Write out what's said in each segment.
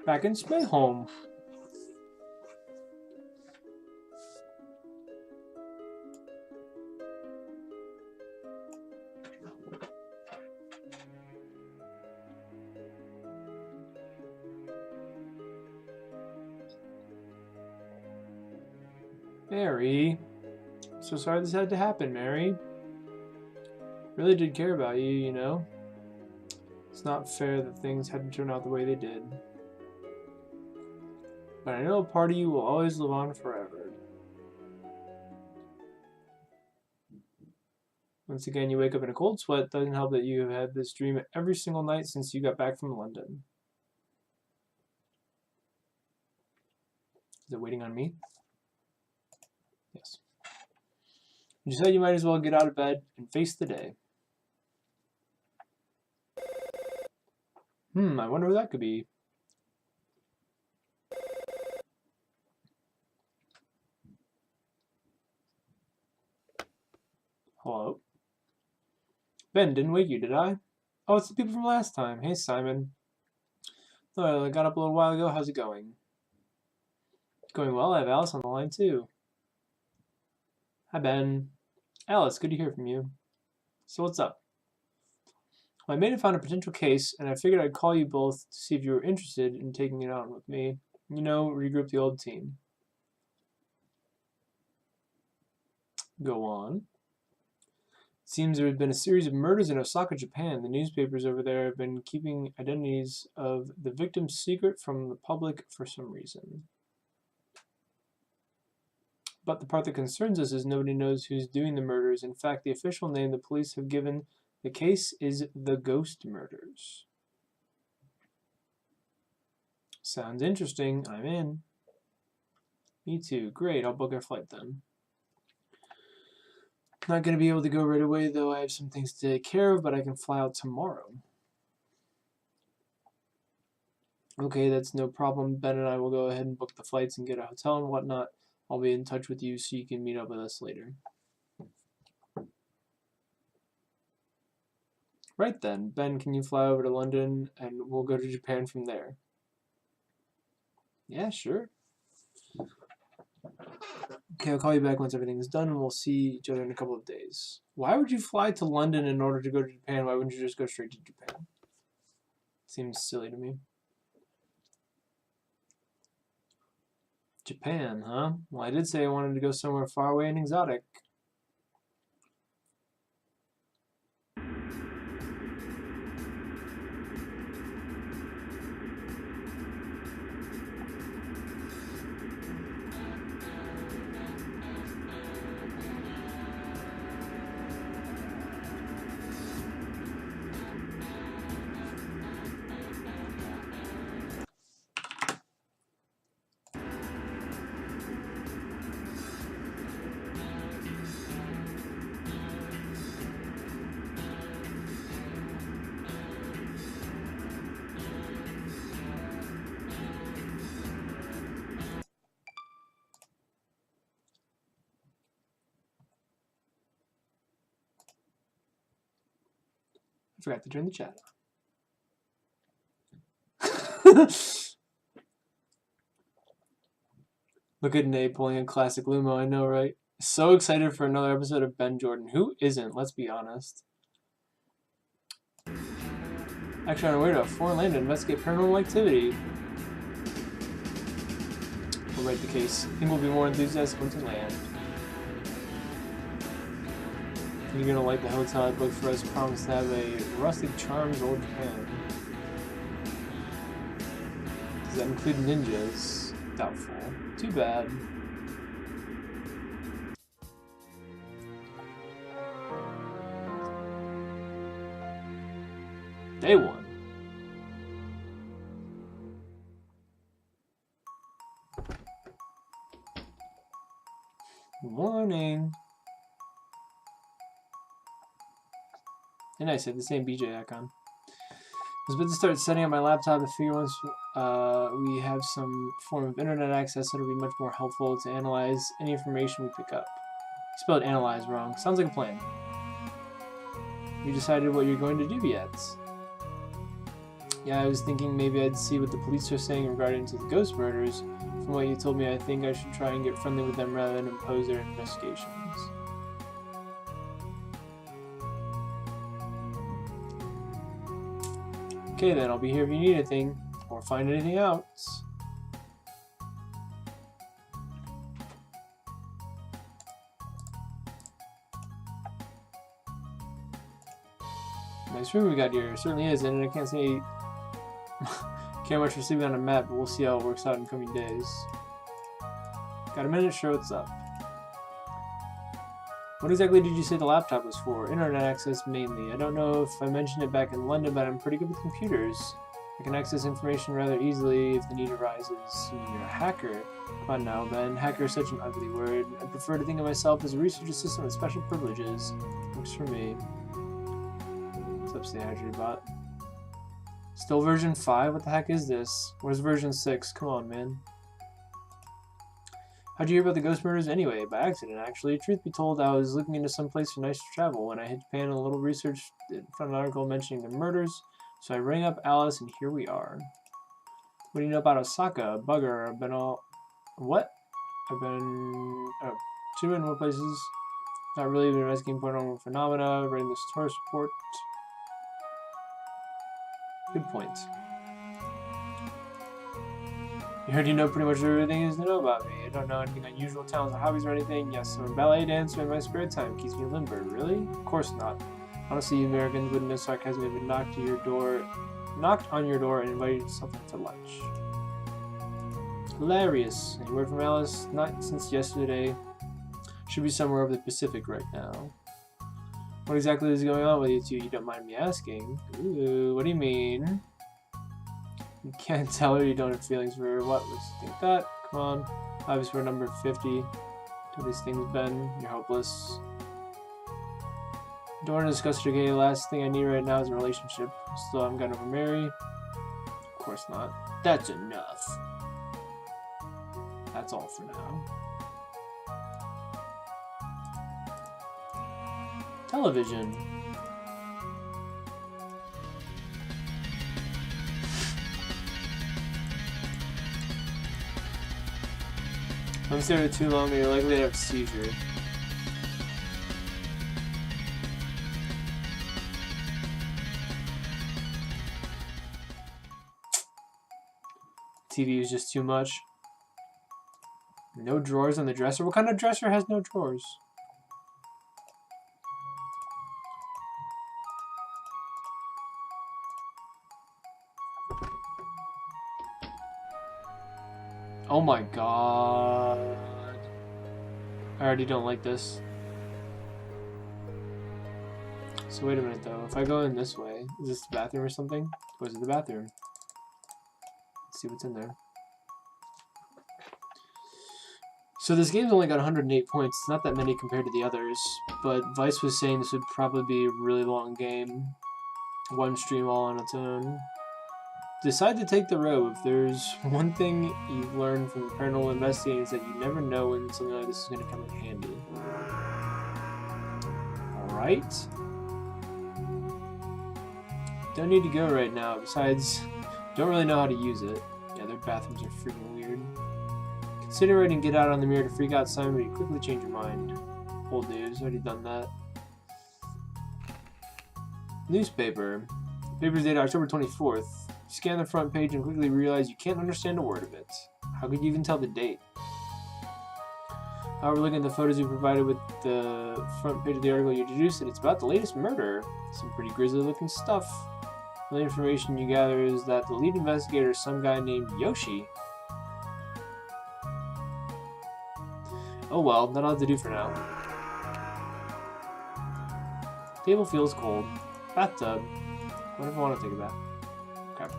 Back in my home. Mary. So sorry this had to happen, Mary. Really did care about you, you know? It's not fair that things had to turn out the way they did. But I know a part of you will always live on forever. Once again, you wake up in a cold sweat. Doesn't help that you have had this dream every single night since you got back from London. Is it waiting on me? Yes. You said you might as well get out of bed and face the day. I wonder who that could be. Hello? Ben, didn't wake you, did I? Oh, it's the people from last time. Hey, Simon. Oh, I got up a little while ago. How's it going? It's going well. I have Alice on the line, too. Hi, Ben. Alice, good to hear from you. So what's up? Well, I made and found a potential case, and I figured I'd call you both to see if you were interested in taking it on with me. You know, regroup the old team. Go on. It seems there has been a series of murders in Osaka, Japan. The newspapers over there have been keeping identities of the victims secret from the public for some reason. But the part that concerns us is nobody knows who's doing the murders. In fact, the official name the police have given the case is the Ghost Murders. Sounds interesting. I'm in. Me too. Great. I'll book our flight then. Not going to be able to go right away, though. I have some things to take care of, but I can fly out tomorrow. Okay, that's no problem. Ben and I will go ahead and book the flights and get a hotel and whatnot. I'll be in touch with you so you can meet up with us later. Right then. Ben, can you fly over to London and we'll go to Japan from there? Yeah, sure. Okay, I'll call you back once everything's done and we'll see each other in a couple of days. Why would you fly to London in order to go to Japan? Why wouldn't you just go straight to Japan? Seems silly to me. Japan, huh? Well, I did say I wanted to go somewhere far away and exotic. I forgot to turn the chat on. Look at Nate pulling a classic Lumo, I know, right? So excited for another episode of Ben Jordan. Who isn't? Let's be honest. Actually, on our way to a foreign land to investigate paranormal activity. We'll write the case. I think we'll be more enthusiastic once we land. You're gonna like the hotel I booked for us. Promise to have a rustic charms old Japan. Does that include ninjas? Doubtful. Too bad. Day one. Morning. And I said the same BJ icon. I was about to start setting up my laptop. I figure once we have some form of internet access, it'll be much more helpful to analyze any information we pick up. You spelled analyze wrong. Sounds like a plan. You decided what you're going to do yet? Yeah, I was thinking maybe I'd see what the police are saying regarding to the ghost murders. From what you told me, I think I should try and get friendly with them rather than impose their investigations. Okay then, I'll be here if you need anything, or find anything out. Nice room we got here. It certainly is, and I can't say care much for sleeping on a mat, but we'll see how it works out in coming days. Got a minute? Sure, what's up? What exactly did you say the laptop was for? Internet access mainly. I don't know if I mentioned it back in London, but I'm pretty good with computers. I can access information rather easily if the need arises. You mean you're a hacker? Come on now, Ben. Hacker is such an ugly word. I prefer to think of myself as a research assistant with special privileges. Works for me. What's up, Stay Hydrated Bot? Still version 5? What the heck is this? Where's version 6? Come on, man. How'd you hear about the ghost murders anyway? By accident, actually. Truth be told, I was looking into some place for nice to travel when I hit Japan and a little research found an article mentioning the murders. So I rang up Alice and here we are. What do you know about Osaka? Bugger. I've been all... What? I've been... to in more places. Not really been investigating paranormal phenomena. Writing this tourist report. Good point. You heard you know pretty much everything is to know about me. I don't know anything unusual, talents, or hobbies or anything. Yes, I'm a ballet dancer in my spare time. Keeps me limber. Really? Of course not. Honestly, you Americans wouldn't know sarcasm if it knocked on your door and invited you to something for lunch. Hilarious. Any word from Alice? Not since yesterday. Should be somewhere over the Pacific right now. What exactly is going on with you two? You don't mind me asking? Ooh, what do you mean? You can't tell her you don't have feelings for her. What? Let's think that. Come on. Obviously, we're number 50. Do these things, Ben. You're hopeless. Don't want to discuss it, okay? The last thing I need right now is a relationship. Still haven't gotten over Mary. Of course not. That's enough. That's all for now. Television. Don't stare at it too long or you're likely to have a seizure. TV is just too much. No drawers on the dresser? What kind of dresser has no drawers? Oh my god. I already don't like this. So wait a minute though. If I go in this way, is this the bathroom or something? Or is it the bathroom? Let's see what's in there. So this game's only got 108 points. It's not that many compared to the others. But Vice was saying this would probably be a really long game. One stream all on its own. Decide to take the road. If there's one thing you've learned from paranormal investigating is that you never know when something like this is going to come in handy. Alright. Don't need to go right now. Besides, don't really know how to use it. Yeah, their bathrooms are freaking weird. Consider writing Get Out on the mirror to freak out Simon, but you quickly change your mind. Old news, already done that. Newspaper. Paper's dated October 24th. Scan the front page and quickly realize you can't understand a word of it. How could you even tell the date? However, looking at the photos you provided with the front page of the article you introduced, it's about the latest murder. Some pretty grisly looking stuff. The information you gather is that the lead investigator is some guy named Yoshi. Oh well, that'll have to do for now. Table feels cold. Bathtub. What if I want to take a bath? Okay.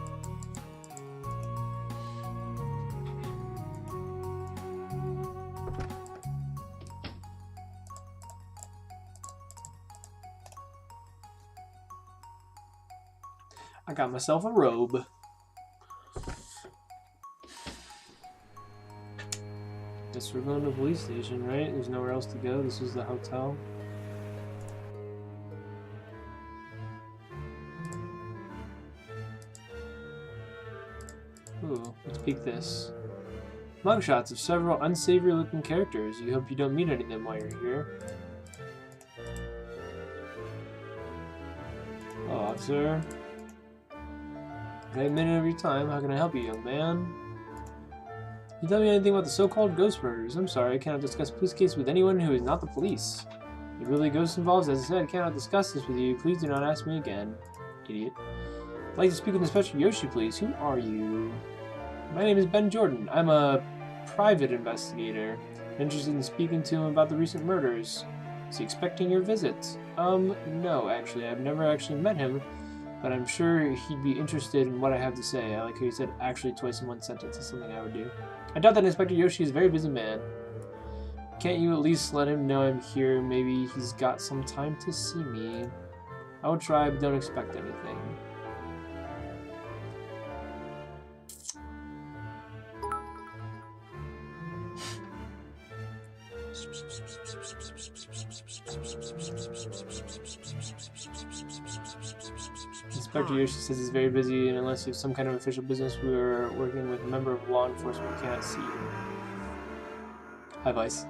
I got myself a robe. Guess we're going to the police station, right? There's nowhere else to go. This is the hotel. Take this. Mugshots of several unsavory-looking characters. You hope you don't meet any of them while you're here. Hello, officer. Okay, a minute of your time. How can I help you, young man? Can you tell me anything about the so-called ghost murders? I'm sorry, I cannot discuss a police case with anyone who is not the police. If really ghosts involved, as I said, I cannot discuss this with you. Please do not ask me again. Idiot. I'd like to speak with Inspector Yoshi, please. Who are you? My name is Ben Jordan. I'm a private investigator. Interested in speaking to him about the recent murders. Is he expecting your visit? No, actually. I've never actually met him, but I'm sure he'd be interested in what I have to say. I like how you said actually twice in one sentence. That's something I would do. I doubt that Inspector Yoshi is a very busy man. Can't you at least let him know I'm here? Maybe he's got some time to see me. I will try, but don't expect anything. Inspector Yoshi says he's very busy, and unless you have some kind of official business, we are working with a member of law enforcement who cannot see you. Hi, Vice.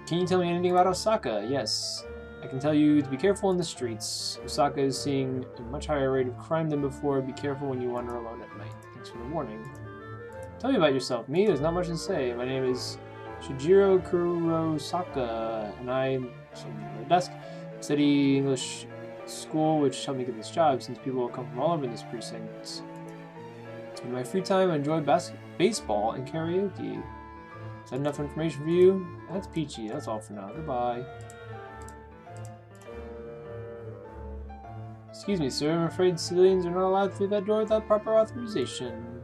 Can you tell me anything about Osaka? Yes. I can tell you to be careful in the streets. Osaka is seeing a much higher rate of crime than before. Be careful when you wander alone at night. Thanks for the warning. Tell me about yourself. Me? There's not much to say. My name is Shijiro Kurosaka, and I'm sitting at the desk. Study English school, which helped me get this job, since people will come from all over this precinct. In my free time, I enjoy baseball and karaoke. Is that enough information for you? That's peachy. That's all for now. Goodbye. Excuse me, sir. I'm afraid civilians are not allowed through that door without proper authorization.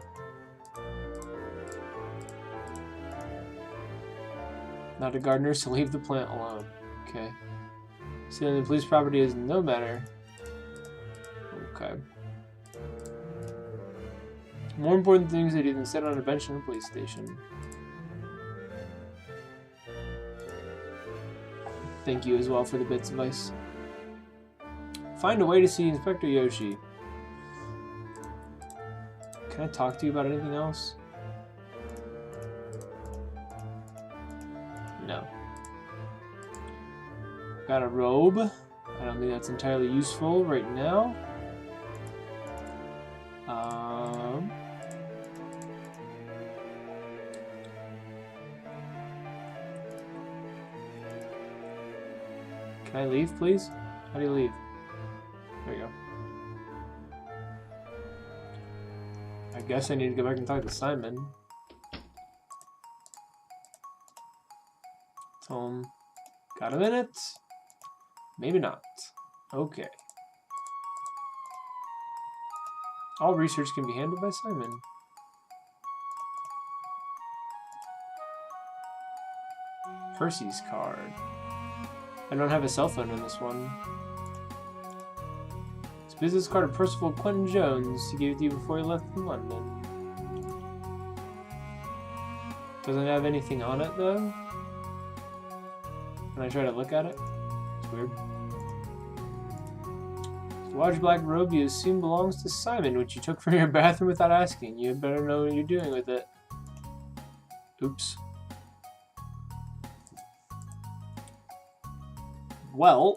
Not a gardener, so leave the plant alone. Okay. Stealing the police property is no matter. Okay. More important things to do than sit on a bench in a police station. Thank you as well for the bits of advice. Find a way to see Inspector Yoshi. Can I talk to you about anything else? No. Got a robe. I don't think that's entirely useful right now. Can I leave, please? How do you leave? There you go. I guess I need to go back and talk to Simon. Tell him, got a minute? Maybe not. Okay. All research can be handled by Simon. Percy's card. I don't have a cell phone in this one. It's a business card of Percival Quentin Jones. He gave it to you before he left from London. Doesn't have anything on it though. When I try to look at it, it's weird. The large black robe you assume belongs to Simon, which you took from your bathroom without asking. You better know what you're doing with it. Oops. Well,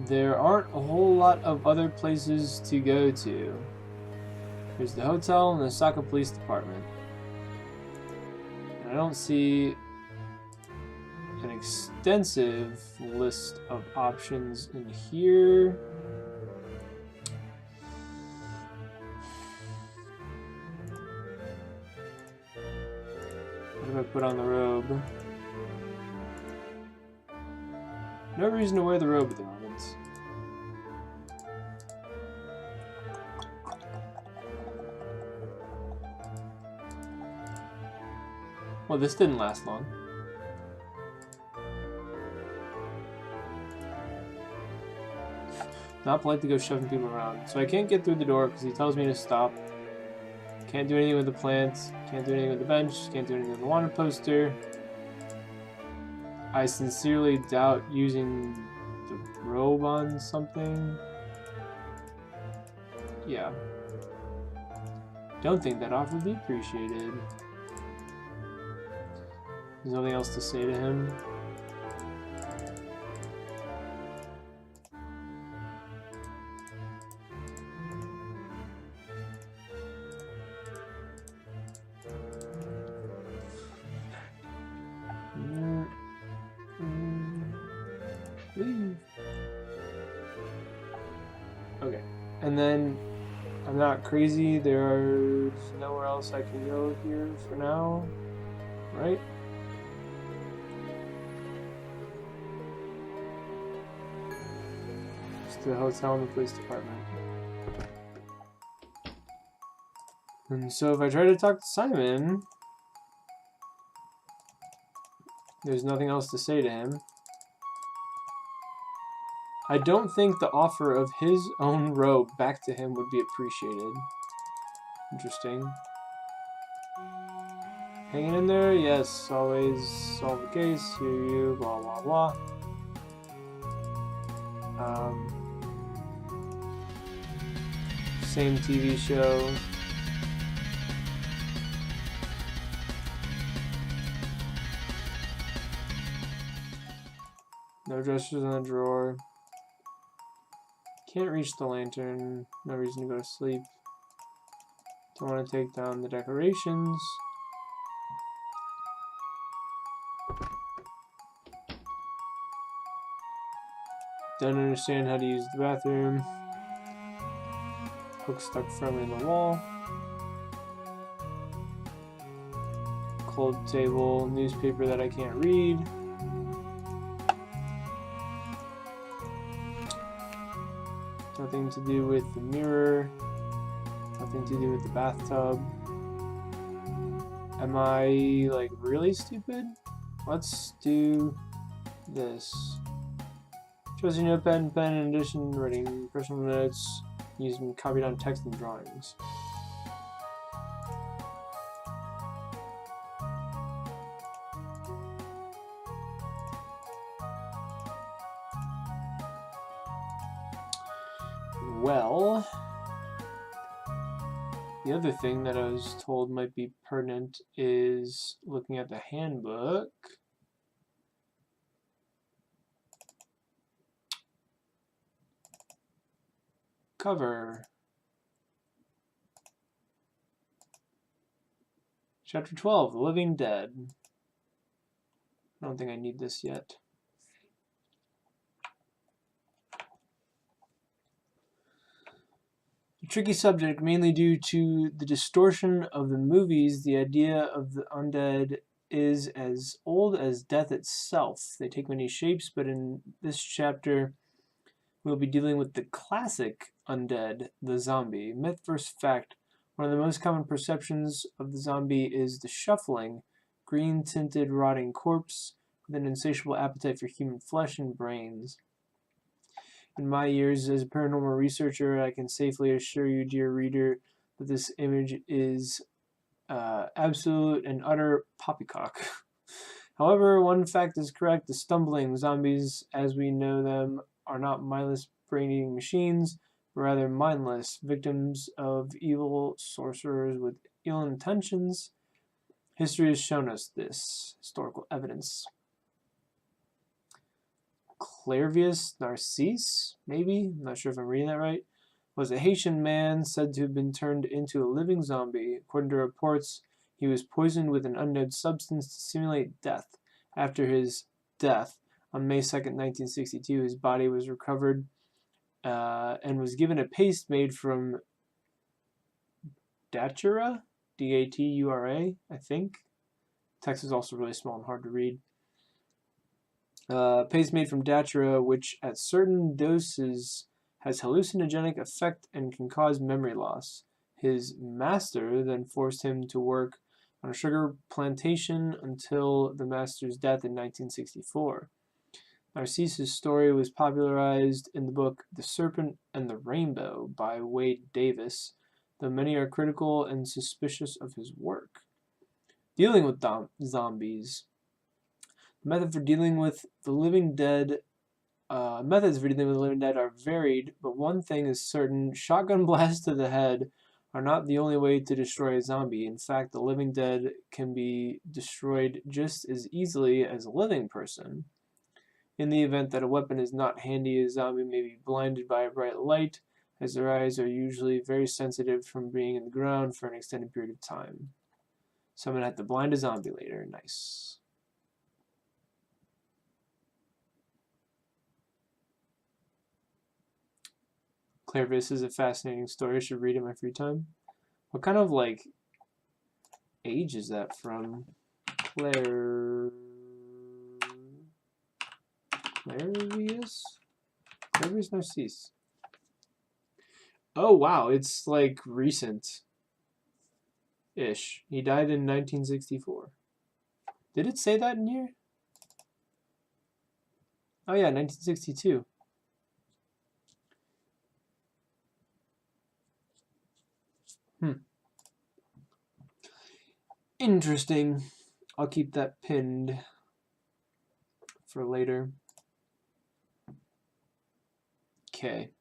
there aren't a whole lot of other places to go to. There's the hotel and the Osaka Police Department. And I don't see an extensive list of options in here. What do I put on the robe? No reason to wear the robe at the moment. Well, this didn't last long. Not polite to go shoving people around. So I can't get through the door because he tells me to stop. Can't do anything with the plants. Can't do anything with the bench. Can't do anything with the wanted poster. I sincerely doubt using the robe on something. Yeah. Don't think that offer would be appreciated. There's nothing else to say to him. Leave. Okay. And then I'm not crazy. There's nowhere else I can go here for now, right? Just the hotel and the police department. And so if I try to talk to Simon, there's nothing else to say to him. I don't think the offer of his own robe back to him would be appreciated. Interesting. Hanging in there? Yes, always solve the case. Hear you, blah, blah, blah. Same TV show. No dressers in the drawer. Can't reach the lantern. No reason to go to sleep. Don't want to take down the decorations. Don't understand how to use the bathroom. Hook stuck firmly in the wall. Cold table, newspaper that I can't read. Nothing to do with the mirror. Nothing to do with the bathtub. Am I, like, really stupid? Let's do this. Choosing notepad, pen, in addition, writing personal notes, using copied on text and drawings. Well, the other thing that I was told might be pertinent is looking at the handbook. Cover. Chapter 12, The Living Dead. I don't think I need this yet. A tricky subject, mainly due to the distortion of the movies. The idea of the undead is as old as death itself. They take many shapes, but in this chapter, we'll be dealing with the classic undead, the zombie. Myth versus fact. One of the most common perceptions of the zombie is the shuffling, green-tinted rotting corpse with an insatiable appetite for human flesh and brains. In my years as a paranormal researcher, I can safely assure you, dear reader, that this image is absolute and utter poppycock. However, one fact is correct. The stumbling zombies, as we know them, are not mindless brain-eating machines, but rather mindless victims of evil sorcerers with ill intentions. History has shown us this. Historical evidence. Clairvius Narcisse, maybe? I'm not sure if I'm reading that right. Was a Haitian man said to have been turned into a living zombie. According to reports, he was poisoned with an unknown substance to simulate death. After his death, on May 2nd, 1962, his body was recovered and was given a paste made from datura, D-A-T-U-R-A, I think. Text is also really small and hard to read. Paste made from datura, which at certain doses has hallucinogenic effect and can cause memory loss. His master then forced him to work on a sugar plantation until the master's death in 1964. Narcisse's story was popularized in the book The Serpent and the Rainbow by Wade Davis, though many are critical and suspicious of his work. Dealing with zombies. The method for dealing with the living dead Methods for dealing with the living dead are varied, but one thing is certain: shotgun blasts to the head are not the only way to destroy a zombie. In fact, the living dead can be destroyed just as easily as a living person. In the event that a weapon is not handy, a zombie may be blinded by a bright light, as their eyes are usually very sensitive from being in the ground for an extended period of time. So I'm going to have to blind a zombie later. Nice. Clairvis is a fascinating story. I should read it in my free time. What kind of, like, age is that from? Clairvius? Clairvius Narcisse. Oh, wow. It's, like, recent-ish. He died in 1964. Did it say that in here? Oh, yeah, 1962. Interesting. I'll keep that pinned for later. Okay.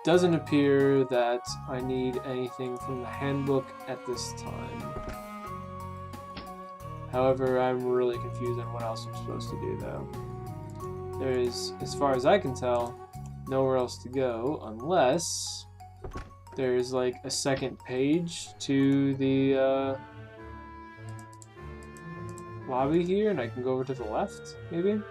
Doesn't appear that I need anything from the handbook at this time. However, I'm really confused on what else I'm supposed to do, though. There is, as far as I can tell, nowhere else to go unless there's like a second page to the lobby here, and I can go over to the left, maybe?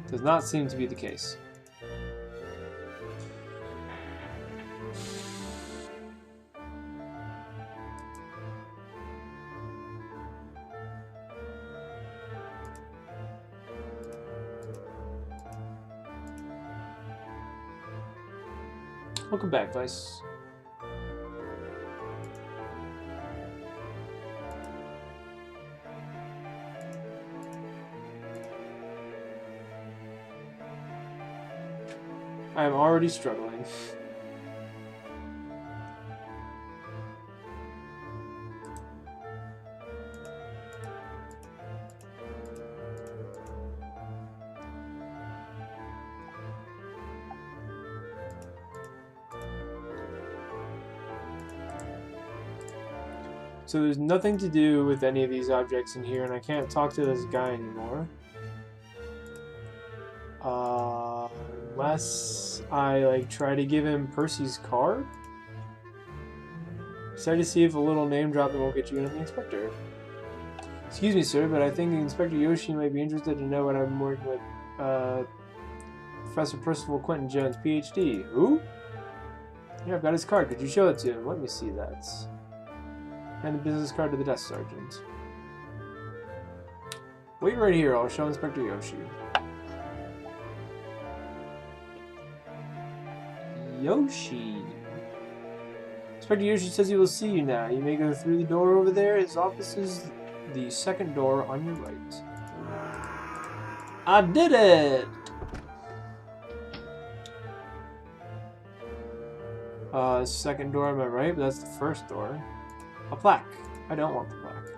Does not seem to be the case. Welcome back, Vice. I am already struggling. So there's nothing to do with any of these objects in here, and I can't talk to this guy anymore. Unless I like try to give him Percy's card. Try to see if a little name dropping won't get you into the inspector. Excuse me, sir, but I think Inspector Yoshi might be interested to know what I'm working with. Professor Percival Quentin Jones, PhD. Who? Yeah, I've got his card. Could you show it to him? Let me see that. Hand the business card to the desk sergeant. Wait right here. I'll show Inspector Yoshi. Yoshi. Inspector Yoshi says he will see you now. You may go through the door over there. His office is the second door on your right. I did it! Second door on my right, but that's the first door. A plaque. I don't want the plaque.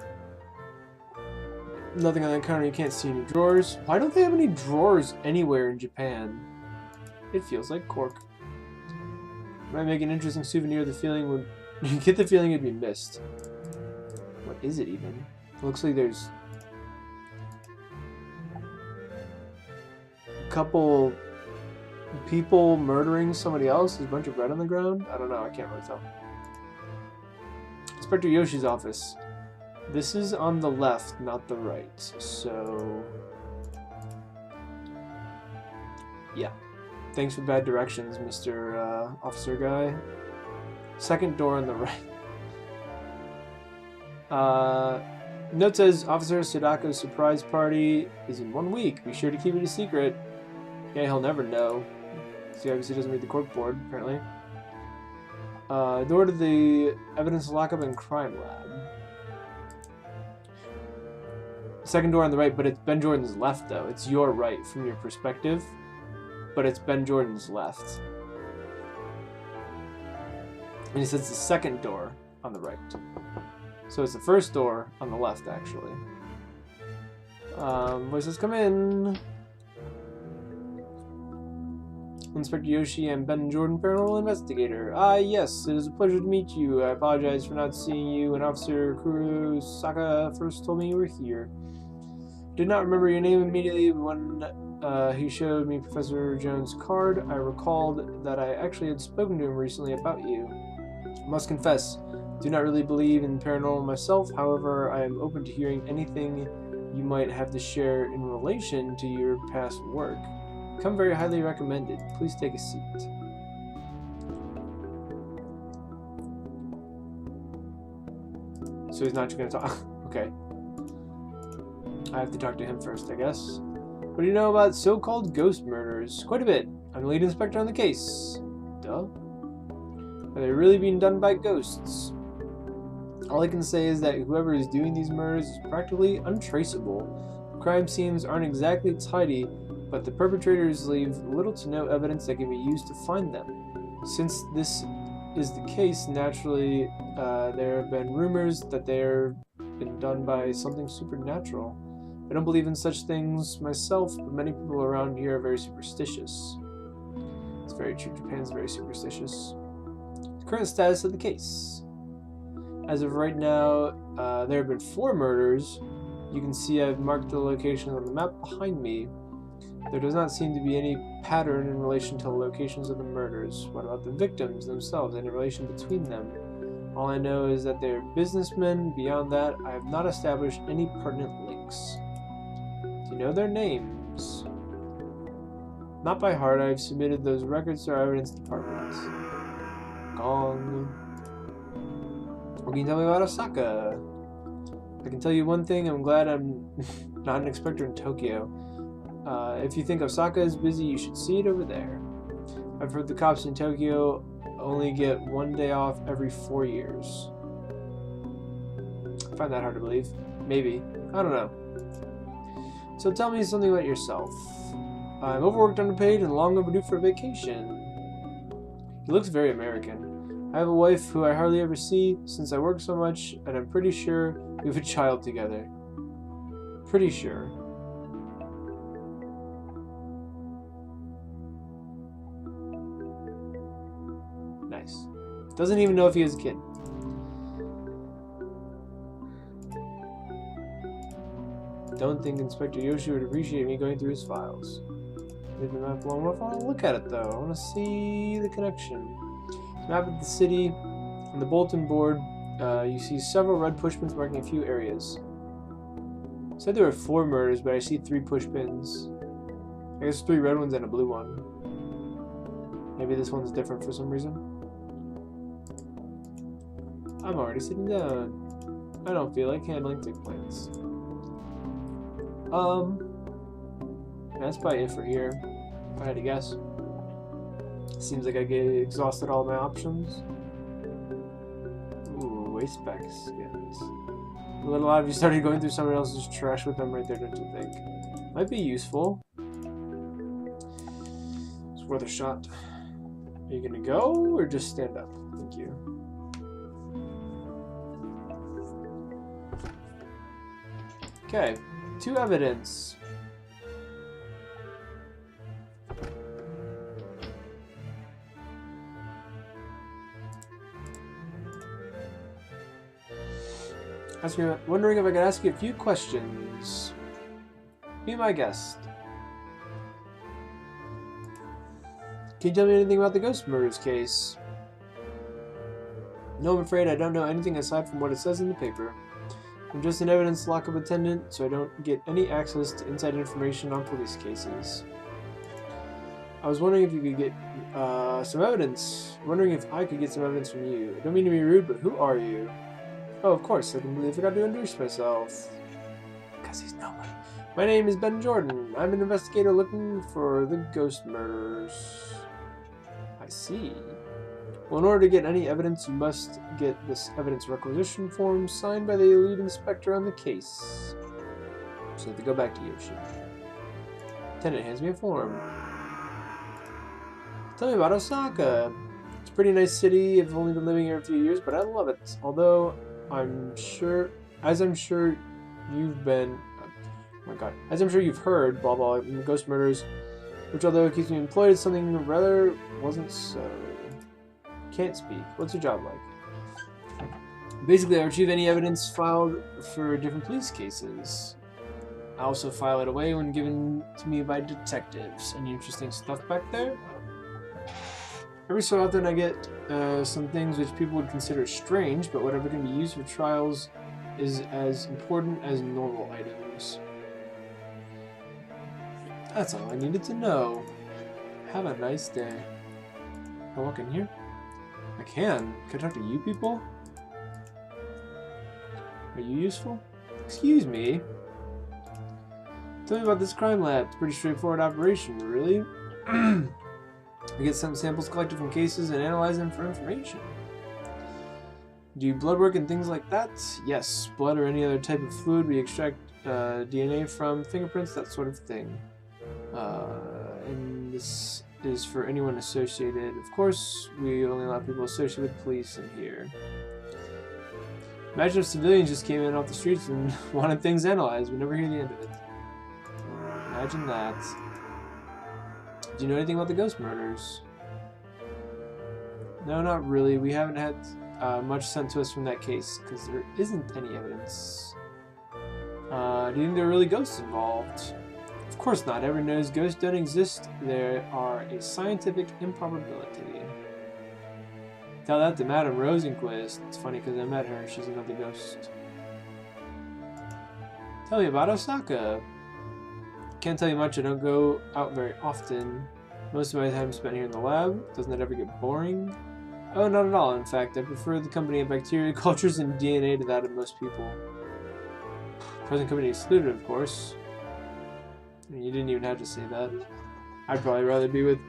Nothing on the counter. You can't see any drawers. Why don't they have any drawers anywhere in Japan? It feels like cork. Might make an interesting souvenir. The feeling would you get the feeling it'd be missed. What is it even? It looks like there's a couple people murdering somebody else. There's a bunch of bread on the ground. I don't know. I can't really tell. Inspector Yoshi's office. This is on the left, not the right. So, yeah. Thanks for bad directions, Mr. Officer Guy. Second door on the right. Note says, Officer Sadako's surprise party is in 1 week. Be sure to keep it a secret. Yeah, he'll never know. See, obviously doesn't read the corkboard, apparently. Door to the evidence lockup and crime lab. Second door on the right, but it's Ben Jordan's left, though. It's your right from your perspective, but it's Ben Jordan's left. And he says the second door on the right. So it's the first door on the left, actually. Voices, come in. Inspector Yoshi and Ben Jordan, Paranormal Investigator. Ah, yes, it is a pleasure to meet you. I apologize for not seeing you when Officer Kurosaka first told me you were here. Did not remember your name immediately, but when he showed me Professor Jones' card, I recalled that I actually had spoken to him recently about you. I must confess, I do not really believe in paranormal myself. However, I am open to hearing anything you might have to share in relation to your past work. Come very highly recommended. Please take a seat. So he's not going to talk. Okay. I have to talk to him first, I guess. What do you know about so-called ghost murders? Quite a bit. I'm the lead inspector on the case. Duh. Are they really being done by ghosts? All I can say is that whoever is doing these murders is practically untraceable. Crime scenes aren't exactly tidy, but the perpetrators leave little to no evidence that can be used to find them. Since this is the case, naturally, there have been rumors that they've been done by something supernatural. I don't believe in such things myself, but many people around here are very superstitious. It's very true, Japan's very superstitious. The current status of the case. As of right now, there have been 4 murders. You can see I've marked the locations on the map behind me. There does not seem to be any pattern in relation to the locations of the murders. What about the victims themselves, any relation between them? All I know is that they're businessmen. Beyond that, I have not established any pertinent links. Do you know their names? Not by heart. I've submitted those records to our evidence department. Gong. What can you tell me about Osaka? I can tell you one thing. I'm glad I'm not an inspector in Tokyo. If you think Osaka is busy, you should see it over there. I've heard the cops in Tokyo only get 1 day off every 4 years. I find that hard to believe. Maybe. I don't know. So tell me something about yourself. I'm overworked, underpaid, and long overdue for a vacation. He looks very American. I have a wife who I hardly ever see since I work so much, and I'm pretty sure we have a child together. Pretty sure. Nice. Doesn't even know if he has a kid. Don't think Inspector Yoshi would appreciate me going through his files. Leave the map long enough. I want to look at it though. I want to see the connection. Map of the city. On the bulletin board, you see several red pushpins marking a few areas. Said there were 4 murders, but I see 3 pushpins. I guess 3 red ones and a blue one. Maybe this one's different for some reason. I'm already sitting down. I don't feel like handling thick plants. That's probably it for here, if I had to guess. Seems like I exhausted all my options. Ooh, waste pack skins. A lot of you started going through someone else's trash with them right there, don't you think? Might be useful. It's worth a shot. Are you gonna go, or just stand up? Thank you. Okay, 2 evidence. Wondering if I could ask you a few questions. Be my guest. Can you tell me anything about the ghost murders case? No, I'm afraid I don't know anything aside from what it says in the paper. I'm just an evidence lockup attendant, so I don't get any access to inside information on police cases. I was wondering if you could get some evidence. Wondering if I could get some evidence from you. I don't mean to be rude, but who are you? Oh, of course, I completely forgot to introduce myself. Because he's nobody. My name is Ben Jordan. I'm an investigator looking for the ghost murders. I see. Well, in order to get any evidence, you must get this evidence requisition form signed by the lead inspector on the case. So you have to go back to Yoshi. Lieutenant hands me a form. Tell me about Osaka. It's a pretty nice city. I've only been living here a few years, but I love it. Although I'm sure you've been. Oh my God. As I'm sure you've heard, blah blah. Ghost murders, which although it keeps me employed, is something rather wasn't so. Can't speak. What's your job like? Basically, I retrieve any evidence filed for different police cases. I also file it away when given to me by detectives. Any interesting stuff back there? Every so often I get some things which people would consider strange, but whatever can be used for trials is as important as normal items. That's all I needed to know. Have a nice day. Can I walk in here? I can. Can I talk to you people? Are you useful? Excuse me. Tell me about this crime lab. It's a pretty straightforward operation, really. We get some samples collected from cases and analyze them for information. Do you blood work and things like that? Yes, blood or any other type of fluid we extract DNA from, fingerprints, that sort of thing. And this is for anyone associated. Of course, we only allow people associated with police in here. Imagine if civilians just came in off the streets and wanted things analyzed. We never hear the end of it. Imagine that. Do you know anything about the ghost murders? No, not really. We haven't had much sent to us from that case because there isn't any evidence. Do you think there are really ghosts involved? Of course not. Everyone knows ghosts don't exist. There are a scientific improbability. Tell that to Madame Rosenquist. It's funny because I met her. She's another ghost. Tell me about Osaka. Can't tell you much. I don't go out very often. Most of my time spent here in the lab. Doesn't that ever get boring? Oh, not at all. In fact, I prefer the company of bacteria cultures and DNA to that of most people. Present company excluded, of course. I mean, you didn't even have to say that. I'd probably rather be with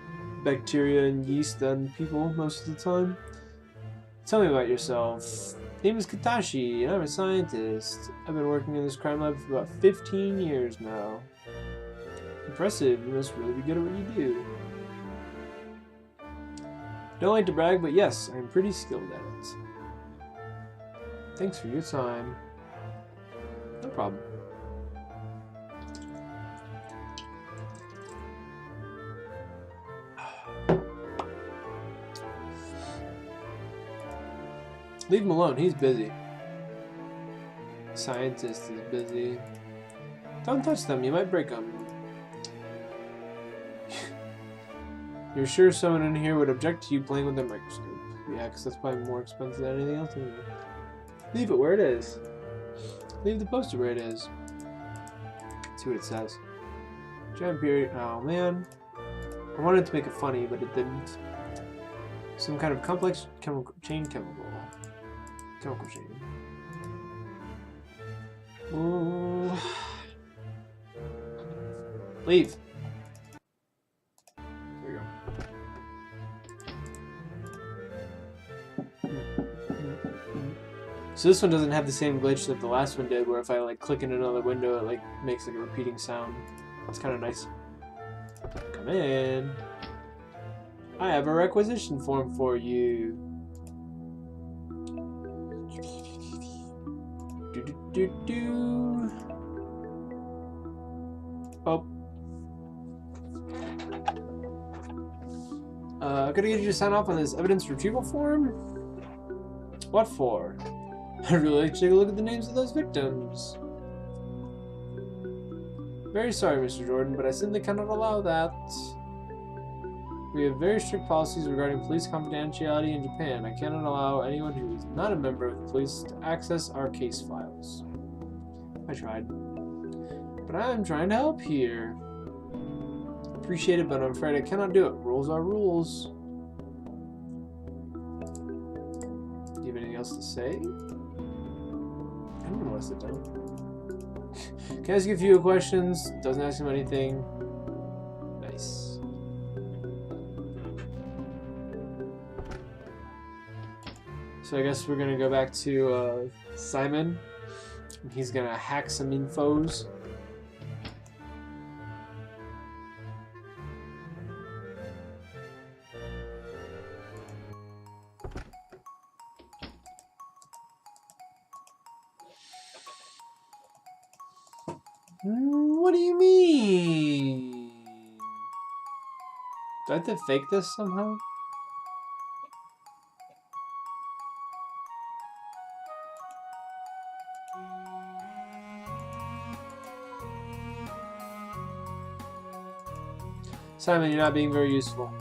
bacteria and yeast than people most of the time. Tell me about yourself. Name is Katashi, and I'm a scientist. I've been working in this crime lab for about 15 years now. Impressive. You must really be good at what you do. Don't like to brag, but yes, I'm pretty skilled at it. Thanks for your time. No problem. Leave him alone, he's busy. Scientist is busy. Don't touch them, you might break them. You're sure someone in here would object to you playing with a microscope? Yeah, because that's probably more expensive than anything else in here. Leave it where it is. Leave the poster where it is. Let's see what it says. Giant period. Oh man. I wanted to make it funny, but it didn't. Some kind of complex chemical chemical chain. Ooh. Leave. There we go. So this one doesn't have the same glitch that the last one did, where if I like click in another window, it like makes like a repeating sound. It's kind of nice. Come in. I have a requisition form for you. Do. Oh. Could I get you to sign off on this evidence retrieval form? What for? I'd really like to take a look at the names of those victims. Very sorry, Mr. Jordan, but I simply cannot allow that. We have very strict policies regarding police confidentiality in Japan. I cannot allow anyone who is not a member of the police to access our case files. I tried. But I am trying to help here. Appreciate it, but I'm afraid I cannot do it. Rules are rules. Do you have anything else to say? I don't want to sit down. Can I ask you a few questions? Doesn't ask him anything. Nice. So I guess we're gonna go back to Simon. He's gonna hack some infos. What do you mean? Do I have to fake this somehow? Simon, you're not being very useful.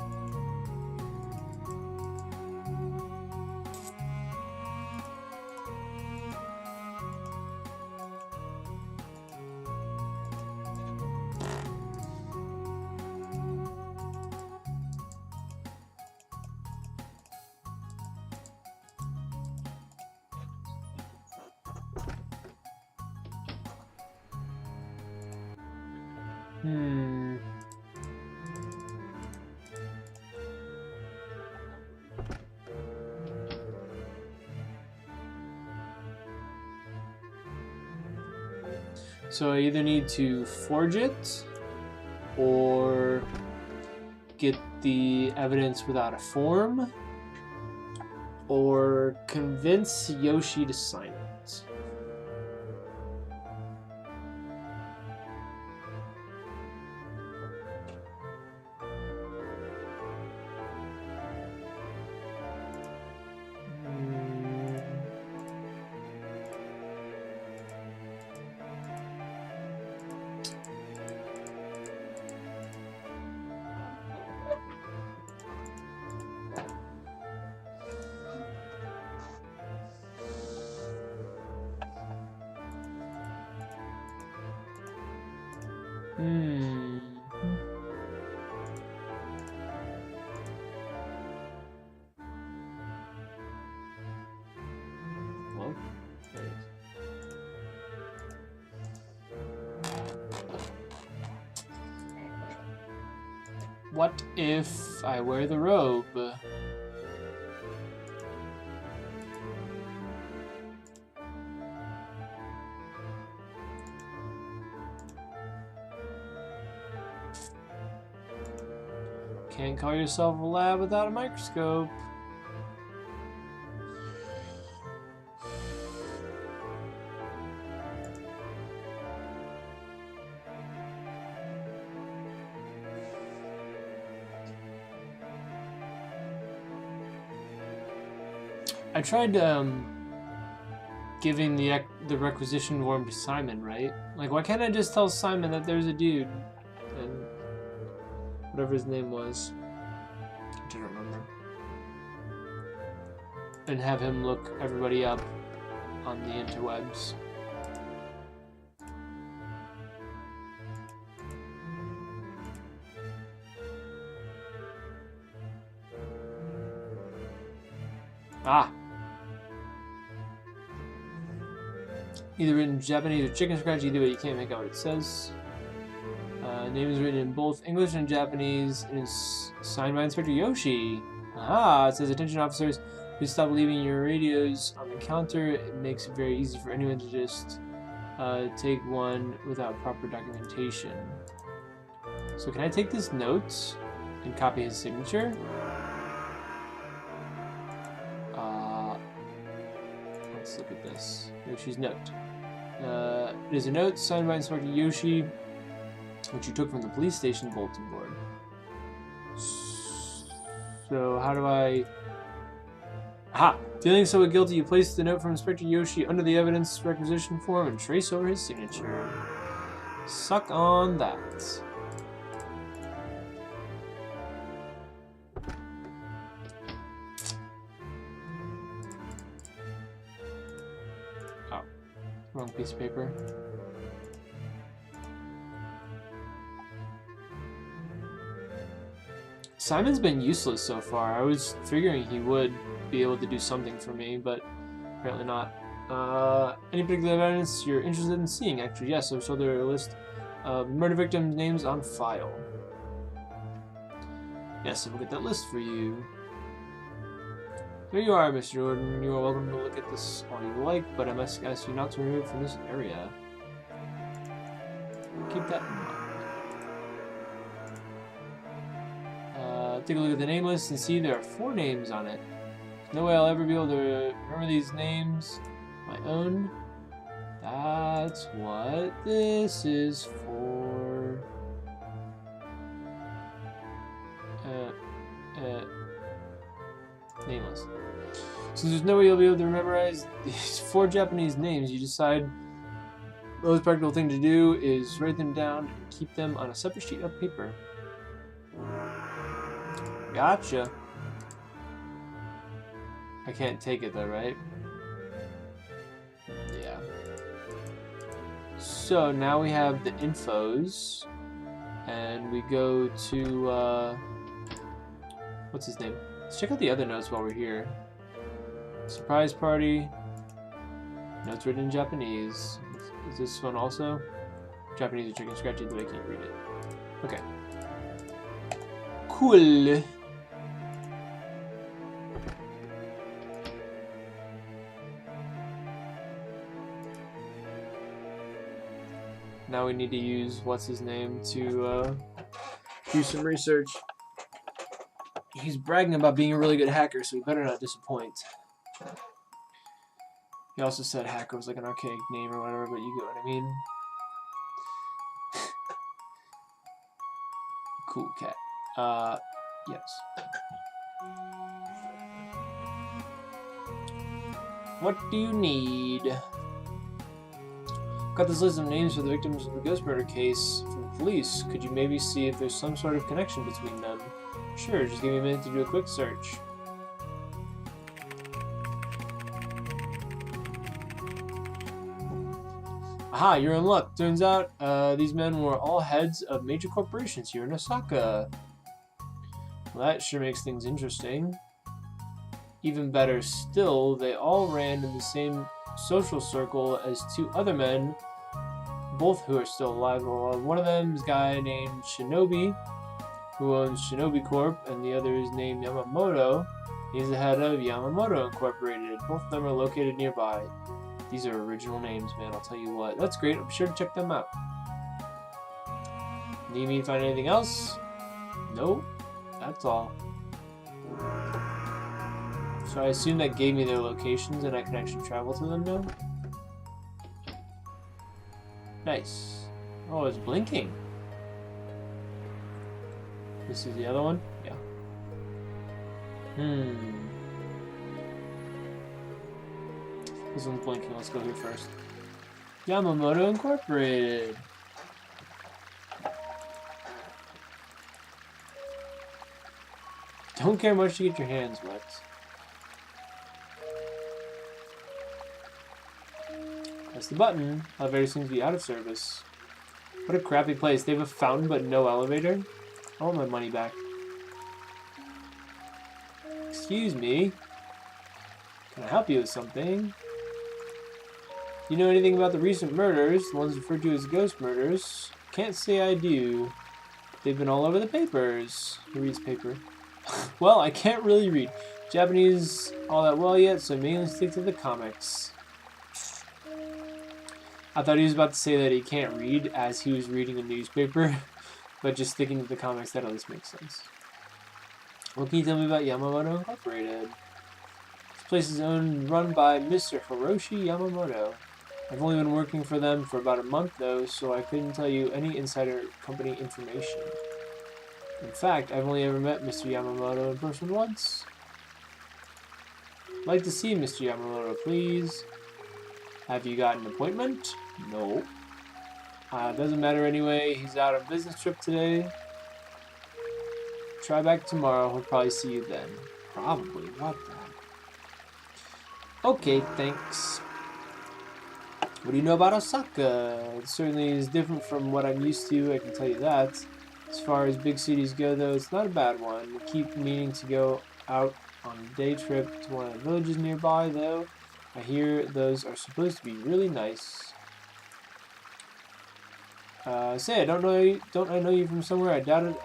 So I either need to forge it or get the evidence without a form or convince Yoshi to sign it. Well, there it is. What if I wear the robe? Can't call yourself a lab without a microscope. I tried giving the requisition form to Simon, right? Like, why can't I just tell Simon that there's a dude and whatever his name was, I don't remember, and have him look everybody up on the interwebs? Ah. Either written in Japanese or chicken scratch, either way you can't make out what it says. Name is written in both English and Japanese and is signed by Inspector Yoshi. Aha! It says, attention officers, please stop leaving your radios on the counter. It makes it very easy for anyone to just take one without proper documentation. So can I take this note and copy his signature? Let's look at this. Yoshi's note. It is a note signed by Inspector Yoshi, which you took from the police station bulletin board. So how do I... Aha! Feeling so guilty, you place the note from Inspector Yoshi under the evidence requisition form and trace over his signature. Suck on that. Oh, wrong piece of paper. Simon's been useless so far. I was figuring he would be able to do something for me, but apparently not. Any particular evidence you're interested in seeing? Actually, yes, I've showed there a list of murder victims' names on file. Yes, I will get that list for you. There you are, Mr. Jordan. You are welcome to look at this all you like, but I must ask you not to remove from this area. Keep that in mind. Take a look at the name list and see there are 4 names on it. There's no way I'll ever be able to remember these names. My own. That's what this is for. Nameless. Since there's no way you'll be able to memorize these 4 Japanese names, you decide the most practical thing to do is write them down and keep them on a separate sheet of paper. Gotcha. I can't take it though, right? Yeah. So now we have the infos, and we go to, what's his name? Let's check out the other notes while we're here. Surprise party. Notes written in Japanese. Is this one also? Japanese or chicken scratchy, but I can't read it. Okay. Cool. Now we need to use what's his name to do some research. He's bragging about being a really good hacker, so he better not disappoint. He also said hacker was like an archaic name or whatever, but you get what I mean. Cool cat. Yes. What do you need? Got this list of names for the victims of the ghost murder case from the police. Could you maybe see if there's some sort of connection between them? Sure, just give me a minute to do a quick search. Aha, you're in luck. Turns out these men were all heads of major corporations here in Osaka. Well, that sure makes things interesting. Even better still, they all ran in the same social circle as 2 other men, both who are still alive. One of them is a guy named Shinobi, who owns Shinobi Corp, and the other is named Yamamoto. He's the head of Yamamoto Incorporated. Both of them are located nearby. These are original names, man, I'll tell you what. That's great, I'll be sure to check them out. Need me to find anything else? Nope, that's all. So I assume that gave me their locations and I can actually travel to them now? Nice. Oh, it's blinking. This is the other one? Yeah. This one's blinking. Let's go here first. Yamamoto Incorporated. Don't care much to get your hands wet. Press the button. Elevator seems to be out of service. What a crappy place. They have a fountain but no elevator? I want my money back. Excuse me. Can I help you with something? You know anything about the recent murders, the ones referred to as ghost murders? Can't say I do. They've been all over the papers. Who reads paper? Well, I can't really read Japanese all that well yet, so I mainly stick to the comics. I thought he was about to say that he can't read as he was reading a newspaper, but just sticking to the comics, that at least makes sense. What can you tell me about Yamamoto Incorporated? This place is owned and run by Mr. Hiroshi Yamamoto. I've only been working for them for about a month though, so I couldn't tell you any insider company information. In fact, I've only ever met Mr. Yamamoto in person once. I'd like to see Mr. Yamamoto, please. Have you got an appointment? No. Doesn't matter anyway, he's out on a business trip today. Try back tomorrow, he'll probably see you then. Probably, what the heck? Okay, thanks. What do you know about Osaka? It certainly is different from what I'm used to, I can tell you that. As far as big cities go though, it's not a bad one. I keep meaning to go out on a day trip to one of the villages nearby though. I hear those are supposed to be really nice. Say, don't I know you from somewhere? I doubt it.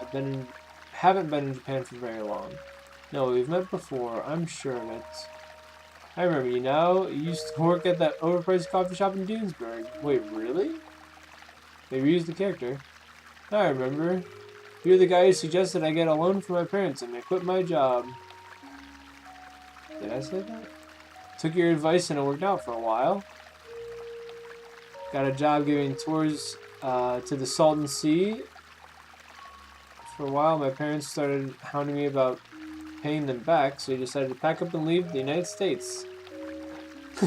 Haven't been in Japan for very long. No, we've met before. I'm sure of it. I remember you now. You used to work at that overpriced coffee shop in Dunesburg. Wait, really? They reused the character. I remember. You're the guy who suggested I get a loan from my parents and I quit my job. Did I say that? Took your advice and it worked out for a while. Got a job giving tours to the Salton Sea. For a while, my parents started hounding me about paying them back, so I decided to pack up and leave the United States.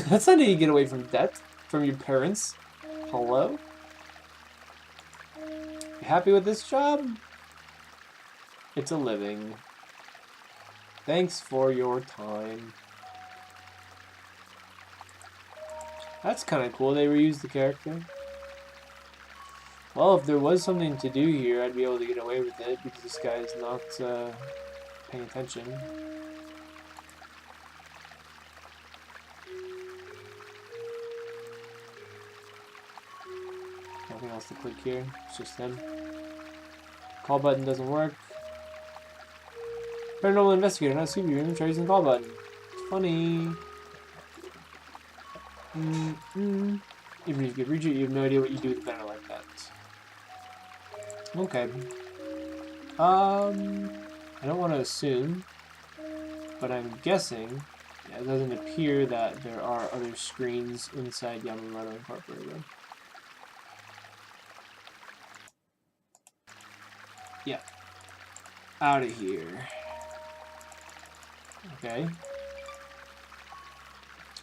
That's not how you get away from debt from your parents. Hello? You happy with this job? It's a living. Thanks for your time. That's kind of cool. They reused the character. Well, if there was something to do here, I'd be able to get away with it because this guy is not paying attention. Nothing else to click here. It's just him. Call button doesn't work. Paranormal Investigator, not super room. Try using the call button. It's funny. Even if you could reach it, you have no idea what you do with a banner like that. Okay. I don't want to assume, but I'm guessing it doesn't appear that there are other screens inside Yamamoto Incorporated. Yeah. Out of here. Okay.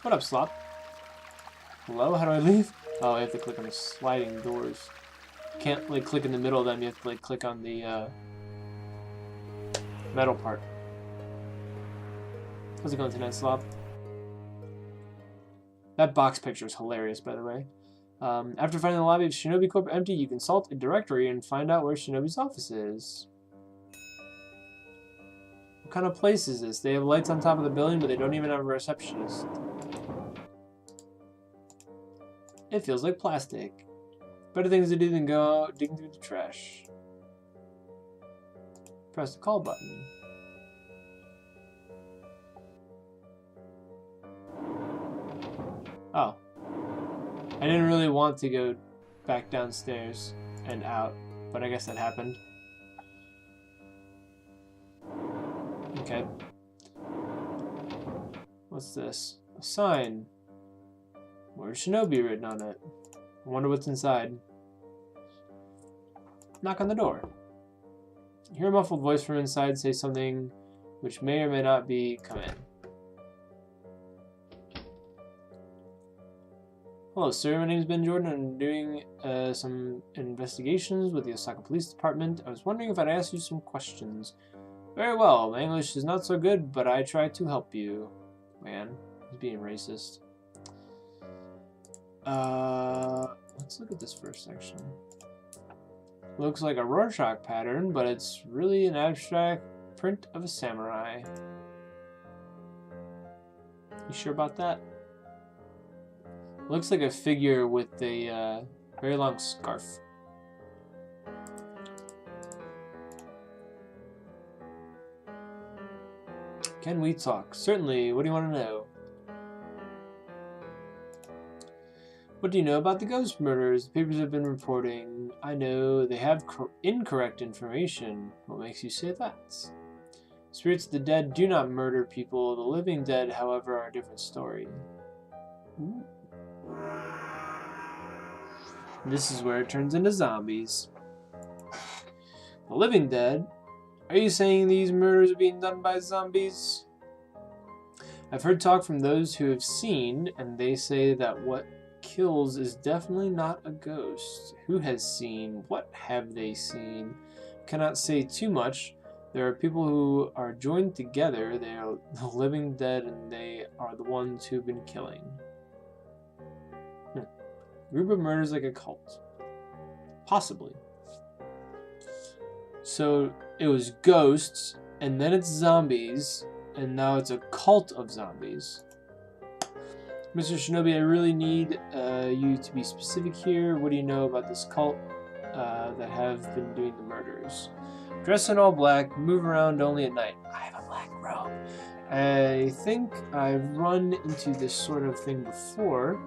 What up, Slop? Hello? How do I leave? Oh, I have to click on the sliding doors. Can't like click in the middle of them. You have to like click on the metal part. How's it going tonight, Slop? That box picture is hilarious, by the way. After finding the lobby of Shinobi Corp empty, you consult a directory and find out where Shinobi's office is. What kind of place is this? They have lights on top of the building, but they don't even have a receptionist. It feels like plastic. Better things to do than go out digging through the trash. Press the call button. Oh. I didn't really want to go back downstairs and out, but I guess that happened. Okay. What's this? A sign. Where's Shinobi written on it? I wonder what's inside. Knock on the door. You hear a muffled voice from inside say something which may or may not be come in. Hello, sir. My name's Ben Jordan. I'm doing some investigations with the Osaka Police Department. I was wondering if I'd ask you some questions. Very well. My English is not so good, but I try to help you. Man, he's being racist. Let's look at this first section. Looks like a Rorschach pattern, but it's really an abstract print of a samurai. You sure about that? Looks like a figure with a very long scarf. Can we talk? Certainly. What do you want to know? What do you know about the ghost murders? The papers have been reporting. I know they have incorrect information. What makes you say that? Spirits of the dead do not murder people. The living dead, however, are a different story. Ooh. This is where it turns into zombies. The living dead? Are you saying these murders are being done by zombies? I've heard talk from those who have seen, and they say that what kills is definitely not a ghost. Who has seen? What have they seen? Cannot say too much. There are people who are joined together. They are the living dead, and they are the ones who've been killing. Group of murders like a cult. Possibly. So it was ghosts, and then it's zombies, and now it's a cult of zombies. Mr. Shinobi, I really need you to be specific here. What do you know about this cult that have been doing the murders? Dress in all black, move around only at night. I have a black robe. I think I've run into this sort of thing before.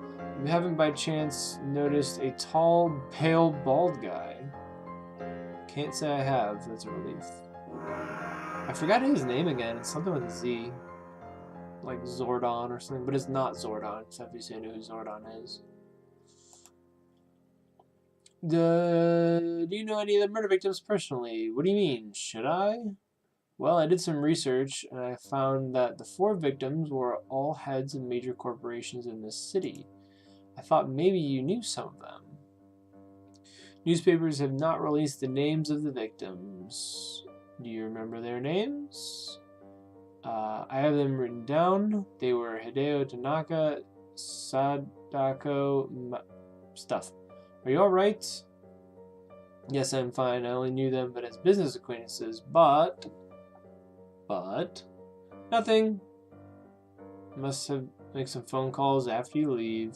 You haven't by chance noticed a tall, pale, bald guy? Can't say I have. That's a relief. I forgot his name again. It's something with a Z. Like Zordon or something, but it's not Zordon, except if you say who Zordon is. Do you know any of the murder victims personally? What do you mean? Should I? Well, I did some research and I found that the 4 victims were all heads of major corporations in this city. I thought maybe you knew some of them. Newspapers have not released the names of the victims. Do you remember their names? I have them written down. They were Hideo Tanaka, Sadako, stuff. Are you alright? Yes, I'm fine. I only knew them but as business acquaintances, but nothing. Must have make some phone calls after you leave.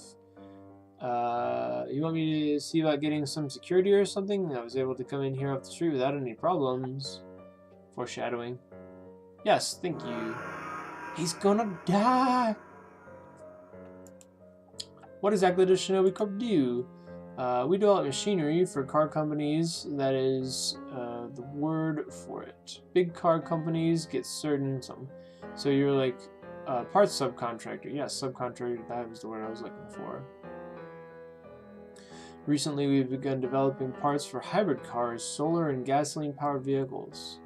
You want me to see about getting some security or something? I was able to come in here off the street without any problems. Foreshadowing. Yes, thank you. He's gonna die! What exactly does Shinobi Corp do? We develop machinery for car companies. That is the word for it. Big car companies get certain something. So you're like parts subcontractor. Yes, subcontractor. That was the word I was looking for. Recently, we've begun developing parts for hybrid cars, solar and gasoline-powered vehicles.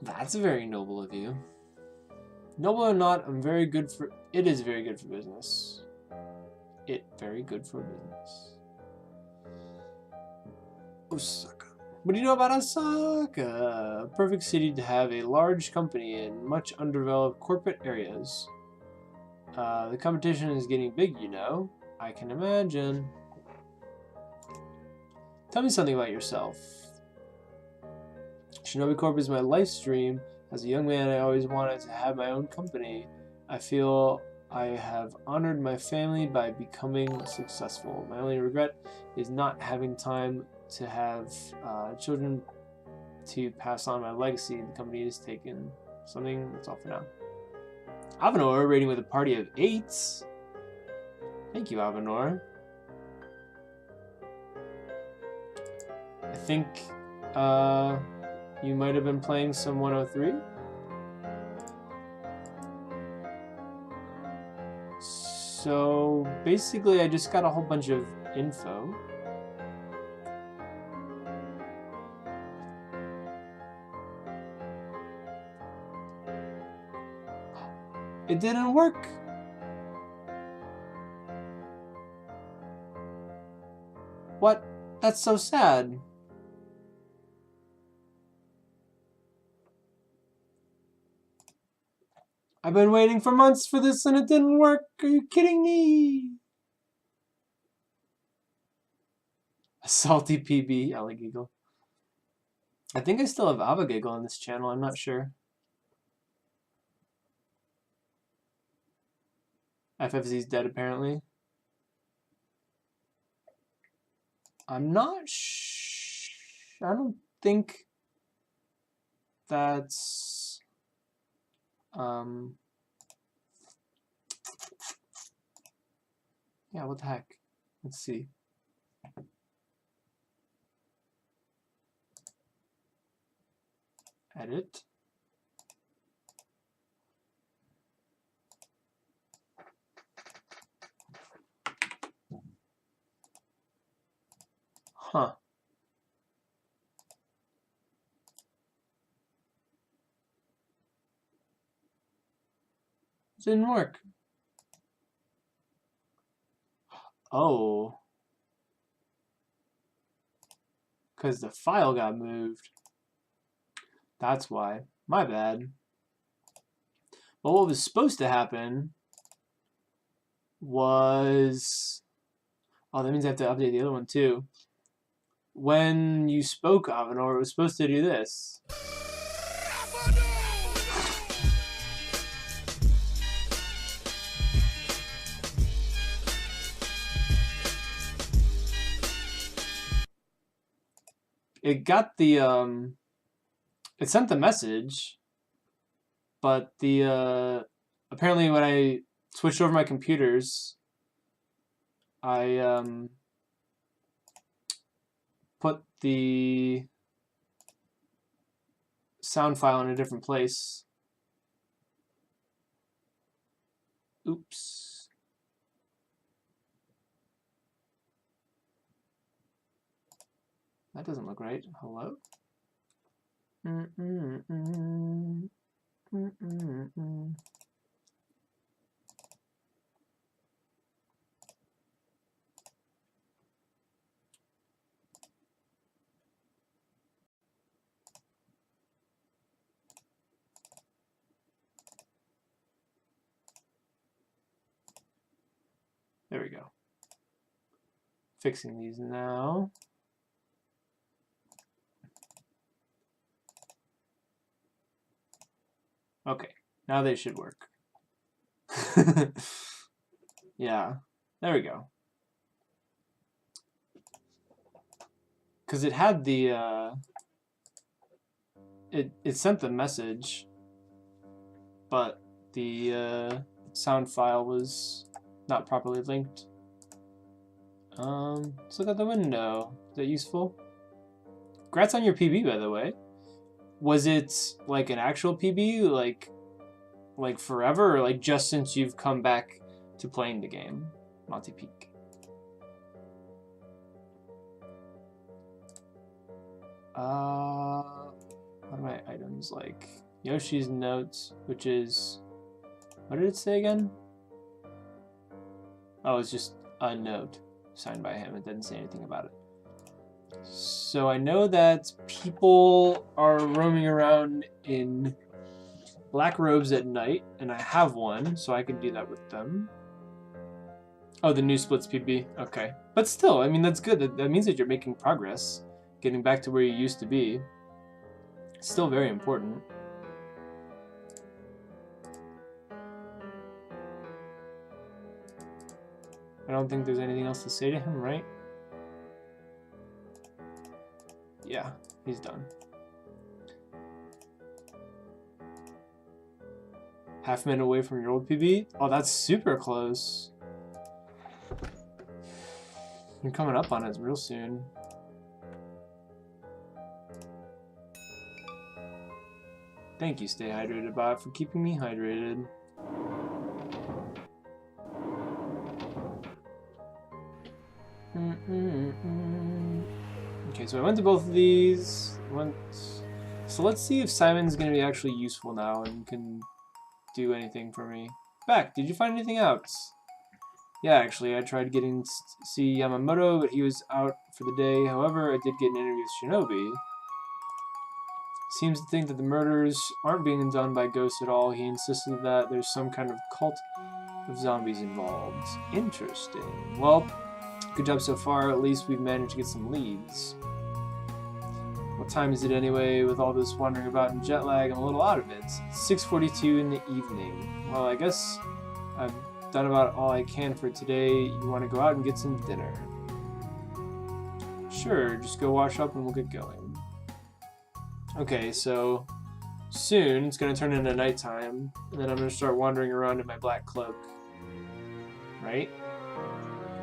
That's very noble of you. Noble or not, it is very good for business. Very good for business. Osaka. What do you know about Osaka? A perfect city to have a large company in much undeveloped corporate areas. The competition is getting big, you know. I can imagine. Tell me something about yourself. Shinobi Corp is my life dream. As a young man, I always wanted to have my own company. I feel I have honored my family by becoming successful. My only regret is not having time to have children to pass on my legacy. The company has taken something. That's all for now. Avanor rating with a party of 8. Thank you, Avanor. I think you might have been playing some 103. So basically I just got a whole bunch of info. It didn't work. What? That's so sad. I've been waiting for months for this and it didn't work. Are you kidding me? A salty PB, Alligiggle. I think I still have Avagiggle on this channel, I'm not sure. FFZ's dead apparently. I'm not I don't think that's yeah, what the heck? Let's see. Edit. Huh. It didn't work. Oh. Because the file got moved. That's why. My bad. But what was supposed to happen was... Oh, that means I have to update the other one too. When you spoke, Avanor, it was supposed to do this. It got the, it sent the message, but the, apparently when I switched over my computers, I, put the sound file in a different place. Oops. That doesn't look right. Hello? There we go. Fixing these now. Okay, now they should work. Yeah, there we go. Because it had the, it sent the message, but the sound file was not properly linked. Let's look out the window. Is that useful? Congrats on your PB, by the way. Was it like an actual PB, like forever, or like just since you've come back to playing the game? Monty Peak. What are my items like? Yoshi's notes, which is, what did it say again? Oh, it's just a note signed by him. It didn't say anything about it. So I know that people are roaming around in black robes at night, and I have one, so I can do that with them. Oh, the new splits PB. Okay. But still, I mean, that's good. That means that you're making progress, getting back to where you used to be. It's still very important. I don't think there's anything else to say to him, right? Yeah, he's done. Half minute away from your old PB? Oh, that's super close. You're coming up on it real soon. Thank you, Stay Hydrated Bot, for keeping me hydrated. Okay, so I went to both of these. So let's see if Simon's going to be actually useful now and can do anything for me. Beck, did you find anything out? Yeah, actually, I tried getting to see Yamamoto, but he was out for the day. However, I did get an interview with Shinobi. Seems to think that the murders aren't being done by ghosts at all. He insisted that there's some kind of cult of zombies involved. Interesting. Well, good job so far. At least we've managed to get some leads. What time is it anyway? With all this wandering about and jet lag, I'm a little out of it. It's 6:42 in the evening. Well, I guess I've done about all I can for today. You want to go out and get some dinner? Sure, just go wash up and we'll get going. Okay, so soon it's going to turn into nighttime, and then I'm going to start wandering around in my black cloak. Right?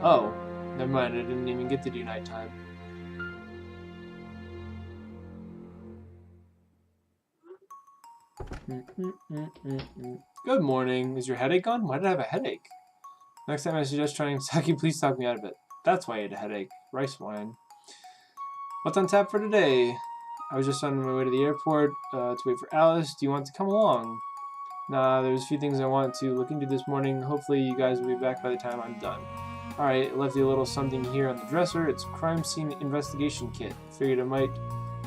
Oh, never mind, I didn't even get to do nighttime. Good morning. Is your headache gone? Why did I have a headache? Next time I suggest trying Saki, please talk me out of it. That's why I had a headache. Rice wine. What's on tap for today? I was just on my way to the airport to wait for Alice. Do you want to come along? Nah, there's a few things I want to look into this morning. Hopefully you guys will be back by the time I'm done. Alright, left you a little something here on the dresser. It's a crime scene investigation kit. Figured it might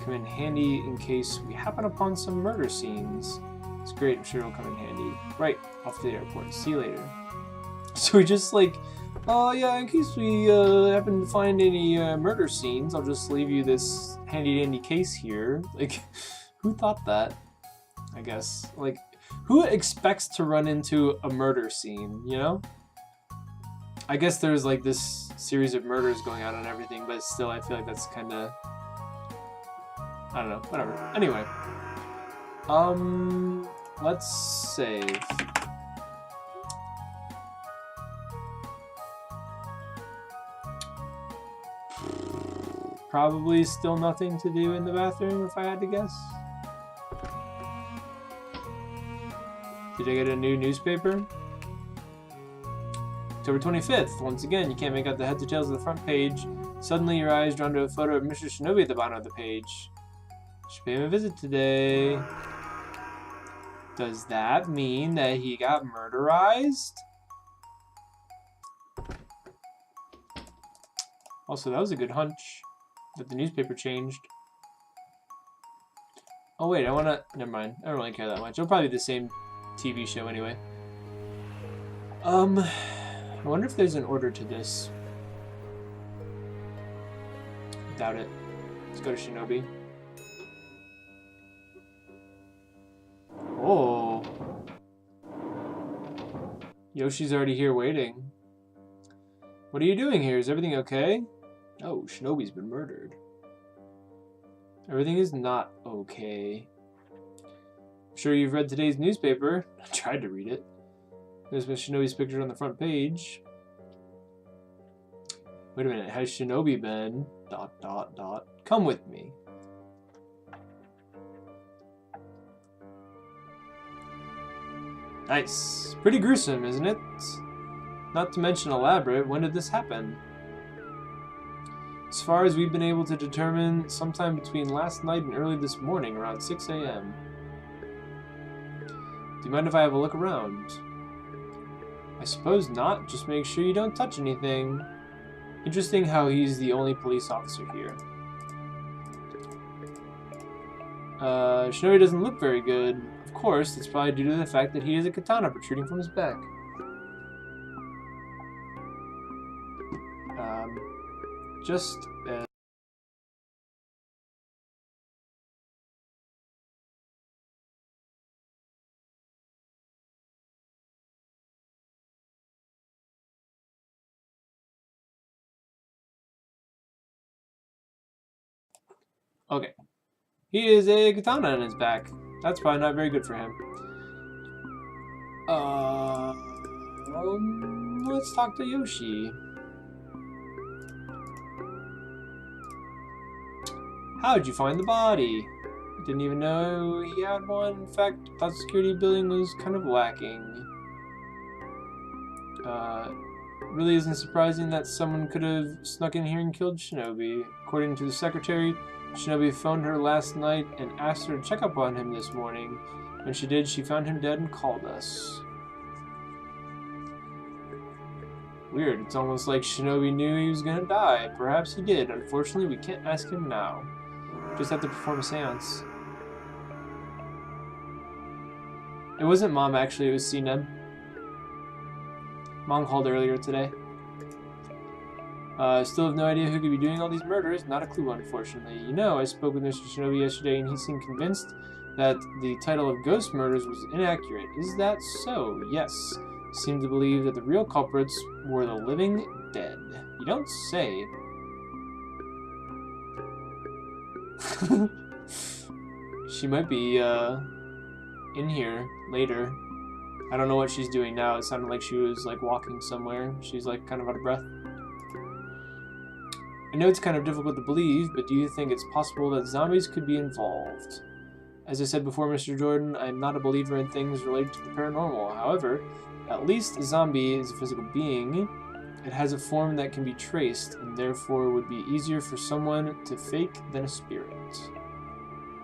come in handy in case we happen upon some murder scenes. It's great, I'm sure it'll come in handy. Right, off to the airport. See you later. So we just like, oh yeah, in case we happen to find any murder scenes, I'll just leave you this handy dandy case here. Like, who thought that? I guess. Like, who expects to run into a murder scene, you know? I guess there's like this series of murders going on and everything, but still I feel like that's kind of, I don't know, whatever. Anyway. Let's save. Probably still nothing to do in the bathroom if I had to guess. Did I get a new newspaper? October 25th. Once again, you can't make out the heads or tails of the front page. Suddenly, your eyes drawn to a photo of Mr. Shinobi at the bottom of the page. Should pay him a visit today. Does that mean that he got murderized? Also, that was a good hunch that the newspaper changed. Oh wait, I wanna... Never mind. I don't really care that much. It'll probably be the same TV show anyway. I wonder if there's an order to this. Doubt it. Let's go to Shinobi. Oh. Yoshi's already here waiting. What are you doing here? Is everything okay? Oh, Shinobi's been murdered. Everything is not okay. I'm sure you've read today's newspaper. I tried to read it. There's Miss Shinobi's picture on the front page. Wait a minute, has Shinobi been... ... Come with me. Nice. Pretty gruesome, isn't it? Not to mention elaborate. When did this happen? As far as we've been able to determine, sometime between last night and early this morning, around 6 a.m. Do you mind if I have a look around? I suppose not. Just make sure you don't touch anything. Interesting how he's the only police officer here. Shinobi doesn't look very good. Of course, it's probably due to the fact that he has a katana protruding from his back. Just... Okay. He is a katana on his back. That's probably not very good for him. Let's talk to Yoshi. How'd you find the body? Didn't even know he had one. In fact, thought the security building was kind of lacking. Really isn't surprising that someone could have snuck in here and killed Shinobi. According to the secretary, Shinobi phoned her last night and asked her to check up on him this morning. When she did, she found him dead and called us. Weird, it's almost like Shinobi knew he was gonna die. Perhaps he did. Unfortunately, we can't ask him now. Just have to perform a seance. It wasn't Mom, actually, it was C-Neb. Mom called earlier today. Still have no idea who could be doing all these murders. Not a clue, unfortunately. You know, I spoke with Mr. Shinobi yesterday, and he seemed convinced that the title of Ghost Murders was inaccurate. Is that so? Yes. Seemed to believe that the real culprits were the living dead. You don't say. She might be, in here later. I don't know what she's doing now. It sounded like she was, like, walking somewhere. She's, like, kind of out of breath. I know it's kind of difficult to believe, but do you think it's possible that zombies could be involved? As I said before, Mr. Jordan, I am not a believer in things related to the paranormal. However, at least a zombie is a physical being. It has a form that can be traced, and therefore would be easier for someone to fake than a spirit.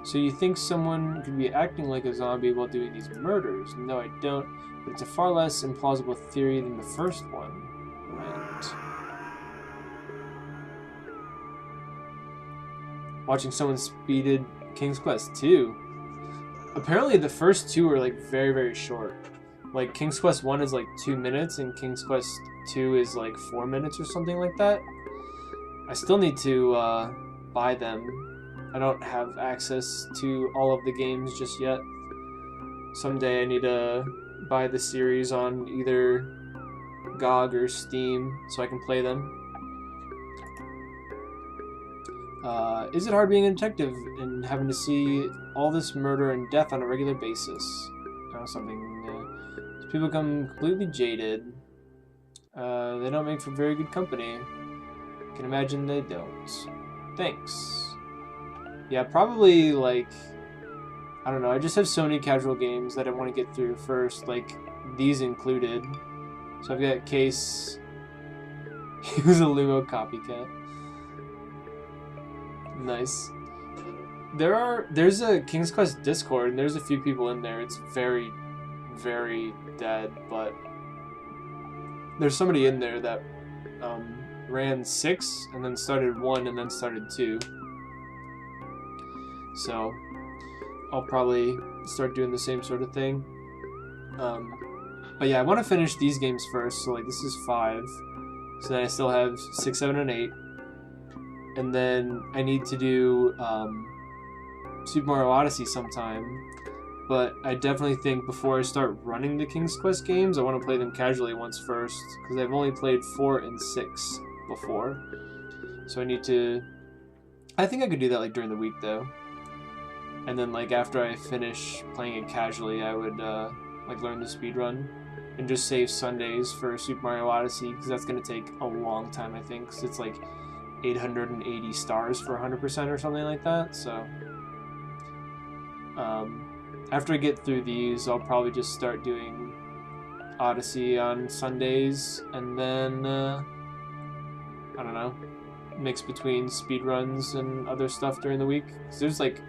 So you think someone could be acting like a zombie while doing these murders? No, I don't, but it's a far less implausible theory than the first one. Right. Watching someone speeded King's Quest 2. Apparently the first two are like very, very short. Like King's Quest 1 is like 2 minutes and King's Quest 2 is like 4 minutes or something like that. I still need to buy them. I don't have access to all of the games just yet. Someday I need to buy the series on either GOG or Steam so I can play them. Is it hard being a detective and having to see all this murder and death on a regular basis? People become completely jaded. They don't make for very good company. I can imagine they don't. Thanks. Yeah, probably, like, I don't know, I just have so many casual games that I want to get through first, like, these included. So I've got Case. He was a Lumo copycat. Nice. There's a King's Quest Discord, and there's a few people in there. It's very, very dead, but there's somebody in there that ran 6 and then started 1 and then started 2. So I'll probably start doing the same sort of thing. But yeah, I want to finish these games first. So like this is 5, so then I still have 6, 7, and 8, and then I need to do Super Mario Odyssey sometime. But I definitely think before I start running the King's Quest games, I want to play them casually once first, because I've only played 4 and 6 before. So I need to... I think I could do that like during the week though. And then like after I finish playing it casually, I would like learn the speedrun and just save Sundays for Super Mario Odyssey, because that's going to take a long time I think, because it's like 880 stars for 100% or something like that. So after I get through these, I'll probably just start doing Odyssey on Sundays, and then I don't know, mix between speedruns and other stuff during the week, because there's like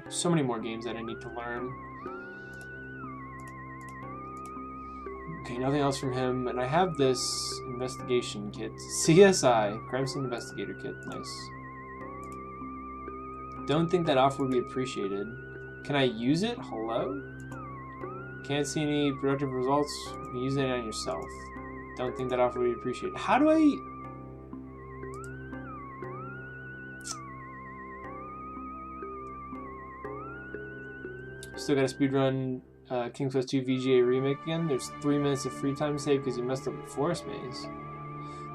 so many more games that I need to learn. Okay, nothing else from him, and I have this investigation kit. CSI, Crime Scene Investigator Kit, nice. Don't think that offer would be appreciated. Can I use it? Hello? Can't see any productive results. Use it on yourself. Don't think that offer would be appreciated. How do I... Still gotta speedrun King's Quest 2 VGA Remake again. There's 3 minutes of free time saved because you messed up the forest maze.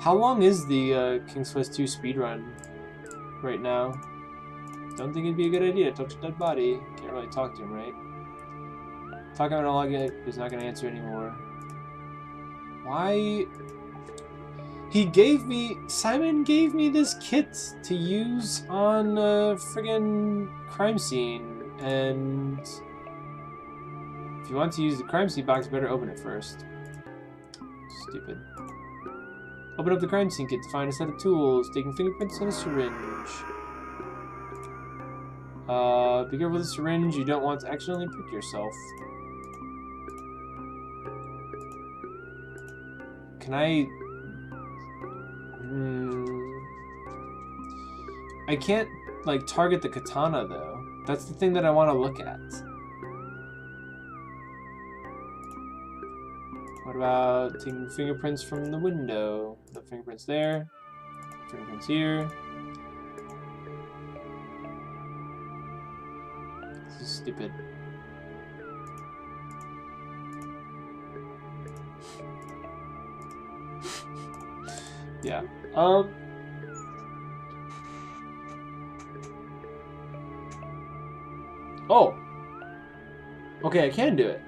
How long is the King's Quest 2 speedrun right now? Don't think it'd be a good idea to touch a dead body. Can't really talk to him, right? Talking about all I get is not gonna answer anymore. Why? Simon gave me this kit to use on a friggin' crime scene, and if you want to use the crime scene box, better open it first. Stupid. Open up the crime scene kit to find a set of tools, taking fingerprints and a syringe. Be careful with the syringe, you don't want to accidentally prick yourself. Can I... I can't, like, target the katana, though. That's the thing that I want to look at. What about taking fingerprints from the window? The fingerprints there. Fingerprints here. This is stupid. Yeah. Oh! Okay, I can do it.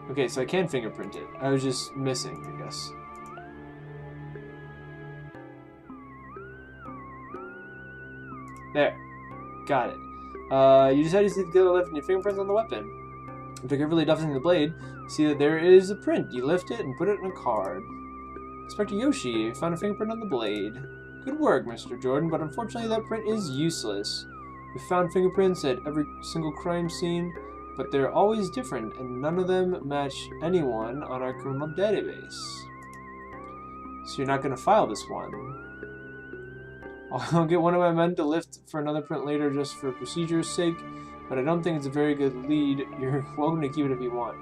Okay, so I can fingerprint it. I was just missing, I guess. There. Got it. You decided to see the other left in your fingerprints on the weapon. After carefully dusting the blade, see that there is a print. You lift it and put it in a card. Inspector Yoshi found a fingerprint on the blade. Good work, Mr. Jordan, but unfortunately that print is useless. We found fingerprints at every single crime scene, but they're always different, and none of them match anyone on our criminal database. So you're not going to file this one. I'll get one of my men to lift for another print later just for procedure's sake, but I don't think it's a very good lead. You're welcome to keep it if you want.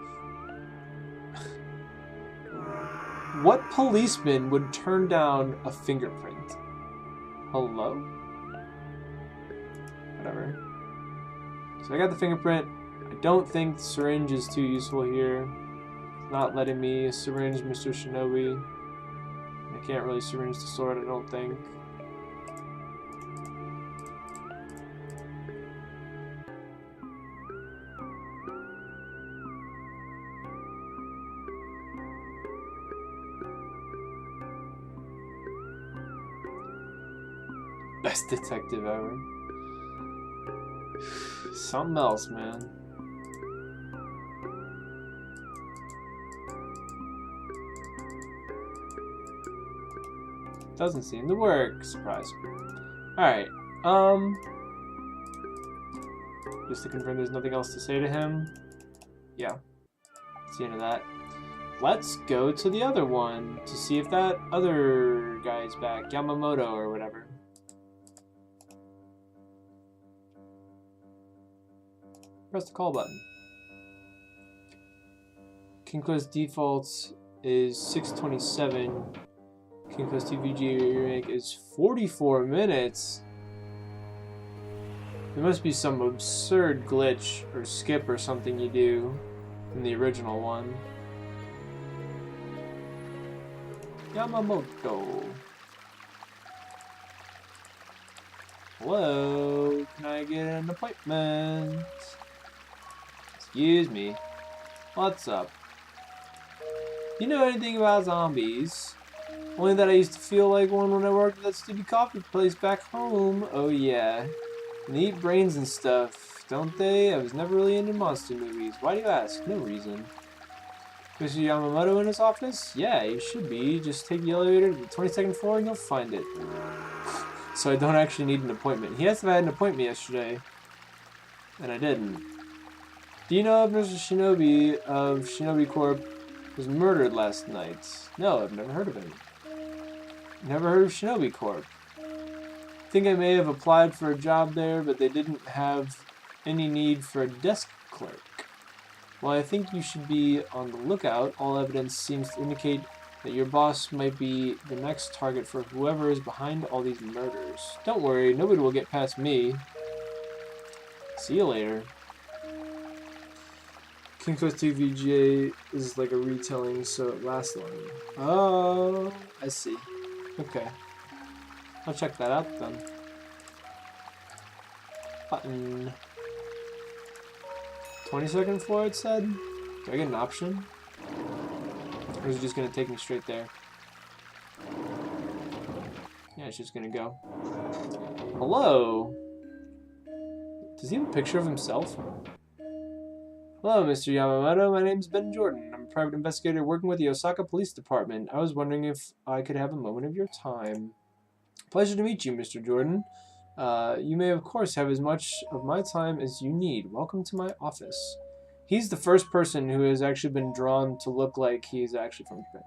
What policeman would turn down a fingerprint? Hello? Whatever. So I got the fingerprint. I don't think the syringe is too useful here. It's not letting me syringe Mr. Shinobi. I can't really syringe the sword, I don't think. Best detective ever. Something else, man. Doesn't seem to work. Surprise. Alright, just to confirm there's nothing else to say to him. Yeah, that's the end of that. Let's go to the other one to see if that other guy's back. Yamamoto or whatever. Press the call button. Kinko's default is 6:27. Kinko's TVG remake is 44 minutes. There must be some absurd glitch or skip or something you do in the original one. Yamamoto. Hello, can I get an appointment? Excuse me. What's up? You know anything about zombies? Only that I used to feel like one when I worked at that stupid coffee place back home. Oh yeah. And they eat brains and stuff, don't they? I was never really into monster movies. Why do you ask? No reason. Mr. Yamamoto in his office? Yeah, he should be. Just take the elevator to the 22nd floor and you'll find it. So I don't actually need an appointment. He asked if I had an appointment yesterday, and I didn't. Do you know if Mr. Shinobi of Shinobi Corp was murdered last night? No, I've never heard of him. Never heard of Shinobi Corp. I think I may have applied for a job there, but they didn't have any need for a desk clerk. Well, I think you should be on the lookout. All evidence seems to indicate that your boss might be the next target for whoever is behind all these murders. Don't worry, nobody will get past me. See you later. Kinko's TVGA is like a retelling, so it lasts longer. Oh, I see. Okay. I'll check that out then. Button. 22nd floor, it said? Do I get an option? Or is it just gonna take me straight there? Yeah, it's just gonna go. Hello? Does he have a picture of himself? Hello, Mr. Yamamoto. My name's Ben Jordan. I'm a private investigator working with the Osaka Police Department. I was wondering if I could have a moment of your time. Pleasure to meet you, Mr. Jordan. You may, of course, have as much of my time as you need. Welcome to my office. He's the first person who has actually been drawn to look like he's actually from Japan.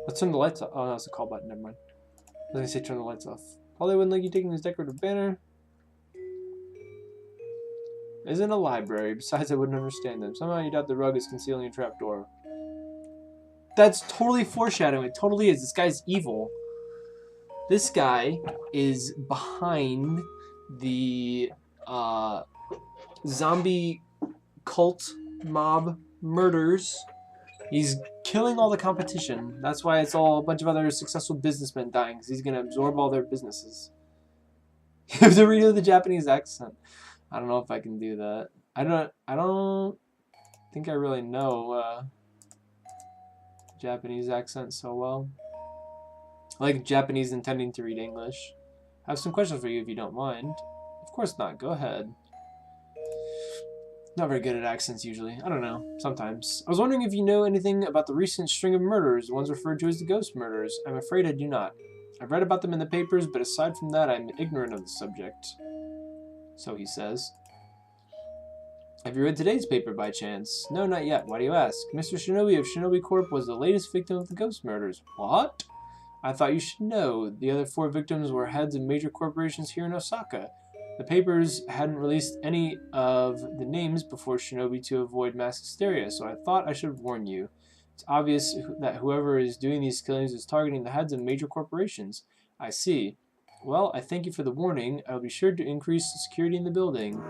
Let's turn the lights off. Oh, no, it's a call button. Never mind. I was going to say turn the lights off. Probably wouldn't like you taking this decorative banner. Isn't a library. Besides, I wouldn't understand them. Somehow you doubt the rug is concealing a trapdoor. That's totally foreshadowing. It totally is. This guy's evil. This guy is behind the zombie cult mob murders. He's killing all the competition. That's why it's all a bunch of other successful businessmen dying, because he's going to absorb all their businesses. You have to redo the Japanese accent. I don't know if I can do that. I don't think I really know Japanese accent so well. I like Japanese intending to read English. I have some questions for you if you don't mind. Of course not. Go ahead. Not very good at accents usually. I don't know. Sometimes. I was wondering if you know anything about the recent string of murders, the ones referred to as the ghost murders. I'm afraid I do not. I've read about them in the papers, but aside from that, I'm ignorant of the subject. So he says. Have you read today's paper by chance? No, not yet. Why do you ask? Mr. Shinobi of Shinobi Corp was the latest victim of the ghost murders. What? I thought you should know. The other 4 victims were heads of major corporations here in Osaka. The papers hadn't released any of the names before Shinobi to avoid mass hysteria, so I thought I should warn you. It's obvious that whoever is doing these killings is targeting the heads of major corporations. I see. Well, I thank you for the warning. I'll be sure to increase the security in the building.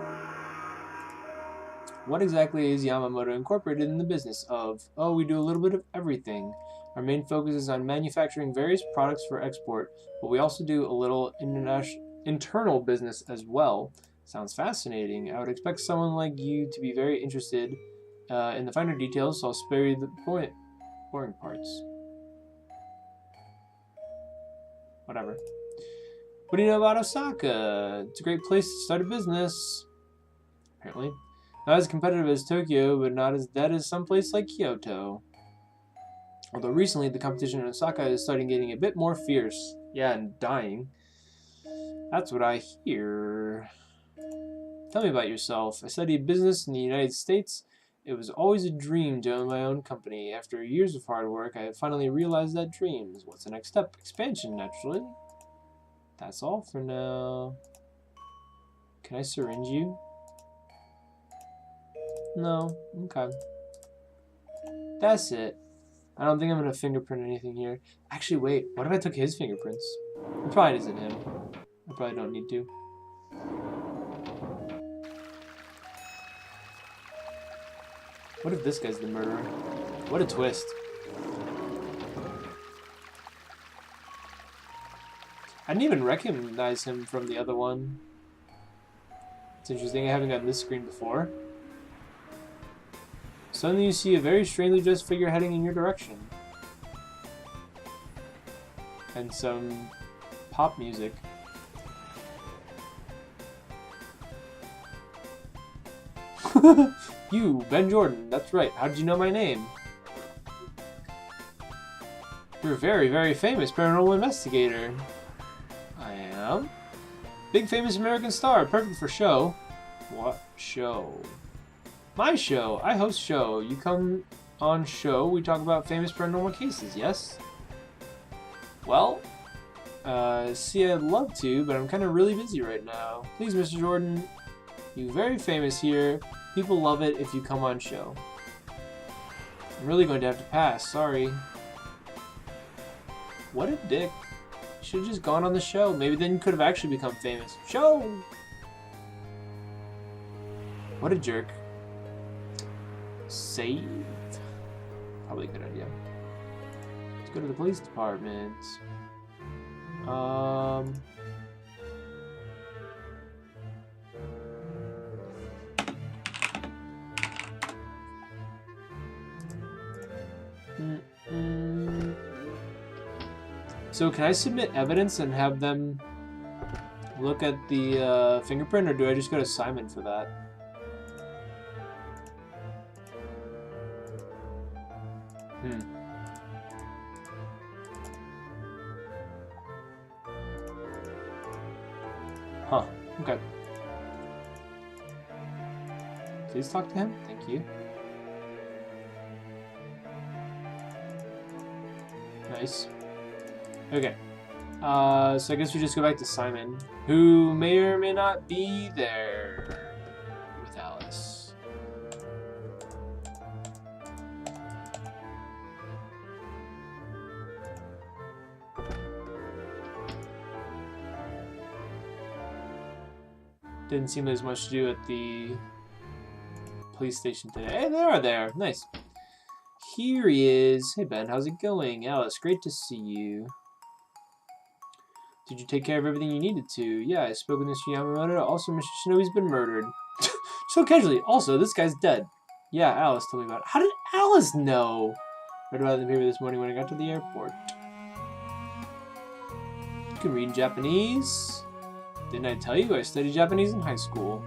What exactly is Yamamoto Incorporated in the business of? Oh, we do a little bit of everything. Our main focus is on manufacturing various products for export, but we also do a little internal business as well. Sounds fascinating. I would expect someone like you to be very interested in the finer details, so I'll spare you the boring parts. Whatever. What do you know about Osaka? It's a great place to start a business. Apparently. Not as competitive as Tokyo, but not as dead as some place like Kyoto. Although recently the competition in Osaka is starting getting a bit more fierce. Yeah, and dying. That's what I hear. Tell me about yourself. I studied business in the United States. It was always a dream to own my own company. After years of hard work, I finally realized that dreams. What's the next step? Expansion, naturally. That's all for now. Can I syringe you? No. Okay. That's it. I don't think I'm gonna fingerprint anything here. Actually, wait. What if I took his fingerprints? It probably isn't him. I probably don't need to. What if this guy's the murderer? What a twist. I didn't even recognize him from the other one. It's interesting, I haven't gotten this screen before. Suddenly you see a very strangely dressed figure heading in your direction. And some pop music. You, Ben Jordan, that's right. How did you know my name? You're a very, very famous paranormal investigator. I am. Big famous American star, perfect for show. What show? My show. I host show. You come on show, we talk about famous paranormal cases, yes? Well, see, I'd love to, but I'm kind of really busy right now. Please, Mr. Jordan, you're very famous here. People love it if you come on show. I'm really going to have to pass, sorry. What a dick. Should have just gone on the show. Maybe then you could have actually become famous. Show! What a jerk. Save? Probably a good idea. Let's go to the police department. So can I submit evidence and have them look at the fingerprint, or do I just go to Simon for that? Huh. Okay. Please talk to him. Thank you. Nice. Okay. So I guess we just go back to Simon, who may or may not be there with Alice. Didn't seem there's much to do at the police station today. Hey, they are there. Nice. Here he is. Hey, Ben, how's it going? Alice, great to see you. Did you take care of everything you needed to? Yeah, I spoke with Mr. Yamamoto. Also, Mr. Shinobi's been murdered. So casually. Also, this guy's dead. Yeah, Alice told me about it. How did Alice know? Read about it in the paper this morning when I got to the airport. You can read Japanese. Didn't I tell you I studied Japanese in high school?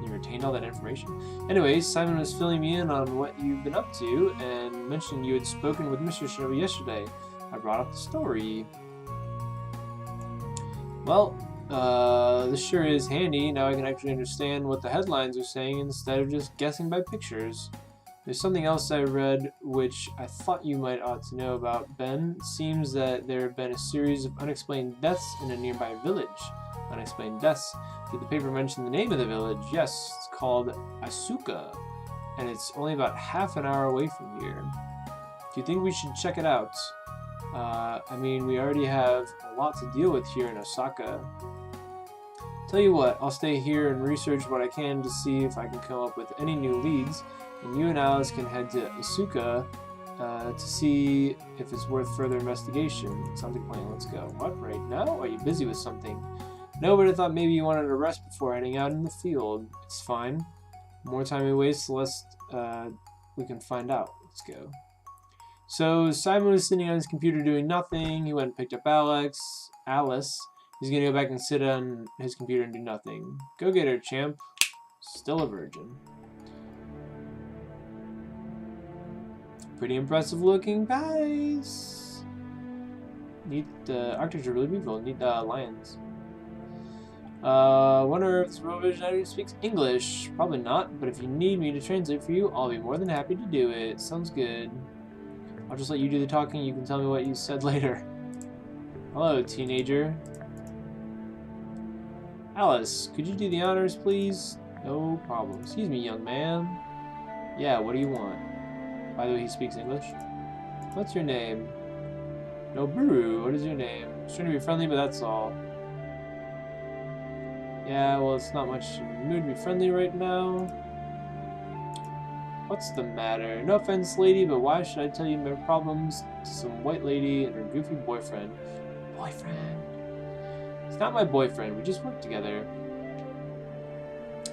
You retained all that information. Anyways, Simon was filling me in on what you've been up to and mentioned you had spoken with Mr. Shinobi yesterday. I brought up the story. Well, this sure is handy. Now I can actually understand what the headlines are saying instead of just guessing by pictures. There's something else I read which I thought you might ought to know about, Ben. It seems that there have been a series of unexplained deaths in a nearby village. Unexplained deaths. Did the paper mention the name of the village? Yes, it's called Asuka, and it's only about half an hour away from here. Do you think we should check it out? I mean, we already have a lot to deal with here in Osaka. Tell you what, I'll stay here and research what I can to see if I can come up with any new leads, and you and Alice can head to Asuka to see if it's worth further investigation. Sounds like a plan. Let's go. What, right now? Are you busy with something? No, but I thought maybe you wanted to rest before heading out in the field. It's fine. The more time we waste, the less we can find out. Let's go. So Simon was sitting on his computer doing nothing. He went and picked up Alice. He's gonna go back and sit on his computer and do nothing. Go get her, champ. Still a virgin. Pretty impressive looking guys. Neat architecture, really beautiful. Neat lions. Wonder if this World Visionary speaks English. Probably not, but if you need me to translate for you, I'll be more than happy to do it. Sounds good. I'll just let you do the talking. You can tell me what you said later. Hello, teenager. Alice, could you do the honors, please? No problem. Excuse me, young man. Yeah, what do you want? By the way, he speaks English. What's your name? Noboru, what is your name? I'm just trying to be friendly, but that's all. Yeah, well, it's not much in the mood to be friendly right now. What's the matter? No offense, lady, but why should I tell you my problems to some white lady and her goofy boyfriend? Boyfriend? It's not my boyfriend, we just work together.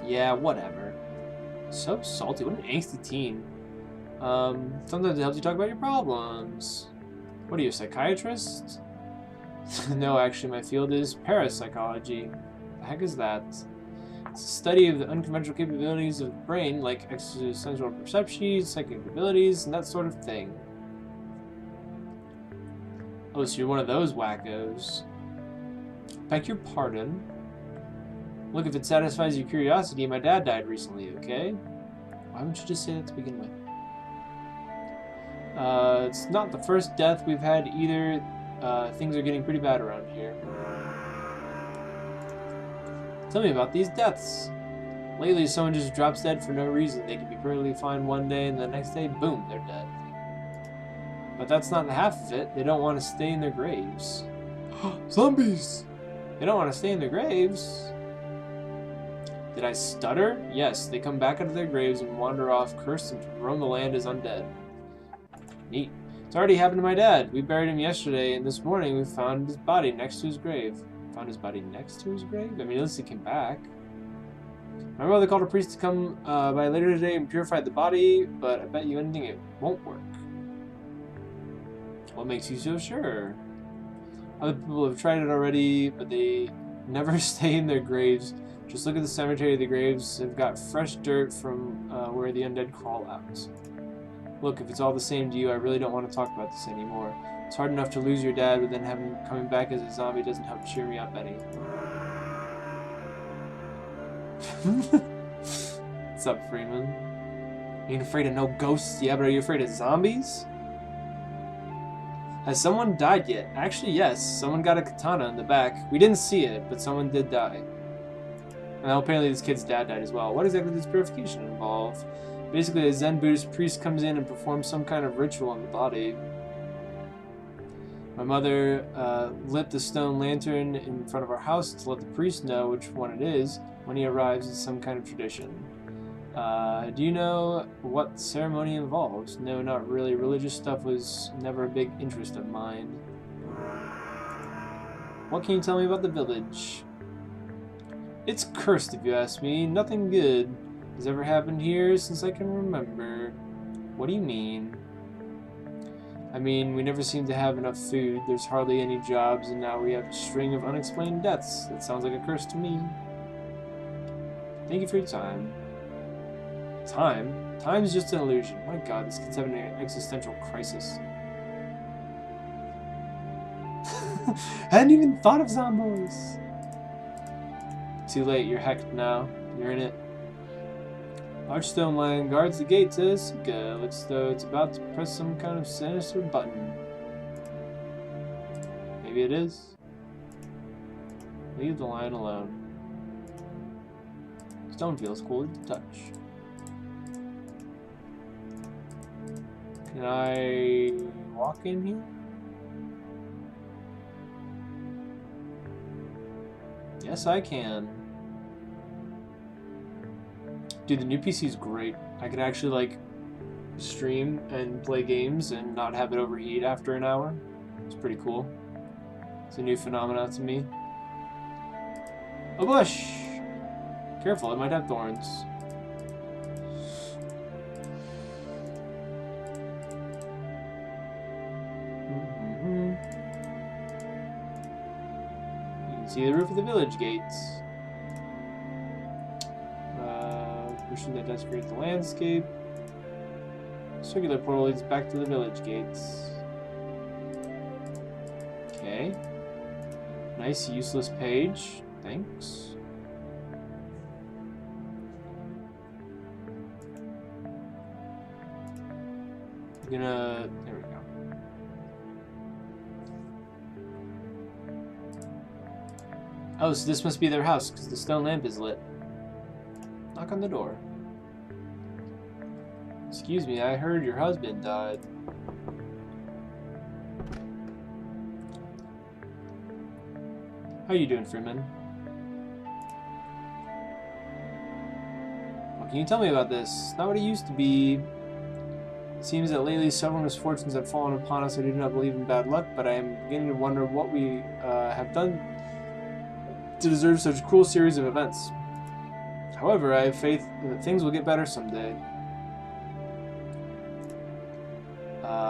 Yeah, whatever. So salty, what an angsty teen. Sometimes it helps you talk about your problems. What are you, a psychiatrist? No, actually, my field is parapsychology. The heck is that? It's a study of the unconventional capabilities of the brain, like extrasensory perceptions, psychic abilities, and that sort of thing. Oh, so you're one of those wackos. Beg your pardon? Look, if it satisfies your curiosity, my dad died recently, okay? Why wouldn't you just say that to begin with? It's not the first death we've had either. Things are getting pretty bad around here. Tell me about these deaths. Lately, someone just drops dead for no reason. They can be perfectly fine one day, and the next day, boom, they're dead. But that's not half of it. They don't want to stay in their graves. Zombies! They don't want to stay in their graves. Did I stutter? Yes, they come back out of their graves and wander off, cursed and roam the land as undead. Neat. It's already happened to my dad. We buried him yesterday, and this morning we found his body next to his grave. Found his body next to his grave? I mean, at least he came back. My mother called a priest to come by later today and purified the body, but I bet you anything it won't work. What makes you so sure? Other people have tried it already, but they never stay in their graves. Just look at the cemetery. The graves have got fresh dirt from where the undead crawl out. Look, if it's all the same to you, I really don't want to talk about this anymore. It's hard enough to lose your dad, but then having him coming back as a zombie doesn't help cheer me up any. What's up, Freeman? Ain't afraid of no ghosts? Yeah, but are you afraid of zombies? Has someone died yet? Actually, yes. Someone got a katana in the back. We didn't see it, but someone did die. And apparently this kid's dad died as well. What exactly does purification involve? Basically, a Zen Buddhist priest comes in and performs some kind of ritual on the body. My mother lit the stone lantern in front of our house to let the priest know which one it is when he arrives. It's some kind of tradition. Do you know what the ceremony involves? No, not really. Religious stuff was never a big interest of mine. What can you tell me about the village? It's cursed, if you ask me. Nothing good has ever happened here since I can remember. What do you mean? I mean, we never seem to have enough food, there's hardly any jobs, and now we have a string of unexplained deaths. That sounds like a curse to me. Thank you for your time. Time? Time's just an illusion. My god, this kid's having an existential crisis. I hadn't even thought of zombies! Too late, you're hacked now. You're in it. Large stone lion guards the gate to Suka. Looks though it's about to press some kind of sinister button. Maybe it is. Leave the lion alone. Stone feels cool to touch. Can I walk in here? Yes, I can. Dude, the new PC is great. I could actually, like, stream and play games and not have it overheat after an hour. It's pretty cool. It's a new phenomenon to me. A bush! Careful, it might have thorns. You can see the roof of the village gates. Pushing that does create the landscape. Circular portal leads back to the village gates. Okay. Okay. Nice, useless page. Thanks. I'm gonna... There we go. Oh, so this must be their house, because the stone lamp is lit. Knock on the door. Excuse me, I heard your husband died. How you doing, Freeman? What can you tell me about this? It's not what it used to be. It seems that lately several misfortunes have fallen upon us. I do not believe in bad luck, but I am beginning to wonder what we have done to deserve such a cruel series of events. However, I have faith that things will get better someday.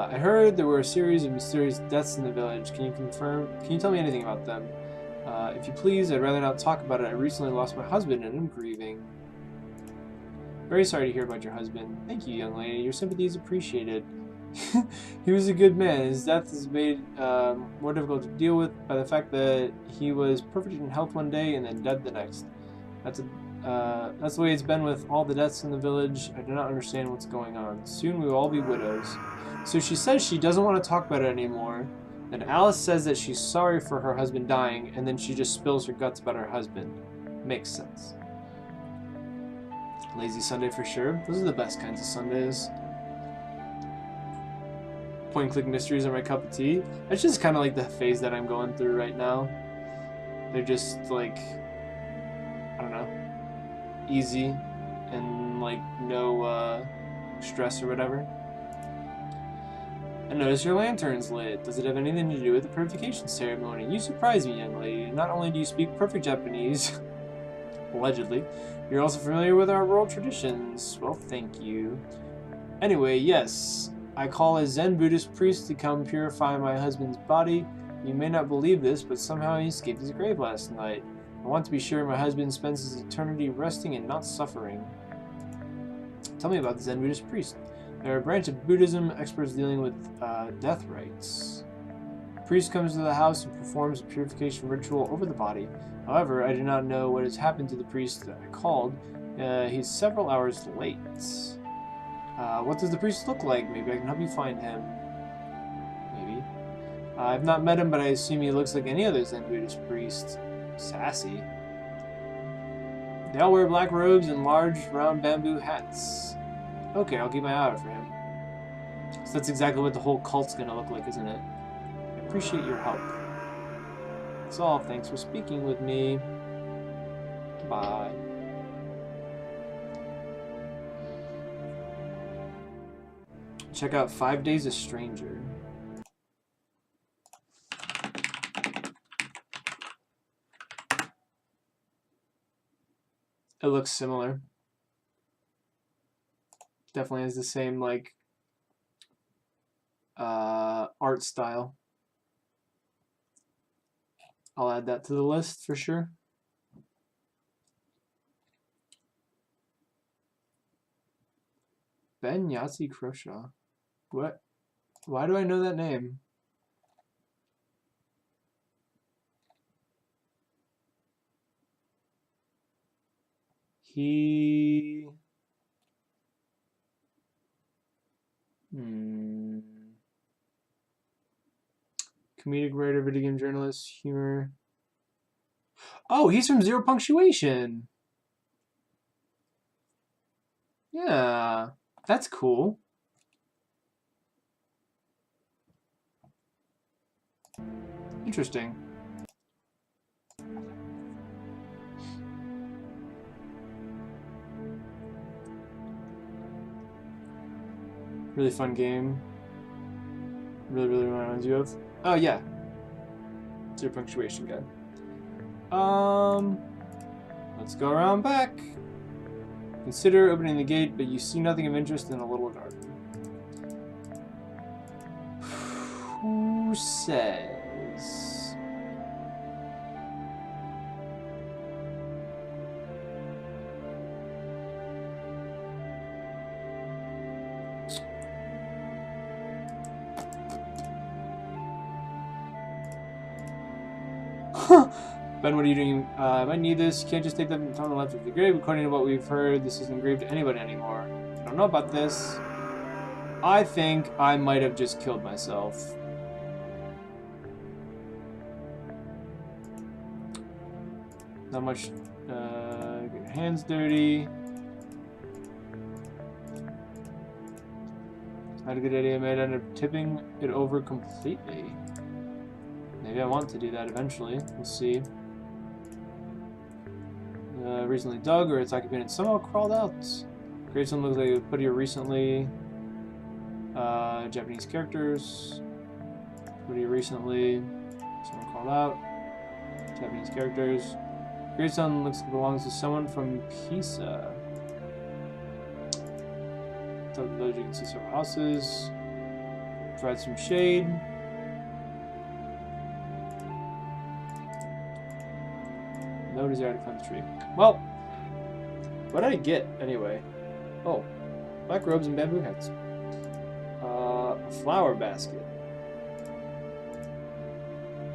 I heard there were a series of mysterious deaths in the village. Can you tell me anything about them? If you please, I'd rather not talk about it. I recently lost my husband and I'm grieving. Very sorry to hear about your husband. Thank you, young lady. Your sympathy is appreciated. He was a good man. His death is made more difficult to deal with by the fact that he was perfect in health one day and then dead the next. That's the way it's been with all the deaths in the village. I do not understand what's going on. Soon we will all be widows. So she says she doesn't want to talk about it anymore. Then Alice says that she's sorry for her husband dying, and then she just spills her guts about her husband. Makes sense. Lazy Sunday for sure. Those are the best kinds of Sundays. Point-and-click mysteries are my cup of tea. That's just kind of like the phase that I'm going through right now. They're just like, I don't know, easy and like no stress or whatever. I notice your lantern's lit. Does it have anything to do with the purification ceremony? You surprise me, young lady. Not only do you speak perfect Japanese, allegedly, you're also familiar with our rural traditions. Well, thank you. Anyway, yes, I call a Zen Buddhist priest to come purify my husband's body. You may not believe this, but somehow he escaped his grave last night. I want to be sure my husband spends his eternity resting and not suffering. Tell me about the Zen Buddhist priest. They're a branch of Buddhism, experts dealing with death rites. The priest comes to the house and performs a purification ritual over the body. However, I do not know what has happened to the priest that I called. He's several hours late. What does the priest look like? Maybe I can help you find him. Maybe. I've not met him, but I assume he looks like any other Zen Buddhist priest. Sassy. They all wear black robes and large, round bamboo hats. Okay, I'll keep my eye out for him. So that's exactly what the whole cult's gonna look like, isn't it? I appreciate your help. That's all. Thanks for speaking with me. Bye. Check out 5 Days a Stranger. It looks similar. Definitely has the same, like, art style. I'll add that to the list for sure. Ben Yahtzee Croshaw. What? Why do I know that name? He... Comedic writer, video game journalist, humor. Oh, he's from Zero Punctuation. Yeah, that's cool. Interesting. Really fun game. Really reminds you of. Oh yeah. Zero Punctuation guy. Let's go around back. Consider opening the gate, but you see nothing of interest in the little garden. Who says? Ben, what are you doing? I might need this. You can't just take them and throw them left of the grave. According to what we've heard, this isn't engraved to anybody anymore. I don't know about this. I think I might have just killed myself. Not much. Get your hands dirty. Not a good idea. I might end up tipping it over completely. Maybe I want to do that eventually. We'll see. Recently dug, or its occupant somehow crawled out. Gravestone looks like it was put here recently. Japanese characters. Put here recently. Someone crawled out. Japanese characters. Gravestone looks like it belongs to someone from Pisa. Top of the village, you can see several houses. Provide some shade. No desire to climb the tree. Well, what did I get anyway? Oh, black robes and bamboo hats. A flower basket.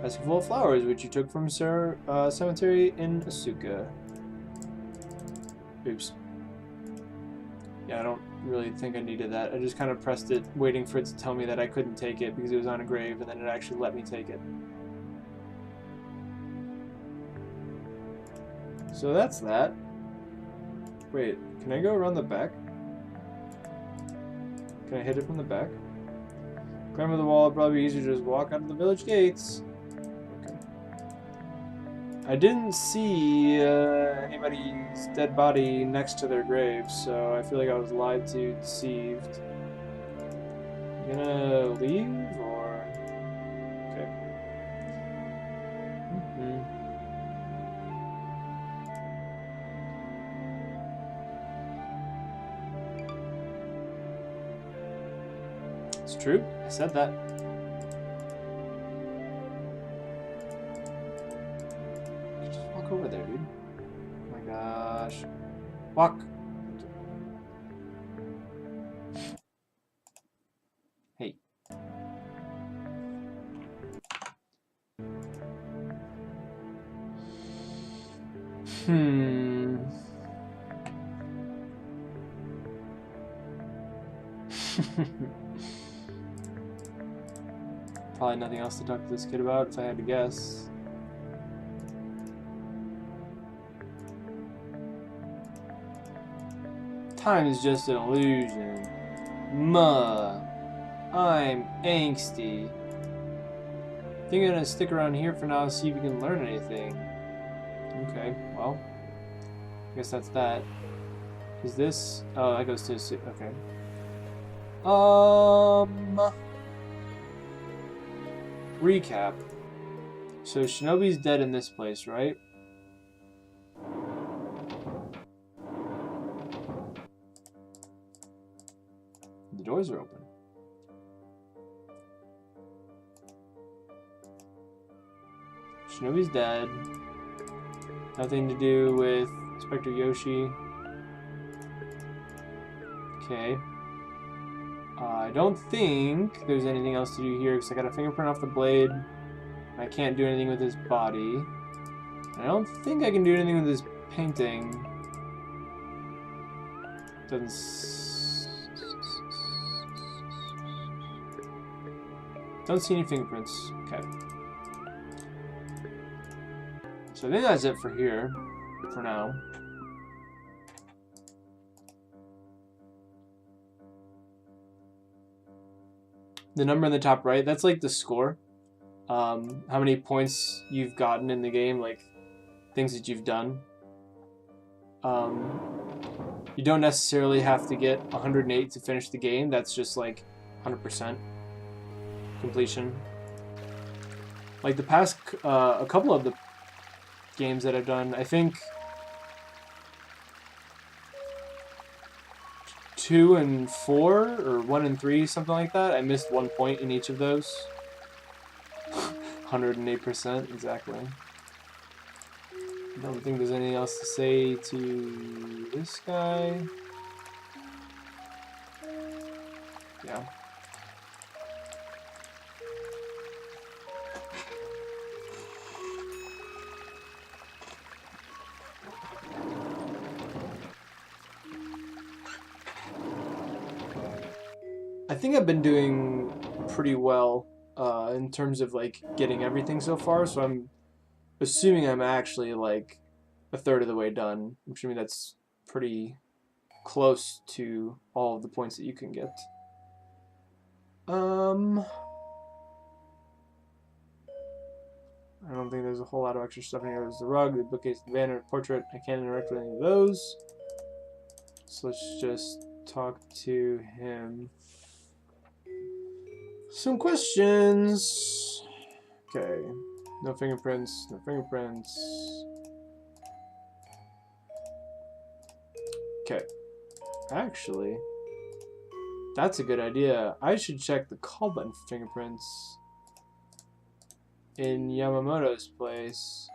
Basket full of flowers, which you took from cemetery in Asuka. Oops. Yeah, I don't really think I needed that. I just kind of pressed it, waiting for it to tell me that I couldn't take it because it was on a grave, and then it actually let me take it. So that's that. Wait, can I go around the back? Can I hit it from the back? Climb over the wall, it'd probably be easier to just walk out of the village gates. Okay. I didn't see anybody's dead body next to their grave, so I feel like I was lied to, deceived. You gonna leave, or...? Okay. It's true. I said that. Just walk over there, dude. Oh my gosh. Walk. Hey. Probably nothing else to talk to this kid about, if I had to guess. Time is just an illusion. I'm angsty. Think I'm gonna stick around here for now, see if you can learn anything. Okay, well, I guess that's that. Is this? Oh, that goes to. Okay. Recap. So Shinobi's dead in this place, right? The doors are open. Shinobi's dead. Nothing to do with Inspector Yoshi. Okay. I don't think there's anything else to do here because I got a fingerprint off the blade. I can't do anything with his body. I don't think I can do anything with his painting. Don't see any fingerprints. Okay. So I think that's it for here, for now. The number in the top right, that's like the score. How many points you've gotten in the game, like things that you've done. You don't necessarily have to get 108 to finish the game. That's just like 100% completion. Like the past, a couple of the games that I've done, I think 2 and 4 or 1 and 3, something like that. I missed 1 point in each of those. 108%, exactly. I don't think there's anything else to say to this guy. Yeah. I think I've been doing pretty well in terms of like getting everything so far, so I'm assuming I'm actually like a third of the way done. I'm assuming that's pretty close to all of the points that you can get. I don't think there's a whole lot of extra stuff in here. There's the rug, the bookcase, the banner, the portrait. I can't interact with any of those. So let's just talk to him. Some questions. Okay. No fingerprints, no fingerprints. Okay. Actually, that's a good idea. I should check the call button for fingerprints in Yamamoto's place.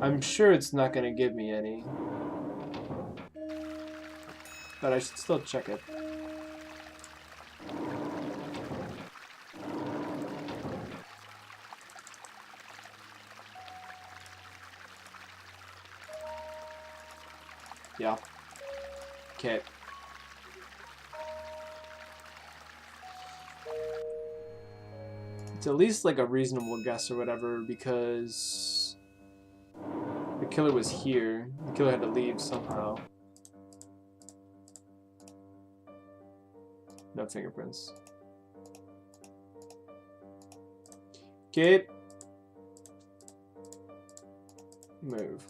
I'm sure it's not going to give me any, but I should still check it. Yeah. Okay. It's at least like a reasonable guess or whatever, because the killer was here. The killer had to leave somehow. No fingerprints. Okay. Move.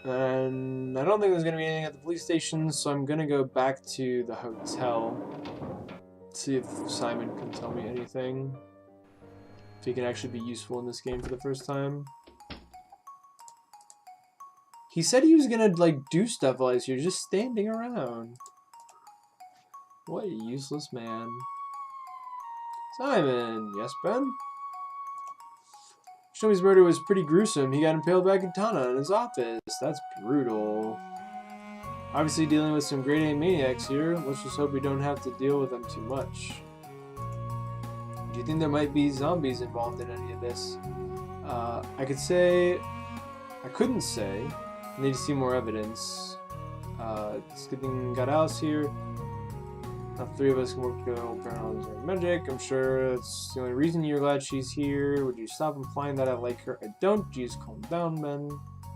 And I don't think there's going to be anything at the police station, so I'm going to go back to the hotel. See if Simon can tell me anything. If he can actually be useful in this game for the first time. He said he was gonna like do stuff while he's here, just standing around. What a useless man. Simon! Yes, Ben? Shnomi's murder was pretty gruesome. He got impaled by a katana in his office. That's brutal. Obviously dealing with some grade A maniacs here. Let's just hope we don't have to deal with them too much. Do you think there might be zombies involved in any of this? I could say... I couldn't say. I need to see more evidence. It's a good thing we got Alice here. Now three of us can work together on paranormal and magic. I'm sure that's the only reason you're glad she's here. Would you stop implying that I like her? I don't. Jeez, calm down, man.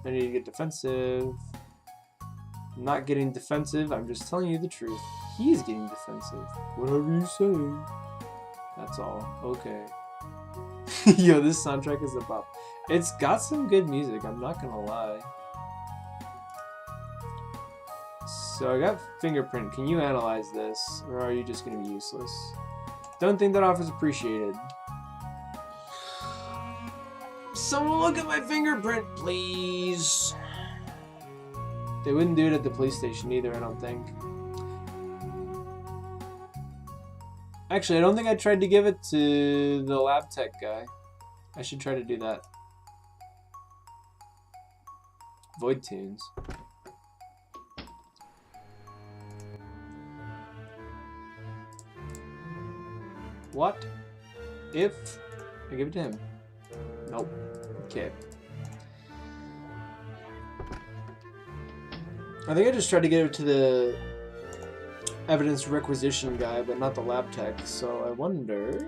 I need to get defensive. I'm not getting defensive. I'm just telling you the truth. He's getting defensive. Whatever you say. That's all. Okay. Yo, this soundtrack is a bop. It's got some good music, I'm not gonna lie. So I got fingerprint. Can you analyze this? Or are you just gonna be useless? Don't think that offer's appreciated. Someone look at my fingerprint, please. They wouldn't do it at the police station either, I don't think. Actually, I don't think I tried to give it to the lab tech guy. I should try to do that. Void tunes. What if I give it to him? Nope. Okay. I think I just tried to get it to the evidence requisition guy, but not the lab tech, so I wonder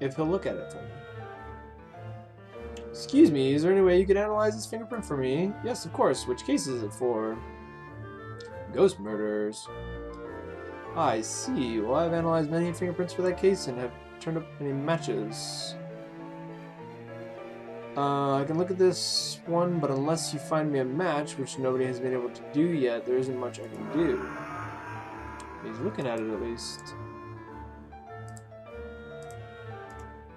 if he'll look at it for me. Excuse me, is there any way you could analyze this fingerprint for me? Yes, of course. Which case is it for? Ghost murders. I see. Well, I've analyzed many fingerprints for that case and have turned up many matches. I can look at this one, but unless you find me a match, which nobody has been able to do yet, there isn't much I can do. He's looking at it at least.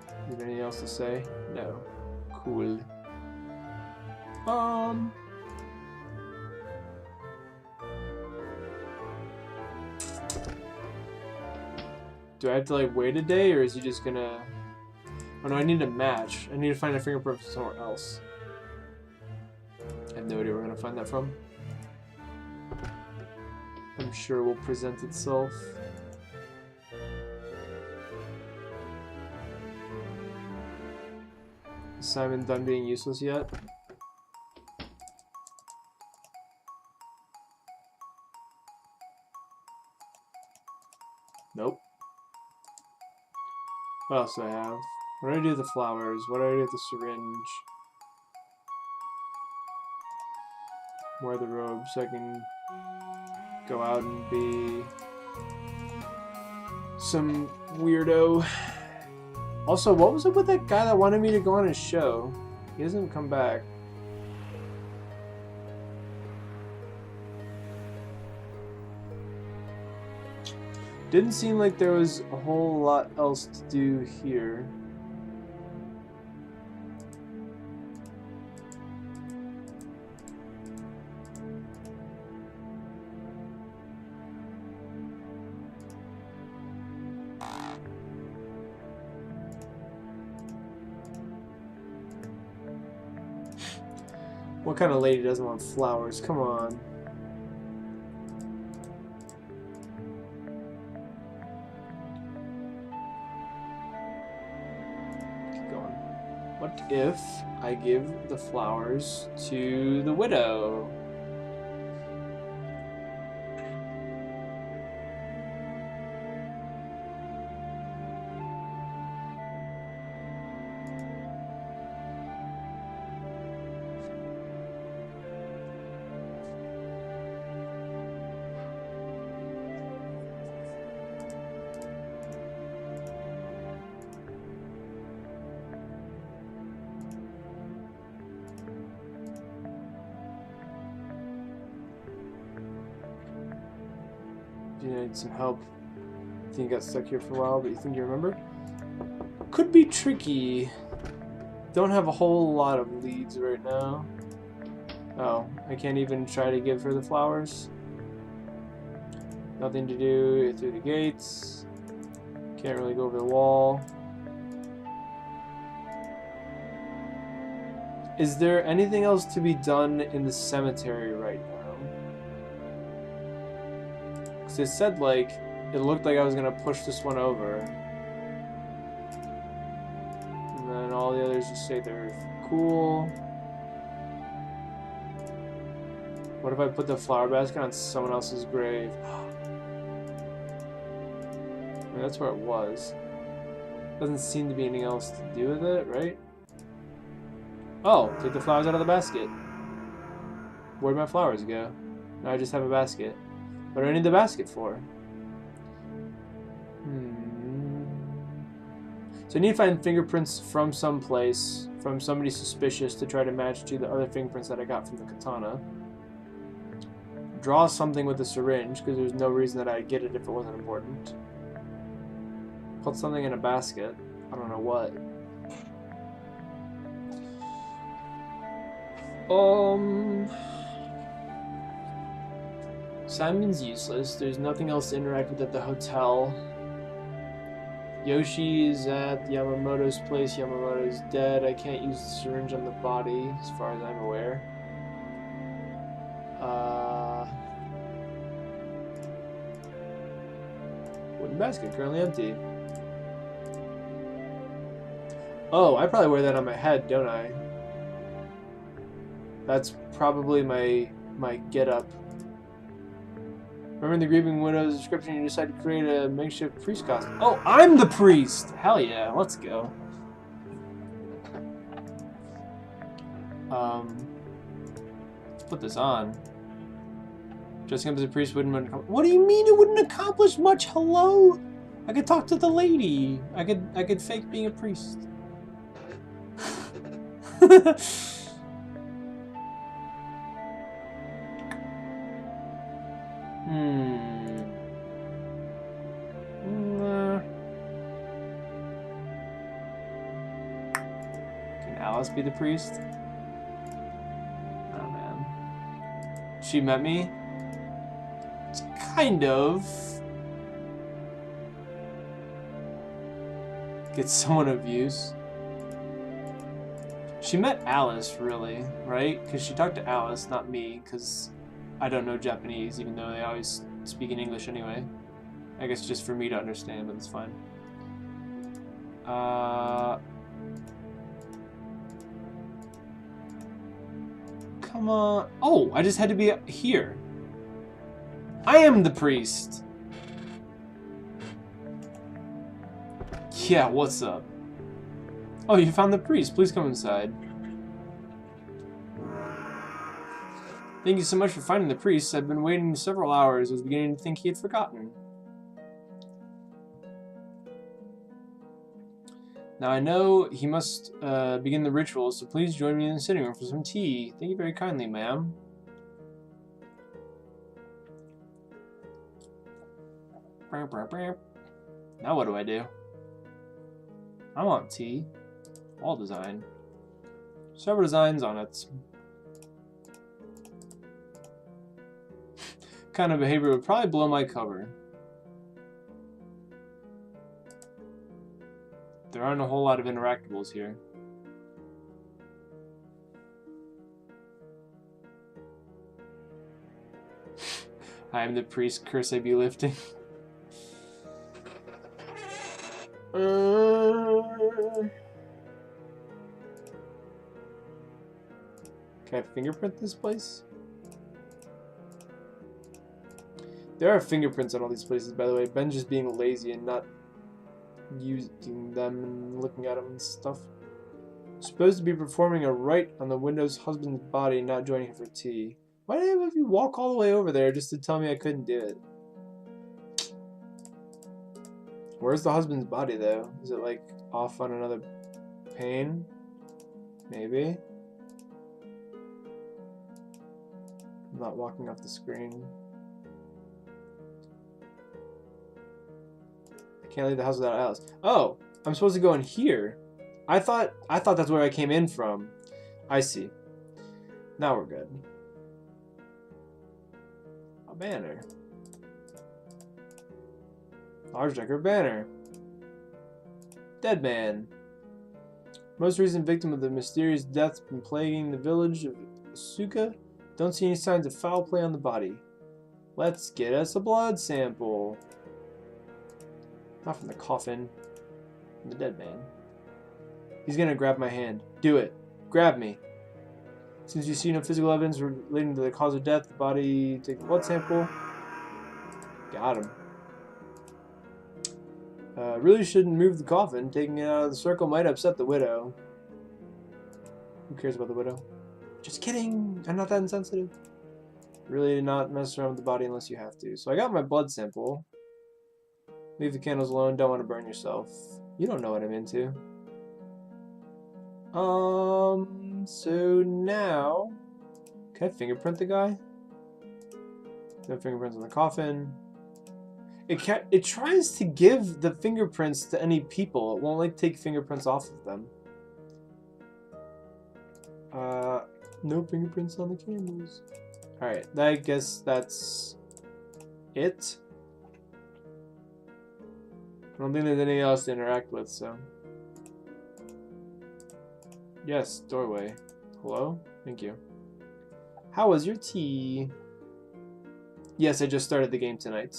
You have anything else to say? No. Cool. Do I have to like wait a day, or is he just gonna... Oh no, I need a match. I need to find a fingerprint from somewhere else. I have no idea where we're gonna find that from. I'm sure it will present itself. Is Simon done being useless yet? What else do I have? What do I do with the flowers? What do I do with the syringe? Wear the robe so I can go out and be some weirdo. Also, what was up with that guy that wanted me to go on his show? He hasn't come back. Didn't seem like there was a whole lot else to do here. What kind of lady doesn't want flowers? Come on. Keep going. What if I give the flowers to the widow? You need some help. I think you got stuck here for a while, but you think you remember? Could be tricky. Don't have a whole lot of leads right now. Oh, I can't even try to give her the flowers. Nothing to do through the gates. Can't really go over the wall. Is there anything else to be done in the cemetery right now? Because it said, like, it looked like I was going to push this one over. And then all the others just say they're cool. What if I put the flower basket on someone else's grave? I mean, that's where it was. Doesn't seem to be anything else to do with it, right? Oh, take the flowers out of the basket. Where'd my flowers go? Now I just have a basket. What do I need the basket for? So I need to find fingerprints from someplace, from somebody suspicious to try to match to the other fingerprints that I got from the katana. Draw something with the syringe, because there's no reason that I'd get it if it wasn't important. Put something in a basket. I don't know what. Simon's useless. There's nothing else to interact with at the hotel. Yoshi is at Yamamoto's place. Yamamoto's dead. I can't use the syringe on the body, as far as I'm aware. Wooden basket, currently empty. Oh, I probably wear that on my head, don't I? That's probably my get-up. Remember in the Grieving Widow's description, you decided to create a makeshift priest costume. Oh, I'm the priest! Hell yeah, let's go. Let's put this on. Dressing up as a priest wouldn't... What do you mean it wouldn't accomplish much? Hello? I could talk to the lady. I could fake being a priest. Can Alice be the priest? Oh man. She met me? It's kind of. Get someone of use. She met Alice, really, right? Because she talked to Alice, not me, because I don't know Japanese, even though they always speak in English anyway. I guess just for me to understand, but it's fine. Come on. Oh, I just had to be here. I am the priest. Yeah, what's up? Oh, you found the priest. Please come inside. Thank you so much for finding the priest. I've been waiting several hours. I was beginning to think he had forgotten. Now I know he must begin the ritual, so please join me in the sitting room for some tea. Thank you very kindly, ma'am. Now what do I do? I want tea. Wall design. Several designs on it. Kind of behavior would probably blow my cover. There aren't a whole lot of interactables here. I am the priest, curse I be lifting. Can I fingerprint this place? There are fingerprints on all these places, by the way. Ben's just being lazy and not using them and looking at them and stuff. Supposed to be performing a rite on the widow's husband's body, not joining him for tea. Why did I have you walk all the way over there just to tell me I couldn't do it? Where's the husband's body, though? Is it, like, off on another pane? Maybe? I'm not walking off the screen. I can't leave the house without Alice. Oh! I'm supposed to go in here. I thought that's where I came in from. I see. Now we're good. A banner. Large decorative banner. Dead man. Most recent victim of the mysterious death been plaguing the village of Asuka. Don't see any signs of foul play on the body. Let's get us a blood sample. Not from the coffin. From the dead man. He's gonna grab my hand. Do it. Grab me. Since you see no physical evidence relating to the cause of death, the body, take the blood sample. Got him. Really shouldn't move the coffin. Taking it out of the circle might upset the widow. Who cares about the widow? Just kidding. I'm not that insensitive. Really not mess around with the body unless you have to. So I got my blood sample. Leave the candles alone. Don't want to burn yourself. You don't know what I'm into. So now, can I fingerprint the guy? No fingerprints on the coffin. It tries to give the fingerprints to any people. It won't like take fingerprints off of them. No fingerprints on the candles. Alright, I guess that's it. I don't think there's anything else to interact with, so. Yes, doorway. Hello? Thank you. How was your tea? Yes, I just started the game tonight.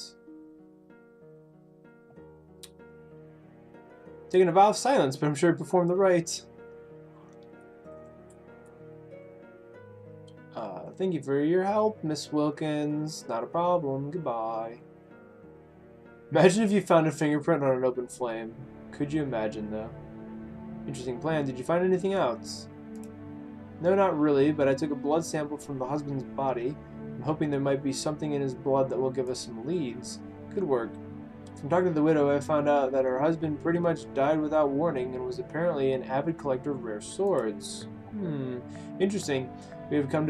Taking a vow of silence, but I'm sure I performed the rite. Thank you for your help, Miss Wilkins. Not a problem. Goodbye. Imagine if you found a fingerprint on an open flame. Could you imagine, though? Interesting plan. Did you find anything else? No, not really, but I took a blood sample from the husband's body. I'm hoping there might be something in his blood that will give us some leads. Good work. From talking to the widow, I found out that her husband pretty much died without warning and was apparently an avid collector of rare swords. Interesting. We have come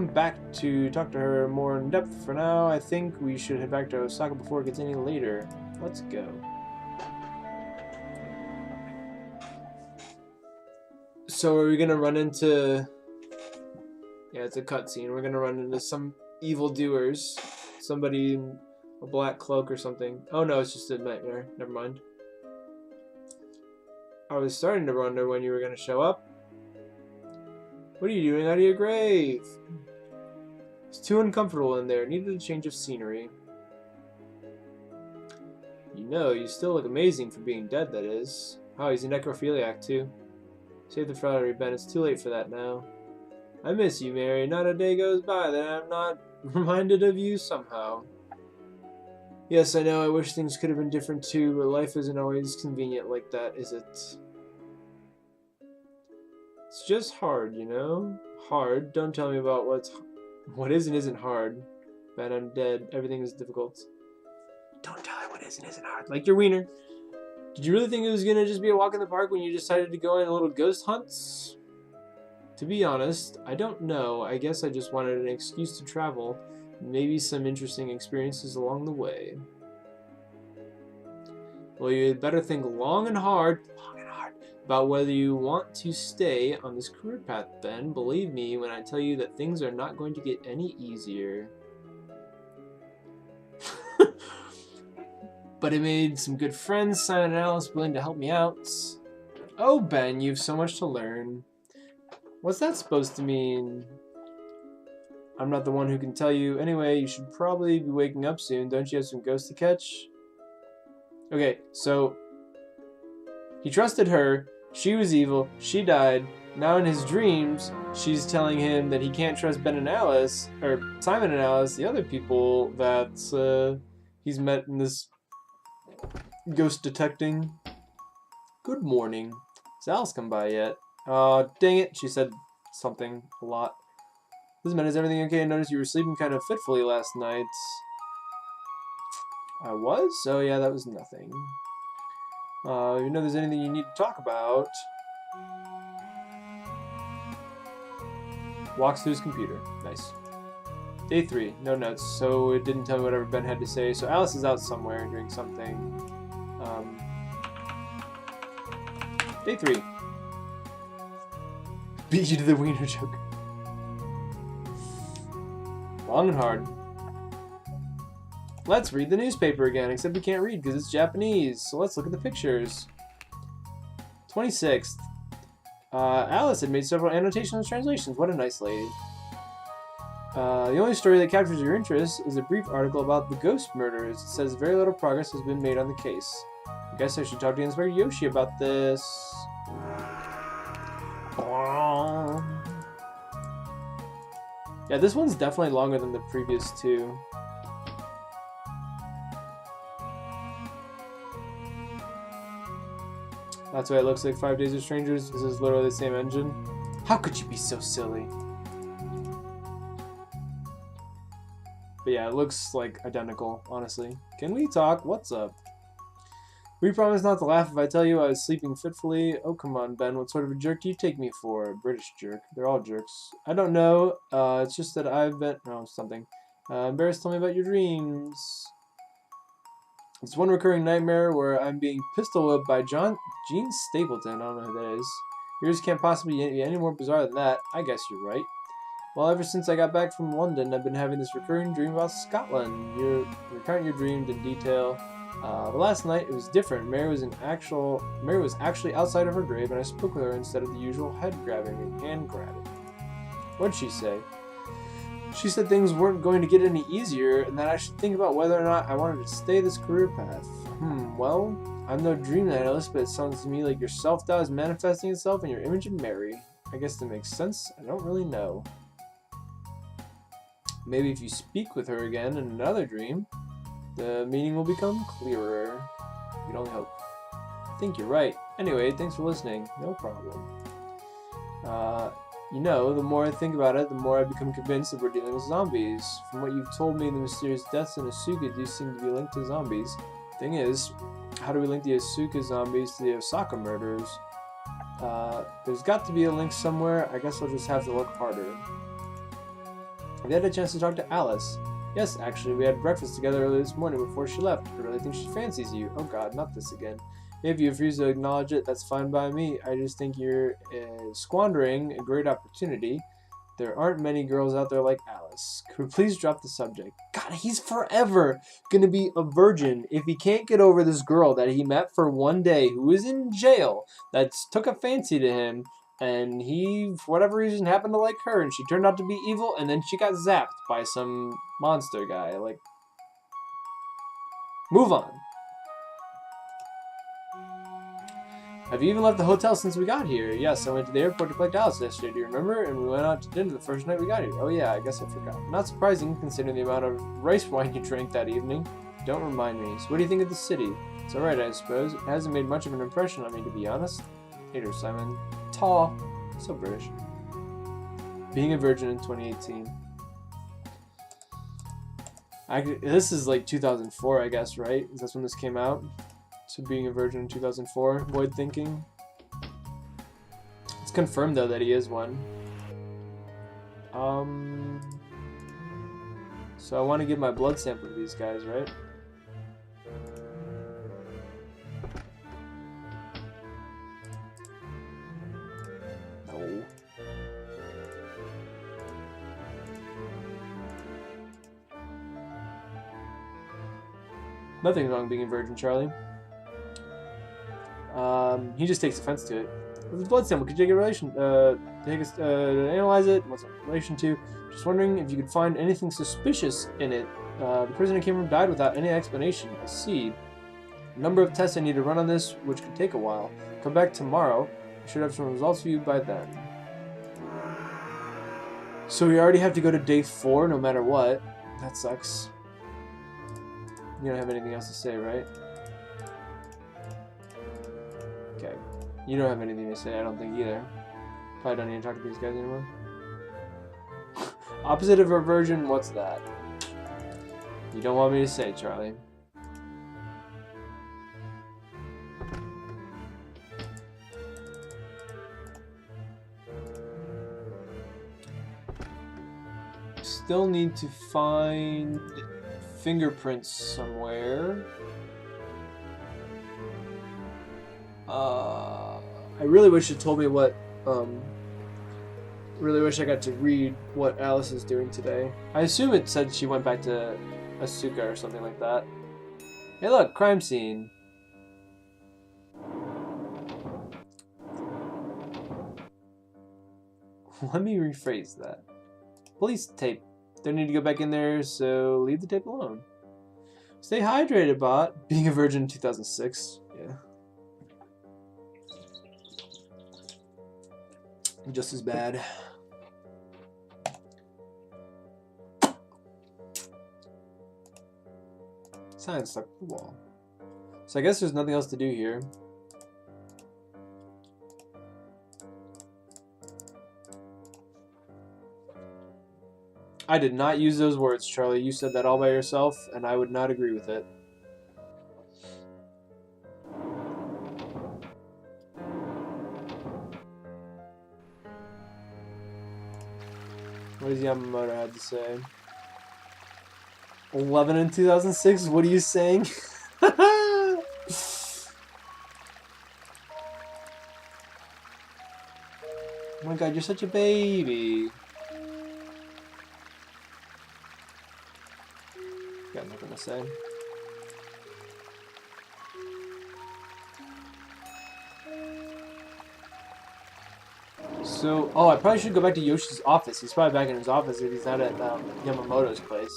back to talk to her more in depth. For now, I think we should head back to Osaka before it gets any later. Let's go. So are we gonna run into... Yeah, it's a cutscene. We're gonna run into some evildoers. Somebody in a black cloak or something. Oh no, it's just a nightmare. Never mind. I was starting to wonder when you were gonna show up. What are you doing out of your grave? It's too uncomfortable in there. Needed a change of scenery. You know, you still look amazing for being dead, that is. Oh, he's a necrophiliac, too. Save the flattery, Ben. It's too late for that now. I miss you, Mary. Not a day goes by that I'm not reminded of you somehow. Yes, I know, I wish things could have been different too, but life isn't always convenient like that, is it? It's just hard, you know? Hard. Don't tell me about what isn't hard. Ben, I'm dead. Everything is difficult. Don't tell me what isn't hard. Like your wiener. Did you really think it was gonna just be a walk in the park when you decided to go on a little ghost hunts? To be honest, I don't know. I guess I just wanted an excuse to travel. Maybe some interesting experiences along the way. Well, you'd better think long and hard about whether you want to stay on this career path, Ben. Believe me when I tell you that things are not going to get any easier. But I made some good friends, Simon and Alice, willing to help me out. Oh, Ben, you've so much to learn. What's that supposed to mean? I'm not the one who can tell you. Anyway, you should probably be waking up soon. Don't you have some ghosts to catch? Okay, so he trusted her. She was evil. She died. Now in his dreams, she's telling him that he can't trust Ben and Alice, or Simon and Alice, the other people that he's met in this ghost detecting. Good morning. Has Alice come by yet? Dang it. She said something a lot. Listen, man, is everything okay? I noticed you were sleeping kind of fitfully last night. I was? Oh, yeah, that was nothing. You know there's anything you need to talk about. Walks through his computer. Nice. Day 3. No notes. So it didn't tell me whatever Ben had to say. So Alice is out somewhere doing something. Day 3. Beat you to the wiener joke. Long and hard. Let's read the newspaper again, except we can't read because it's Japanese. So let's look at the pictures. 26th. Alice had made several annotations and translations. What a nice lady. The only story that captures your interest is a brief article about the ghost murders. It says very little progress has been made on the case. I guess I should talk to Inspector Yoshi about this. Yeah, this one's definitely longer than the previous two. That's why it looks like 5 Days of Strangers. This is literally the same engine. How could you be so silly? But yeah, it looks like identical, honestly. Can we talk? What's up? We promise not to laugh if I tell you I was sleeping fitfully. Oh, come on, Ben. What sort of a jerk do you take me for? British jerk. They're all jerks. I don't know. It's just that I've been... No, something. Embarrassed, tell me about your dreams. It's one recurring nightmare where I'm being pistol whipped by Gene Stapleton. I don't know who that is. Yours can't possibly be any more bizarre than that. I guess you're right. Well, ever since I got back from London, I've been having this recurring dream about Scotland. You're recounting your dreams in detail. But last night it was different. Mary was actually outside of her grave, and I spoke with her instead of the usual hand grabbing. What'd she say? She said things weren't going to get any easier, and that I should think about whether or not I wanted to stay this career path. Well, I'm no dream analyst, but it sounds to me like your self-doubt is manifesting itself in your image of Mary. I guess that makes sense. I don't really know. Maybe if you speak with her again in another dream, the meaning will become clearer. You can only hope. I think you're right. Anyway, thanks for listening. No problem. You know, the more I think about it, the more I become convinced that we're dealing with zombies. From what you've told me, the mysterious deaths in Asuka do seem to be linked to zombies. Thing is, how do we link the Asuka zombies to the Osaka murders? There's got to be a link somewhere. I guess I'll just have to look harder. Have you had a chance to talk to Alice? Yes, actually, we had breakfast together earlier this morning before she left. I really think she fancies you. Oh god, not this again. If you refuse to acknowledge it, that's fine by me. I just think you're squandering a great opportunity. There aren't many girls out there like Alice. Could we please drop the subject? God, he's forever gonna be a virgin if he can't get over this girl that he met for one day who is in jail that took a fancy to him, and he, for whatever reason, happened to like her, and she turned out to be evil, and then she got zapped by some monster guy. Like, move on. Have you even left the hotel since we got here? Yes, I went to the airport to collect Alice yesterday, do you remember? And we went out to dinner the first night we got here. Oh yeah, I guess I forgot. Not surprising, considering the amount of rice wine you drank that evening. Don't remind me. So what do you think of the city? It's alright, I suppose. It hasn't made much of an impression on me, to be honest. Hater Simon. Tall. So British. Being a virgin in 2018. This is like 2004, I guess, right? That's when this came out. So being a virgin in 2004. Void thinking. It's confirmed, though, that he is one. So I want to give my blood sample to these guys, right? No. Nothing wrong being a virgin, Charlie. He just takes offense to it. With his blood sample, could you take a relation? Analyze it. What's it in relation to? Just wondering if you could find anything suspicious in it. The person who came from died without any explanation. I see. Number of tests I need to run on this, which could take a while. Come back tomorrow. I should have some results for you by then. So we already have to go to day 4, no matter what. That sucks. You don't have anything else to say, right? Okay. You don't have anything to say, I don't think, either. Probably don't need to talk to these guys anymore. Opposite of aversion, what's that? You don't want me to say, Charlie. Still need to find fingerprints somewhere. I really wish it told me what, really wish I got to read what Alice is doing today. I assume it said she went back to Asuka or something like that. Hey look, crime scene. Let me rephrase that. Police tape. Don't need to go back in there, so leave the tape alone. Stay hydrated, bot. Being a virgin in 2006. Yeah. Just as bad. Sign stuck to the wall. So I guess there's nothing else to do here. I did not use those words, Charlie. You said that all by yourself, and I would not agree with it. What does Yamamoto have to say? 11 in 2006? What are you saying? Oh my god, you're such a baby. Got nothing to say. So, oh, I probably should go back to Yoshi's office. He's probably back in his office if he's not at Yamamoto's place.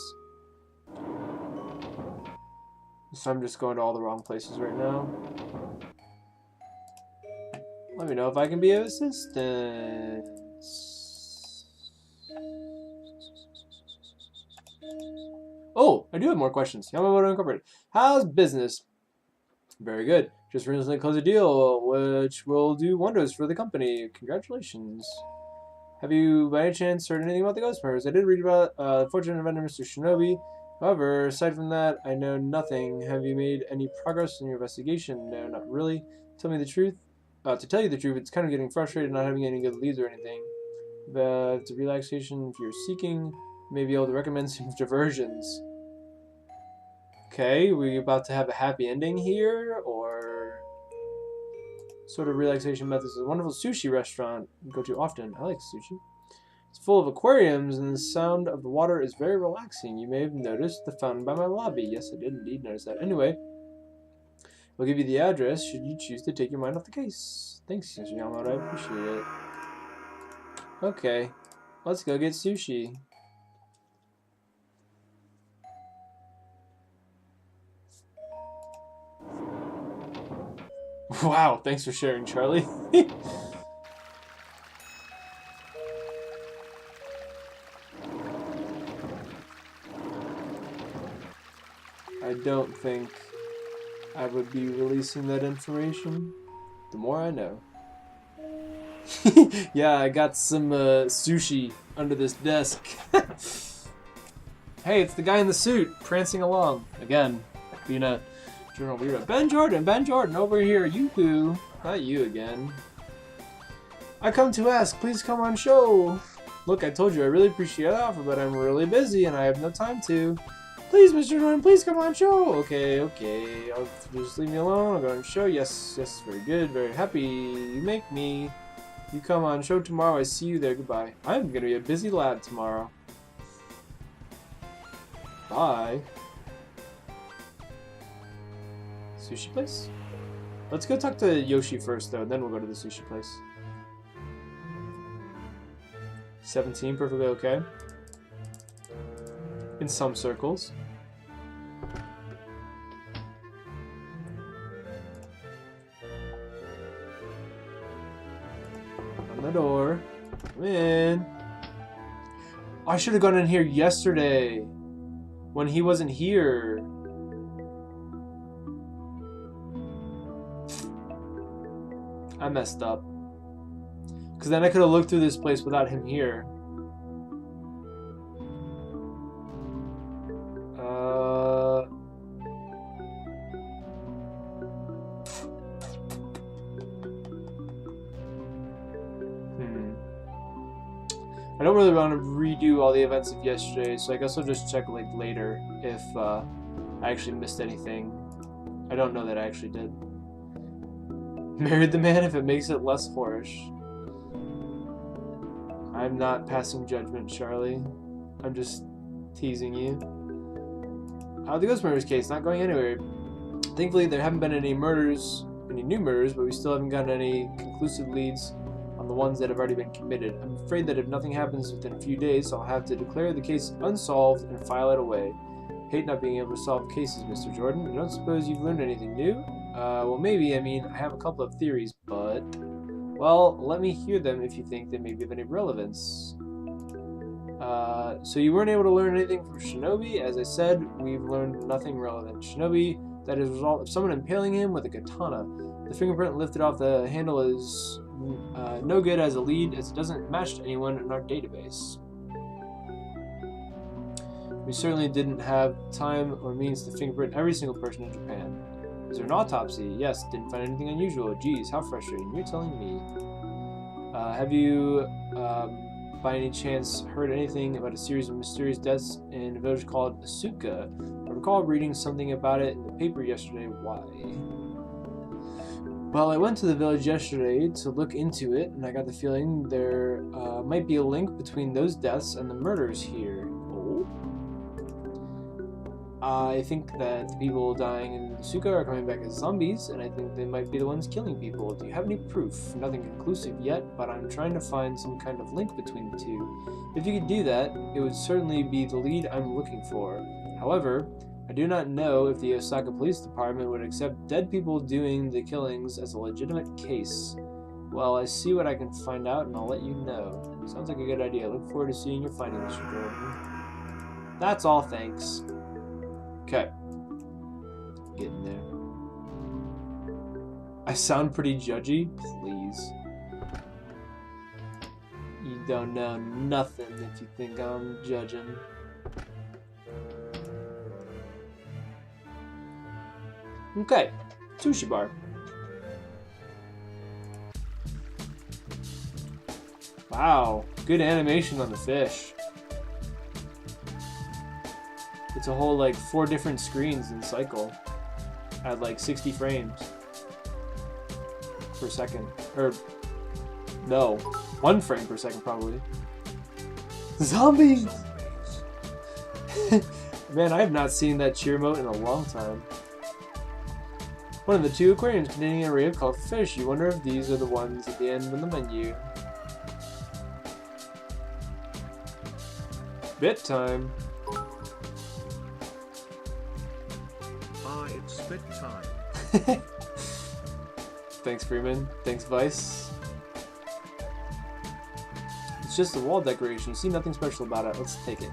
So I'm just going to all the wrong places right now. Let me know if I can be of assistance. Oh, I do have more questions. Yamamoto Incorporated. How's business? Very good. Just recently closed a deal, which will do wonders for the company. Congratulations. Have you, by any chance, heard anything about the ghost murders? I did read about the fortunate inventor, Mr. Shinobi. However, aside from that, I know nothing. Have you made any progress in your investigation? No, not really. Tell me the truth. To tell you the truth, it's kind of getting frustrated not having any good leads or anything. But if it's a relaxation if you're seeking, may be able to recommend some diversions. Okay, we about to have a happy ending here, or sort of relaxation methods? A wonderful sushi restaurant I go to often. I like sushi. It's full of aquariums, and the sound of the water is very relaxing. You may have noticed the fountain by my lobby. Yes, I did indeed notice that. Anyway, we'll give you the address should you choose to take your mind off the case. Thanks, Mr. Yamamoto. I appreciate it. Okay, let's go get sushi. Wow, thanks for sharing, Charlie. I don't think I would be releasing that information. The more I know. Yeah, I got some sushi under this desk. Hey, it's the guy in the suit prancing along. Again, being a journal weirdo. Ben Jordan, over here. You who? Not you again. I come to ask, please come on show. Look, I told you I really appreciate the offer, but I'm really busy and I have no time to. Please, Mr. Jordan, please come on show. Okay. I'll just leave me alone. I'll go on show. Yes, very good. Very happy you make me. You come on show tomorrow. I see you there. Goodbye. I'm going to be a busy lad tomorrow. Bye. Sushi place? Let's go talk to Yoshi first, though, and then we'll go to the sushi place. 17, perfectly okay. In some circles. On the door. Come in. I should have gone in here yesterday when he wasn't here. I messed up. Because then I could have looked through this place without him here. I don't really want to redo all the events of yesterday, so I guess I'll just check like later if I actually missed anything. I don't know that I actually did. Married the man if it makes it less whorish. I'm not passing judgment, Charlie. I'm just teasing you. The Ghost Murders case, not going anywhere. Thankfully, there haven't been any murders, any new murders, but we still haven't gotten any conclusive leads on the ones that have already been committed. I'm afraid that if nothing happens within a few days, I'll have to declare the case unsolved and file it away. Hate not being able to solve cases, Mr. Jordan. I don't suppose you've learned anything new? Well, maybe. I mean, I have a couple of theories, but... Well, let me hear them if you think they may be of any relevance. So you weren't able to learn anything from Shinobi? As I said, we've learned nothing relevant. Shinobi, that is a result of someone impaling him with a katana. The fingerprint lifted off the handle is no good as a lead, as it doesn't match to anyone in our database. We certainly didn't have time or means to fingerprint every single person in Japan. Is there an autopsy? Yes, didn't find anything unusual. Geez, how frustrating. You're telling me. Have you, by any chance, heard anything about a series of mysterious deaths in a village called Asuka? I recall reading something about it in the paper yesterday. Why? Well, I went to the village yesterday to look into it, and I got the feeling there might be a link between those deaths and the murders here. Oh? I think that the people dying in Asuka are coming back as zombies, and I think they might be the ones killing people. Do you have any proof? Nothing conclusive yet, but I'm trying to find some kind of link between the two. If you could do that, it would certainly be the lead I'm looking for. However, I do not know if the Osaka Police Department would accept dead people doing the killings as a legitimate case. Well, I see what I can find out, and I'll let you know. Sounds like a good idea. Look forward to seeing your findings, Mr. Jordan. That's all, thanks. Okay. Getting there. I sound pretty judgy? Please. You don't know nothing if you think I'm judging. Okay. Sushi bar. Wow. Good animation on the fish. It's a whole, like, 4 different screens in cycle at, like, 60 frames per second. Or, no, 1 frame per second, probably. Zombies! Man, I have not seen that cheer emote in a long time. One of the 2 aquariums containing an array of colorful fish. You wonder if these are the ones at the end of the menu. Bit time. It's bit time. Thanks, Freeman. Thanks, Vice. It's just a wall decoration. You see nothing special about it. Let's take it.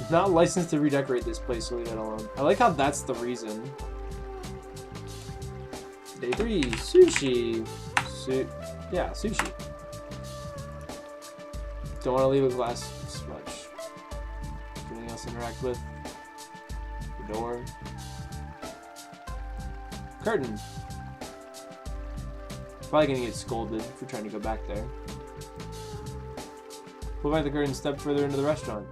Not licensed to redecorate this place, so leave that alone. I like how that's the reason. Day 3, sushi. Yeah, sushi. Don't want to leave a glass smudge. Anything else to interact with? The door. Curtain. Probably gonna get scolded for trying to go back there. Pull back the curtain, step further into the restaurant.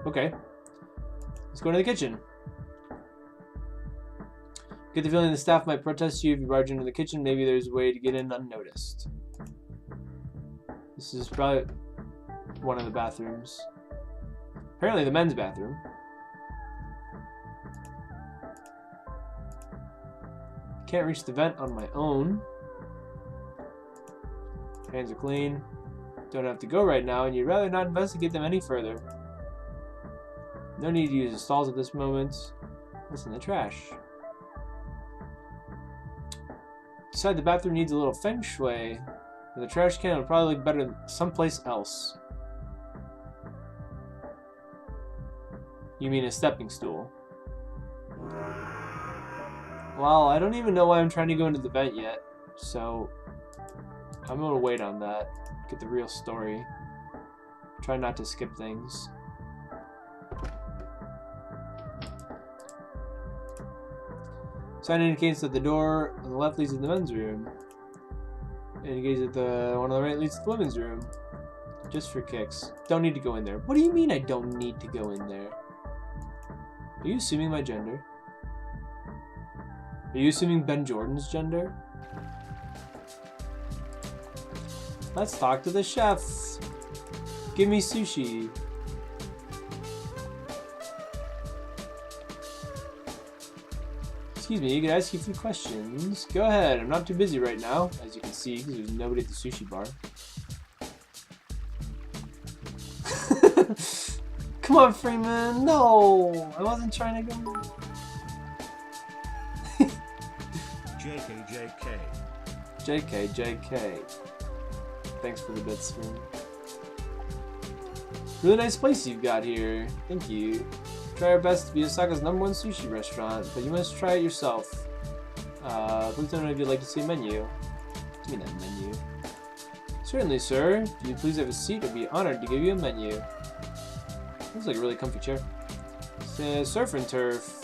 Okay. Let's go to the kitchen. Get the feeling the staff might protest you if you barge into the kitchen. Maybe there's a way to get in unnoticed. This is probably one of the bathrooms. Apparently the men's bathroom. Can't reach the vent on my own. Hands are clean. Don't have to go right now, and you'd rather not investigate them any further. No need to use the stalls at this moment. What's in the trash? Decide the bathroom needs a little feng shui. The trash can would probably look better someplace else. You mean a stepping stool? Well, I don't even know why I'm trying to go into the vent yet, so I'm gonna wait on that. Get the real story. Try not to skip things. Sign indicates that the door on the left leads to the men's room. Indicates that the one on the right leads to the women's room. Just for kicks. Don't need to go in there. What do you mean I don't need to go in there? Are you assuming my gender? Are you assuming Ben Jordan's gender? Let's talk to the chef. Give me sushi. Excuse me, you can ask you a few questions. Go ahead, I'm not too busy right now, as you can see, because there's nobody at the sushi bar. Come on, Freeman, no! I wasn't trying to go... JK. Thanks for the bits, Freeman. Really nice place you've got here. Thank you. Try our best to be Osaka's #1 sushi restaurant, but you must try it yourself. Please let me know if you'd like to see a menu. Give me that menu. Certainly, sir. If you'd please have a seat, I'd be honored to give you a menu. Looks like a really comfy chair. Surf and turf.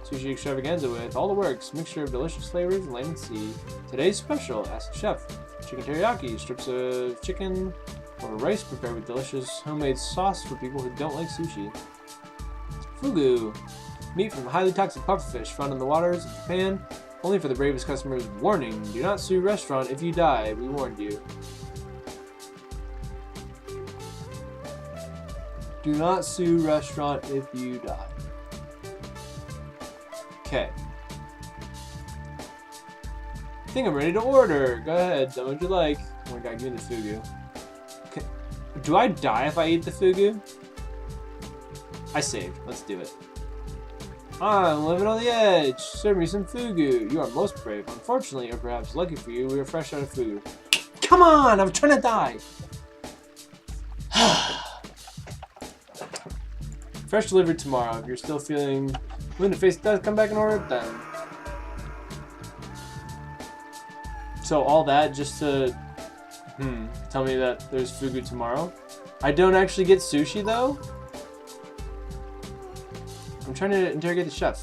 Sushi extravaganza with all the works. Mixture of delicious flavors and land and sea. Today's special, ask the chef. Chicken teriyaki, strips of chicken or rice prepared with delicious homemade sauce for people who don't like sushi. Fugu, meat from highly toxic pufferfish found in the waters of Japan, only for the bravest customers. Warning, do not sue restaurant if you die, we warned you. Do not sue restaurant if you die. Okay. I think I'm ready to order. Go ahead, tell me what you like. Oh my god, give me the fugu. Okay. Do I die if I eat the fugu? I saved. Let's do it. I'm living on the edge. Serve me some fugu. You are most brave. Unfortunately, or perhaps lucky for you, we are fresh out of fugu. Come on! I'm trying to die! Fresh delivered tomorrow. If you're still feeling when the face does come back and order it then. So all that just to tell me that there's fugu tomorrow. I don't actually get sushi though. I'm trying to interrogate the chef.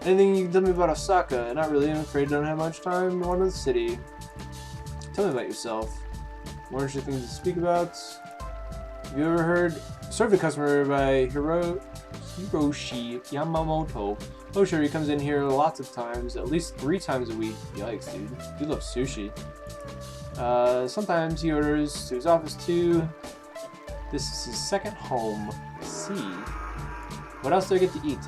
Anything you can tell me about Osaka? Not really, I'm afraid I don't have much time. I want to the city. Tell me about yourself. More interesting things to speak about. Have you ever heard Served a Customer by Hiroshi Yamamoto? Oh sure, he comes in here lots of times, at least 3 times a week. Yikes, dude. You love sushi. Sometimes he orders to his office too. This is his second home. Let's see. What else do I get to eat?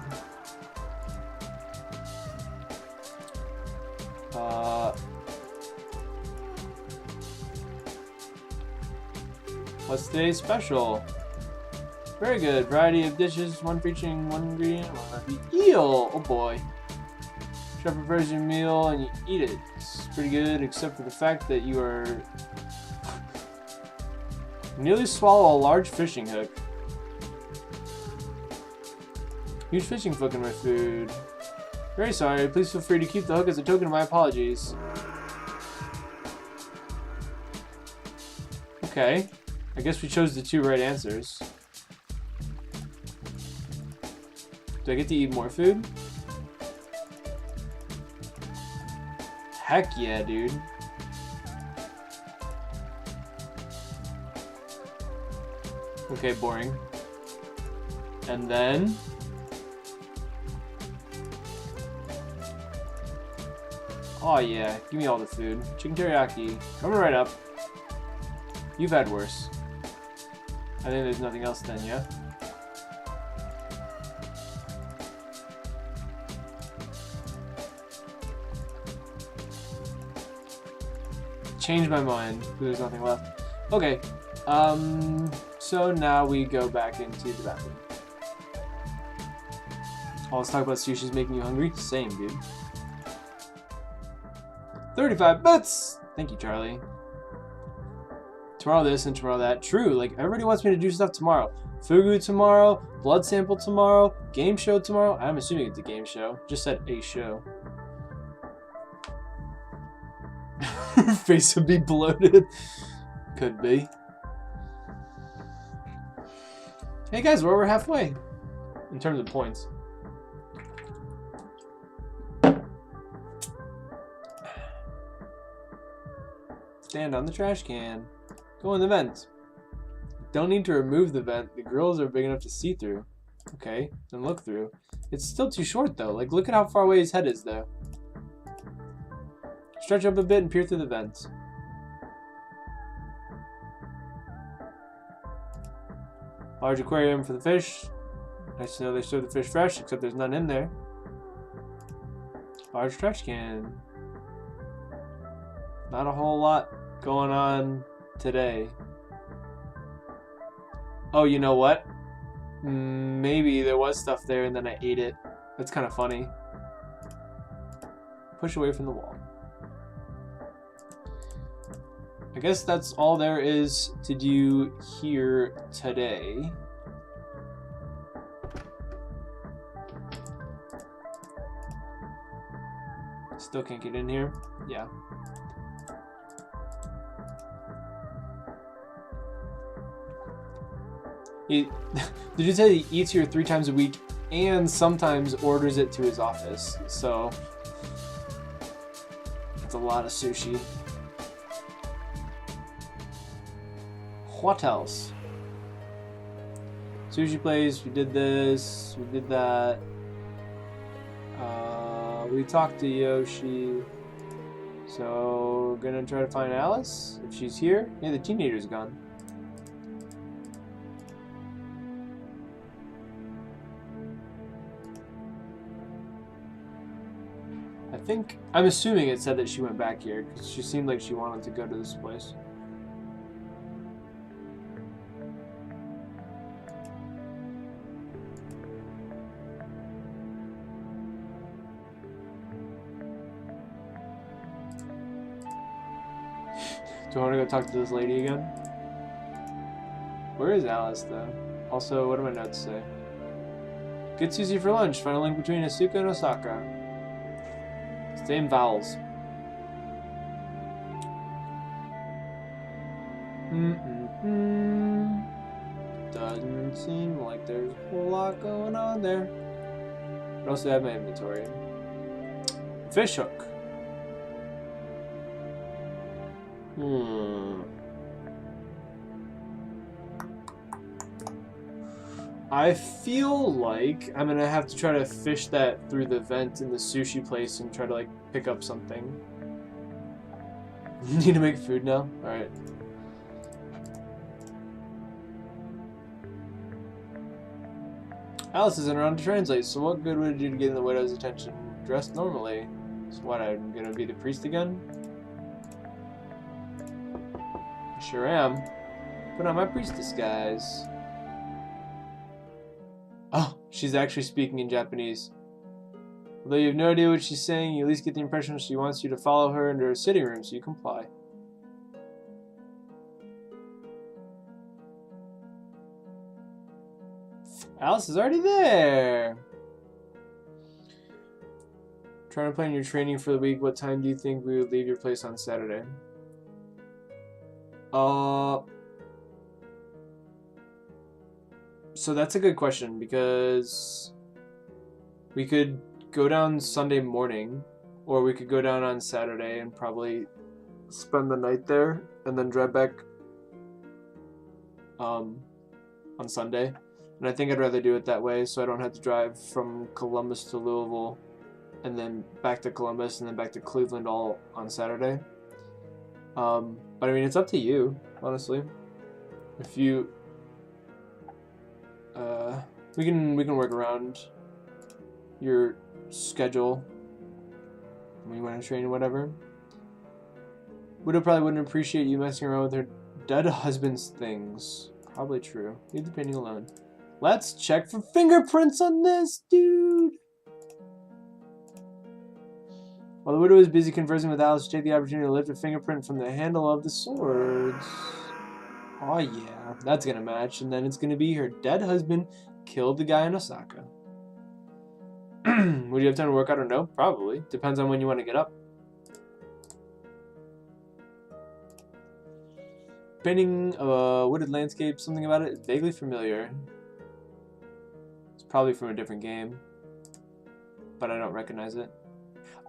What's today's special? Very good. Variety of dishes, one featuring one ingredient. Eel! Oh boy. Chef prepares your meal and you eat it. It's pretty good, except for the fact that you are Nearly swallow a large fishing hook. Huge fishing hook in my food. Very sorry. Please feel free to keep the hook as a token of my apologies. Okay. I guess we chose the 2 right answers. Do I get to eat more food? Heck yeah, dude. Okay, boring. And then... oh yeah, give me all the food. Chicken teriyaki. Coming right up. You've had worse. I think there's nothing else then, yeah? Change my mind. There's nothing left. Okay. So now we go back into the bathroom. Oh, let's talk about sushi's making you hungry. Same, dude. 35 bits! Thank you, Charlie. Tomorrow this and tomorrow that. True, like, everybody wants me to do stuff tomorrow. Fugu tomorrow, blood sample tomorrow, game show tomorrow. I'm assuming it's a game show. Just said a show. Her face would be bloated. Could be. Hey guys, we're over halfway. In terms of points. Stand on the trash can. Go in the vent. Don't need to remove the vent. The grills are big enough to see through. Okay, then look through. It's still too short though. Like, look at how far away his head is though. Stretch up a bit and peer through the vent. Large aquarium for the fish. Nice to know they serve the fish fresh, except there's none in there. Large trash can. Not a whole lot going on today. Oh, you know what? Maybe there was stuff there and then I ate it. That's kind of funny. Push away from the wall. I guess that's all there is to do here today. Still can't get in here? Yeah. Did you say he eats here 3 times a week and sometimes orders it to his office? So that's a lot of sushi. What else? Sushi place, we did this, we did that. We talked to Yoshi. So, we're gonna try to find Alice, if she's here. Yeah, the teenager's gone. I'm assuming it said that she went back here, because she seemed like she wanted to go to this place. Do I want to go talk to this lady again? Where is Alice, though? Also, what do my notes say? Get Susie for lunch. Find a link between Asuka and Osaka. Same vowels. Doesn't seem like there's a whole lot going on there. What else do I have in my inventory? Fish hook. I feel like I'm gonna have to try to fish that through the vent in the sushi place and try to like pick up something. Need to make food now? Alright. Alice isn't around to translate, so what good would it do to get the widow's attention dressed normally? So what, I'm gonna be the priest again? Sure am. Put on my priest disguise. Oh, she's actually speaking in Japanese. Although you have no idea what she's saying, you at least get the impression she wants you to follow her into her sitting room so you comply. Alice is already there. Trying to plan your training for the week. What time do you think we would leave your place on Saturday? So that's a good question because we could go down Sunday morning, or we could go down on Saturday and probably spend the night there and then drive back on Sunday. And I think I'd rather do it that way so I don't have to drive from Columbus to Louisville and then back to Columbus and then back to Cleveland all on Saturday. But I mean, it's up to you, honestly. If you we can work around your schedule when you want to train or whatever. Widow probably wouldn't appreciate you messing around with her dead husband's things. Probably true. Leave the painting alone. Let's check for fingerprints on this, dude. While the widow is busy conversing with Alice, take the opportunity to lift a fingerprint from the handle of the swords. Oh yeah, that's gonna match, and then it's gonna be her dead husband killed the guy in Osaka. Would you have time to work out or no? Probably. Depends on when you want to get up. Painting a wooded landscape, something about it is vaguely familiar. It's probably from a different game, but I don't recognize it.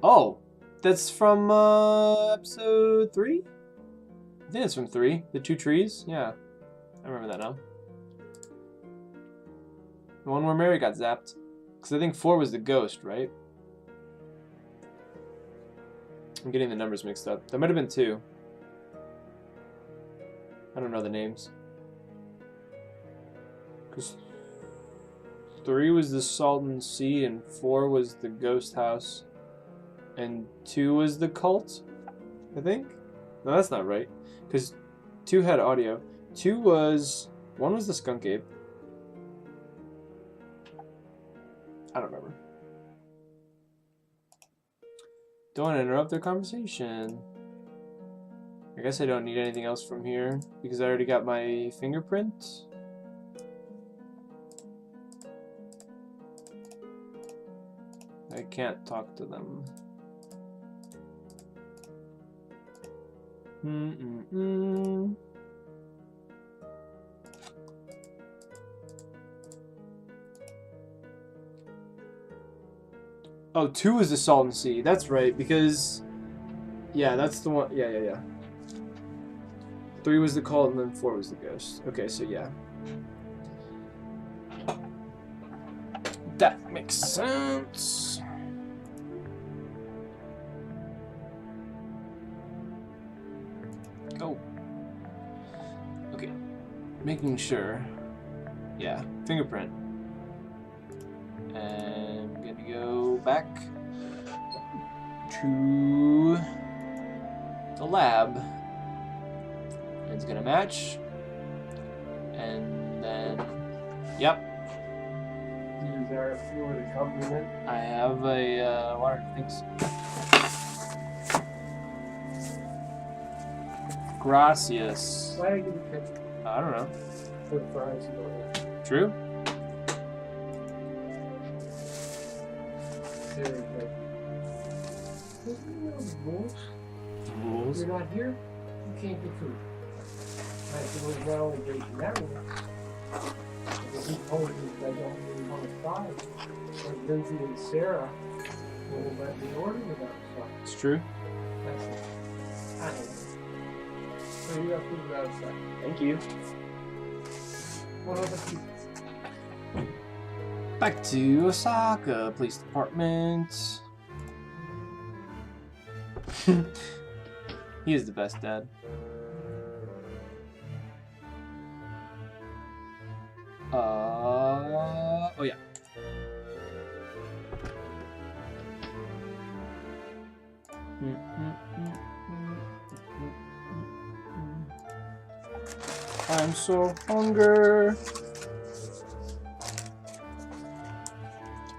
Oh, that's from episode 3? I think it's from 3. The 2 trees? Yeah, I remember that now. The one where Mary got zapped. Because I think 4 was the ghost, right? I'm getting the numbers mixed up. That might have been 2. I don't know the names. Because 3 was the Salton Sea and 4 was the ghost house. And 2 was the cult, I think? No, that's not right. Because 2 had audio. 1 was the skunk ape. I don't remember. Don't want to interrupt their conversation. I guess I don't need anything else from here because I already got my fingerprint. I can't talk to them. Oh, 2 is the Salton Sea. That's right, because... Yeah, that's the one... Yeah. 3 was the cult, and then 4 was the ghost. Okay, so yeah. That makes sense. Go. Okay. Making sure. Yeah, fingerprint. And I'm gonna go back to the lab. It's gonna match. And then, yep. Is there a few with a compliment? I have a water, thanks. Gracias. Why did I give you a picture? I don't know. For the fries and all. True? Seriously. Rules? Rules? If you're not here, you can't get food. I said, well, not only did you that one, but he told me that I don't really want to fry. But Lindsay and Sarah will let me order without fries. It's true. I said, I don't know. So you got food outside. Thank you. What other people? Back to Osaka Police Department. He is the best dad. Oh yeah. I'm so hungry.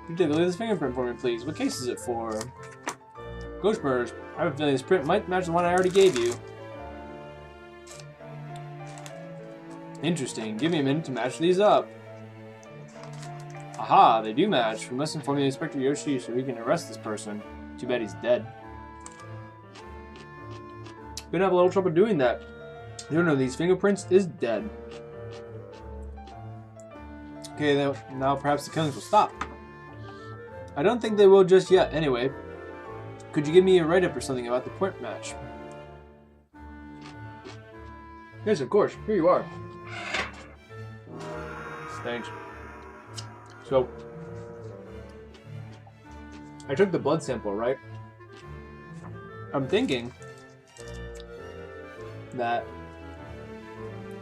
You take a look at this fingerprint for me, please. What case is it for? Ghost murders. I have a feeling this print might match the one I already gave you. Interesting. Give me a minute to match these up. Aha, they do match. We must inform the Inspector Yoshi so we can arrest this person. Too bad he's dead. We're gonna have a little trouble doing that. The owner of these fingerprints is dead. Okay, now perhaps the killings will stop. I don't think they will just yet. Anyway, could you give me a write-up or something about the print match? Yes, of course. Here you are. Thanks. So, I took the blood sample, right? I'm thinking that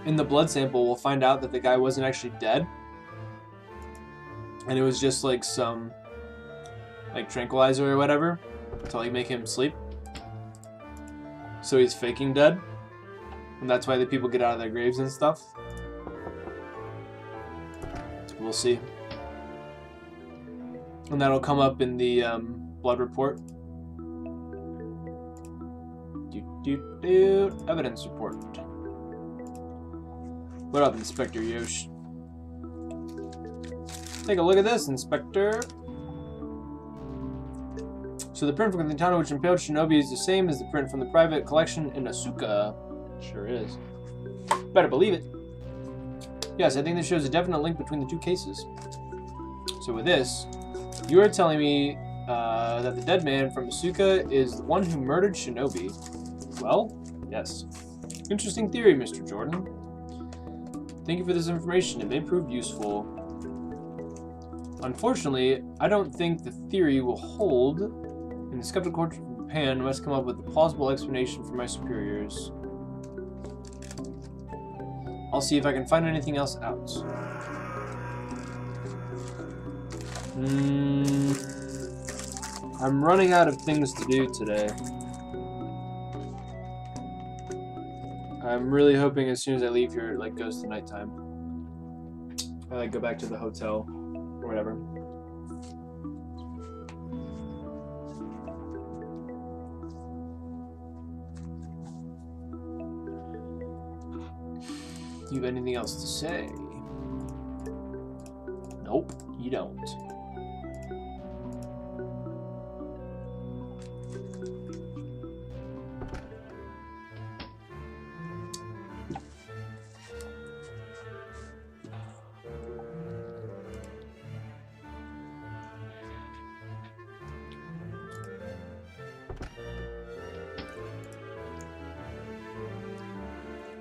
in the blood sample we'll find out that the guy wasn't actually dead. And it was just like some like tranquilizer or whatever to like make him sleep. So he's faking dead. And that's why the people get out of their graves and stuff. We'll see. And that'll come up in the blood report. Evidence report. What up, Inspector Yosh? Take a look at this, Inspector. So the print from the Katana which impaled Shinobi is the same as the print from the private collection in Asuka. Sure is. Better believe it. Yes, I think this shows a definite link between the two cases. So with this, you are telling me that the dead man from Asuka is the one who murdered Shinobi. Well, yes. Interesting theory, Mr. Jordan. Thank you for this information. It may prove useful. Unfortunately, I don't think the theory will hold, and the skeptical court of Japan must come up with a plausible explanation for my superiors. I'll see if I can find anything else out. I'm running out of things to do today. I'm really hoping as soon as I leave here, it like goes to nighttime. I like go back to the hotel or whatever. Do you have anything else to say? Nope, you don't.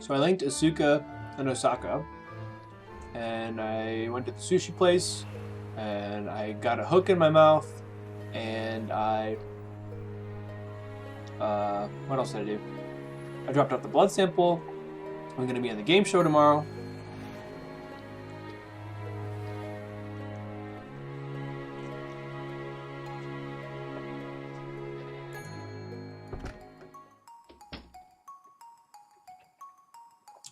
So I linked Asuka and Osaka, and I went to the sushi place, and I got a hook in my mouth, and I, what else did I do? I dropped off the blood sample. I'm going to be on the game show tomorrow.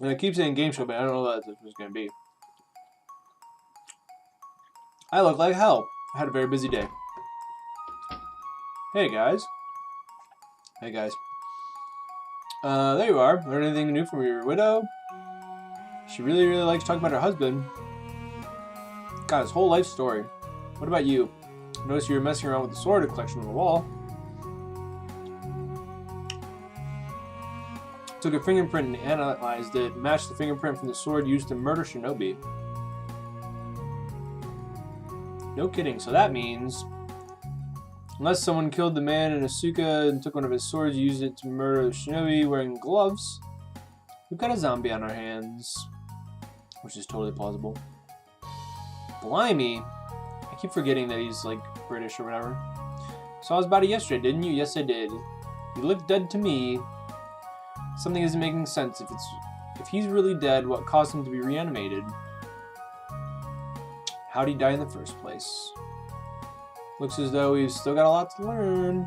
And I keep saying game show, but I don't know what this was going to be. I look like hell. I had a very busy day. Hey, guys. Hey, guys. There you are. Learn anything new from your widow? She really likes talking about her husband. Got his whole life story. What about you? I noticed you were messing around with the sword collection on the wall. Took a fingerprint and analyzed it. Matched the fingerprint from the sword used to murder Shinobi. No kidding. So that means, unless someone killed the man in Asuka and took one of his swords, used it to murder Shinobi wearing gloves, we've got a zombie on our hands. Which is totally plausible. Blimey. I keep forgetting that he's like British or whatever. Saw his body yesterday, didn't you? Yes, I did. He looked dead to me. Something isn't making sense. If he's really dead, what caused him to be reanimated? How'd he die in the first place? Looks as though we've still got a lot to learn.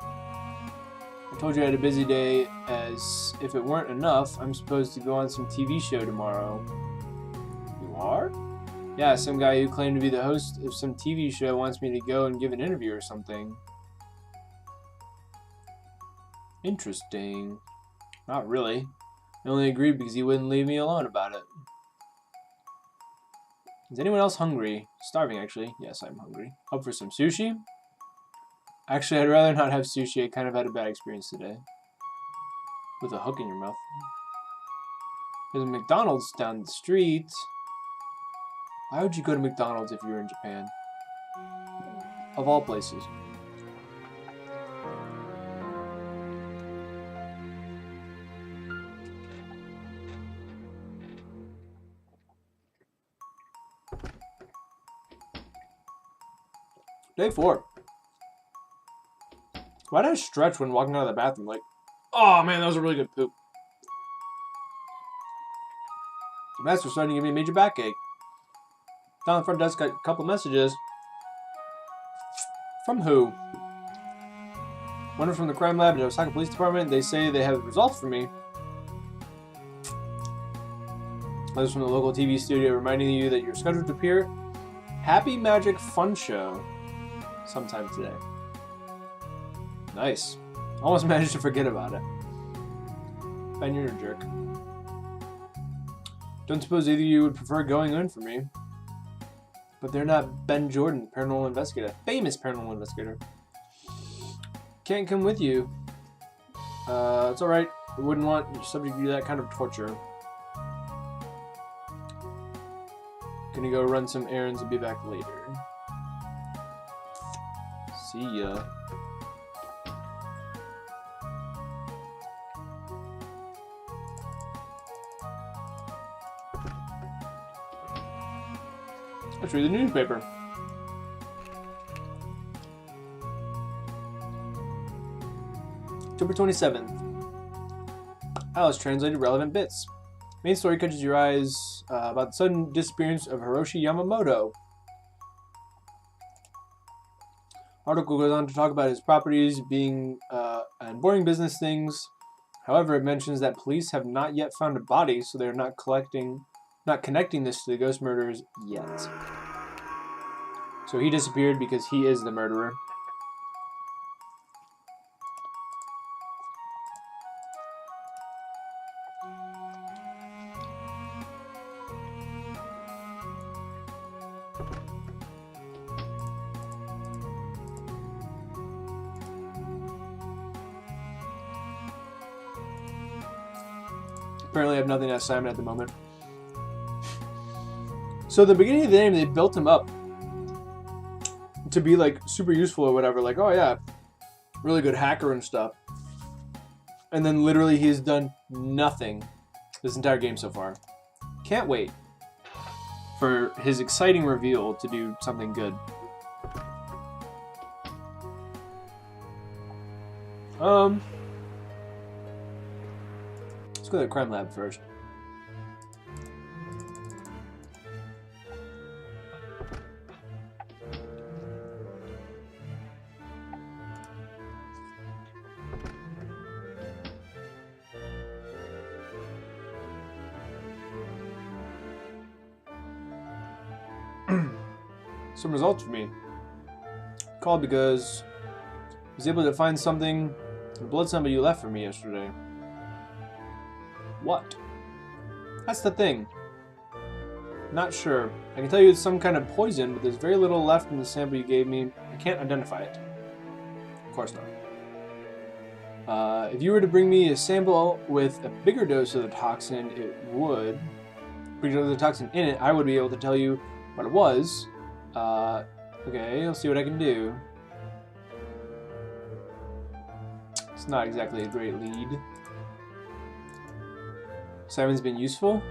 I told you I had a busy day, as if it weren't enough, I'm supposed to go on some TV show tomorrow. You are? Yeah, some guy who claimed to be the host of some TV show wants me to go and give an interview or something. Interesting. Not really. I only agreed because he wouldn't leave me alone about it. Is anyone else hungry? Starving, actually. Yes, I'm hungry. Up for some sushi? Actually, I'd rather not have sushi. I kind of had a bad experience today. With a hook in your mouth. There's a McDonald's down the street. Why would you go to McDonald's if you were in Japan? Of all places. Day 4. Why did I stretch when walking out of the bathroom? Like, oh man, that was a really good poop. The master's starting to give me a major backache. Down the front desk, got a couple messages. From who? One from the crime lab at the Osaka Police Department. They say they have results for me. Others from the local TV studio reminding you that you're scheduled to appear. Happy Magic Fun Show sometime today. Nice. Almost managed to forget about it. Ben, you're a jerk. Don't suppose either of you would prefer going in for me. But they're not Ben Jordan, paranormal investigator. Famous paranormal investigator. Can't come with you. It's alright. I wouldn't want you subject to that kind of torture. Gonna go run some errands and be back later. See ya. Let's read the newspaper. October 27th. Alice translated relevant bits. Main story catches your eyes about the sudden disappearance of Hiroshi Yamamoto. Article goes on to talk about his properties being and boring business things. However, it mentions that police have not yet found a body, so they're not connecting this to the ghost murders yet. So he disappeared because he is the murderer. Apparently I have nothing to ask Simon at the moment. So at the beginning of the game, they built him up to be like super useful or whatever. Like, oh yeah, really good hacker and stuff. And then literally he has done nothing this entire game so far. Can't wait for his exciting reveal to do something good. Let's go to the crime lab first. Some results for me. Called because I was able to find something in the blood sample you left for me yesterday. What? That's the thing. Not sure. I can tell you it's some kind of poison, but there's very little left in the sample you gave me. I can't identify it. Of course not. If you were to bring me a sample with a bigger dose of the toxin, bigger dose of the toxin in it, I would be able to tell you what it was. Okay, I'll see what I can do. It's not exactly a great lead. Simon's been useful.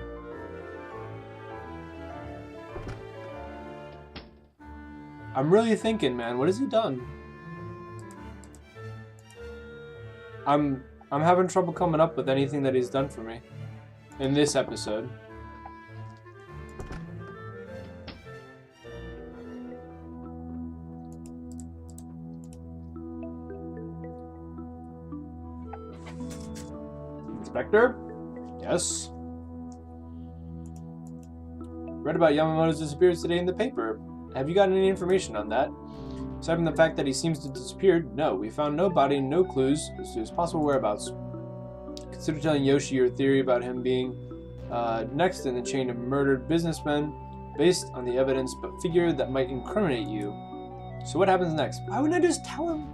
I'm really thinking, man, what has he done? I'm having trouble coming up with anything that he's done for me in this episode. Inspector? Yes. Read about Yamamoto's disappearance today in the paper. Have you gotten any information on that? Aside from the fact that he seems to have disappeared, no. We found no body and no clues as to his possible whereabouts. Consider telling Yoshi your theory about him being next in the chain of murdered businessmen. based on the evidence, but figured that might incriminate you. So what happens next? Why wouldn't I just tell him?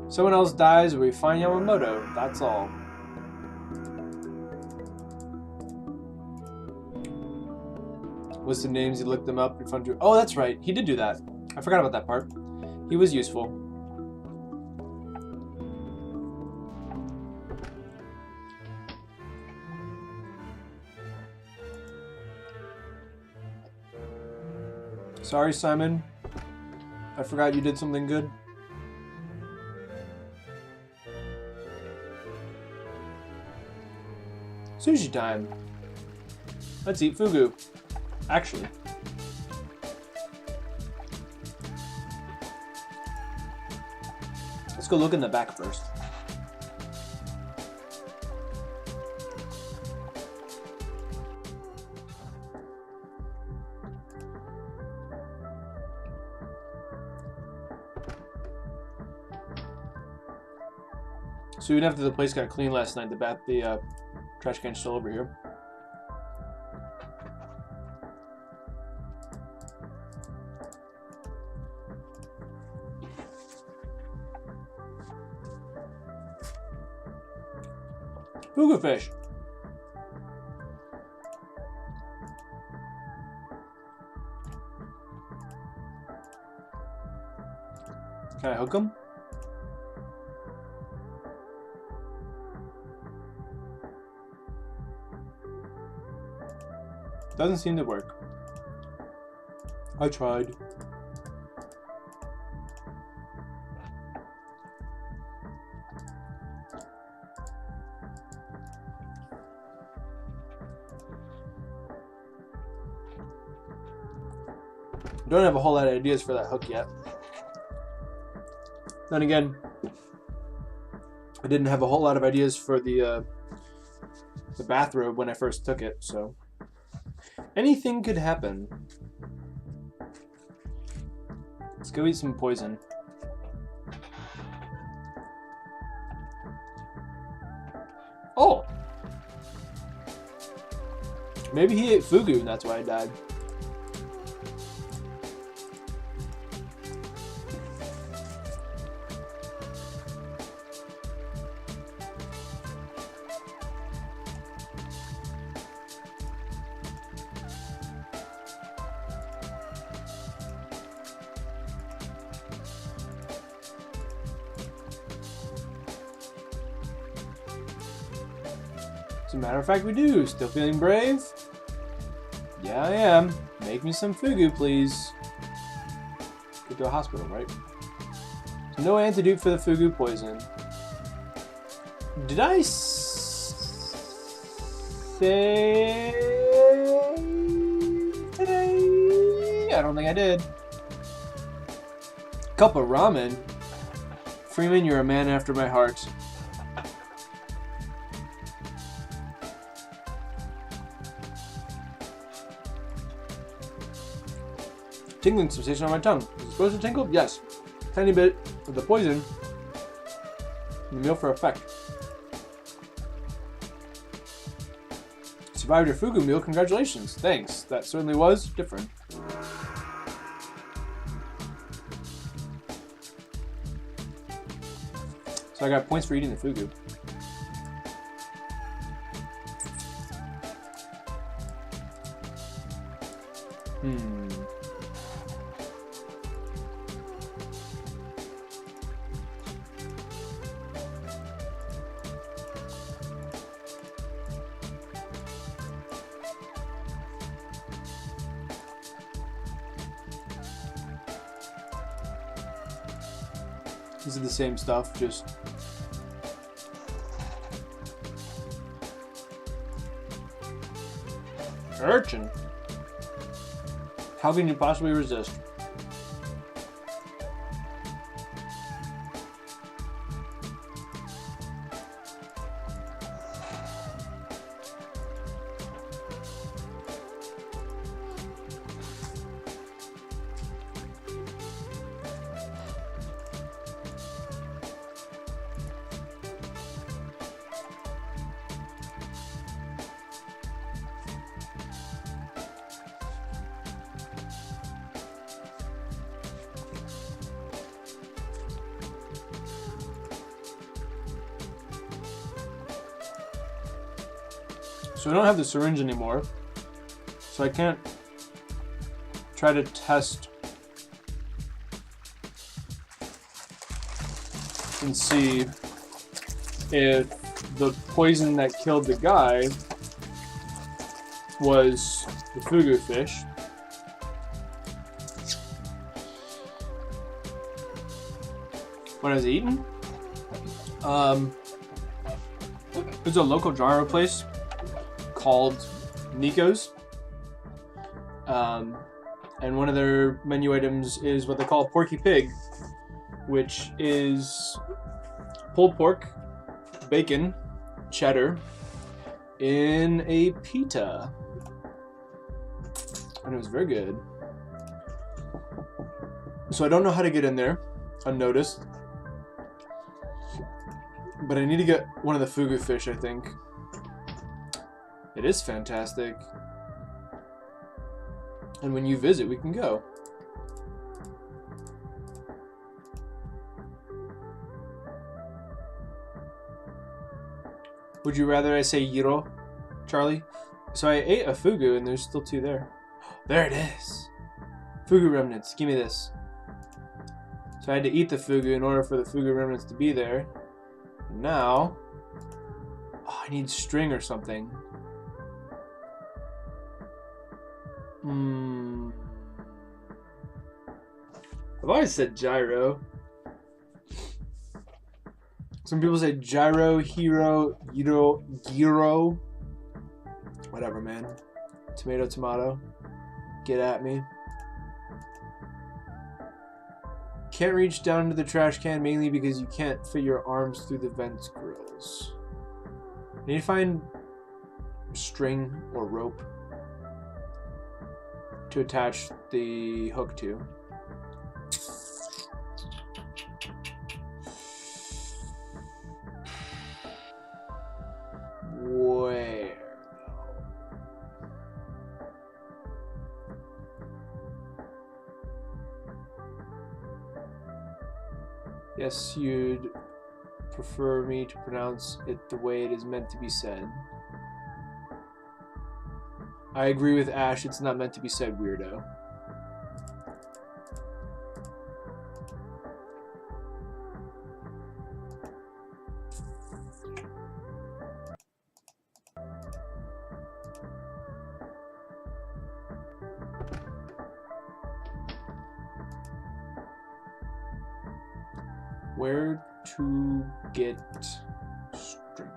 Someone else dies, or we find Yamamoto. That's all. List of names, he looked them up in front of you. Oh, that's right. He did do that. I forgot about that part. He was useful. Sorry, Simon. I forgot you did something good. Sushi time. Let's eat fugu. Actually. Let's go look in the back first. So even after the place got cleaned last night, the trash can's still over here. Fugu fish. Can I hook them? Doesn't seem to work. I tried. Don't have a whole lot of ideas for that hook yet. Then again, I didn't have a whole lot of ideas for the bathrobe when I first took it, so anything could happen. Let's go eat some poison. Oh! Maybe he ate fugu and that's why I died. As a matter of fact, we do. Still feeling brave? Yeah, I am. Make me some fugu, please. Go to a hospital, right? No antidote for the fugu poison. Did I say today? I don't think I did. Cup of ramen? Freeman, you're a man after my heart. Tingling sensation on my tongue. Is it supposed to tingle? Yes. Tiny bit of the poison in the meal for effect. Survived your fugu meal. Congratulations. Thanks. That certainly was different. So I got points for eating the fugu. This is the same stuff, just urchin. How can you possibly resist? So I don't have the syringe anymore. So I can't try to test and see if the poison that killed the guy was the fugu fish. When I was eating, there's a local gyro place called Nico's, and one of their menu items is what they call Porky Pig, which is pulled pork, bacon, cheddar, in a pita, and it was very good. So I don't know how to get in there unnoticed, but I need to get one of the fugu fish, I think. It is fantastic. And when you visit, we can go. Would you rather I say Yiro, Charlie? So I ate a fugu and there's still 2 there. There it is. Fugu remnants. Give me this. So I had to eat the fugu in order for the fugu remnants to be there. And now, I need string or something. I've always said gyro. Some people say gyro, hero, gyro. Whatever, man. Tomato, tomato. Get at me. Can't reach down into the trash can mainly because you can't fit your arms through the vents grills. I need to find string or rope to attach the hook to. Where? Yes, you'd prefer me to pronounce it the way it is meant to be said. I agree with Ash, it's not meant to be said, weirdo. Where to get string?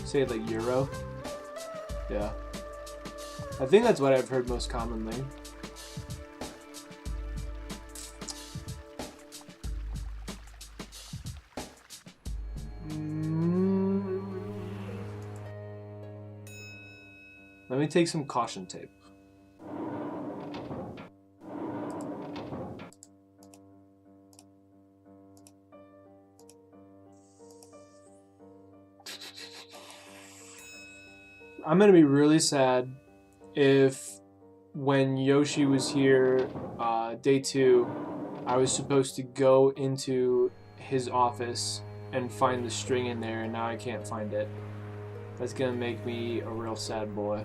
Say like Euro? Yeah. I think that's what I've heard most commonly. Let me take some caution tape. I'm gonna be really sad if when Yoshi was here day 2, I was supposed to go into his office and find the string in there and now I can't find it. That's gonna make me a real sad boy.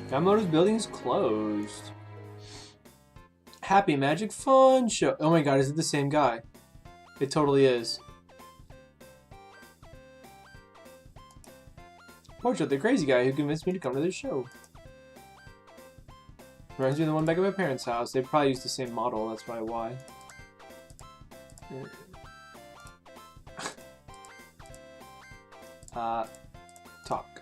Yamamoto's building is closed. Happy Magic Fun Show. Oh my god, is it the same guy? It totally is. Portrait, the crazy guy who convinced me to come to this show. Reminds me of the one back at my parents' house. They probably used the same model, that's probably why. Talk.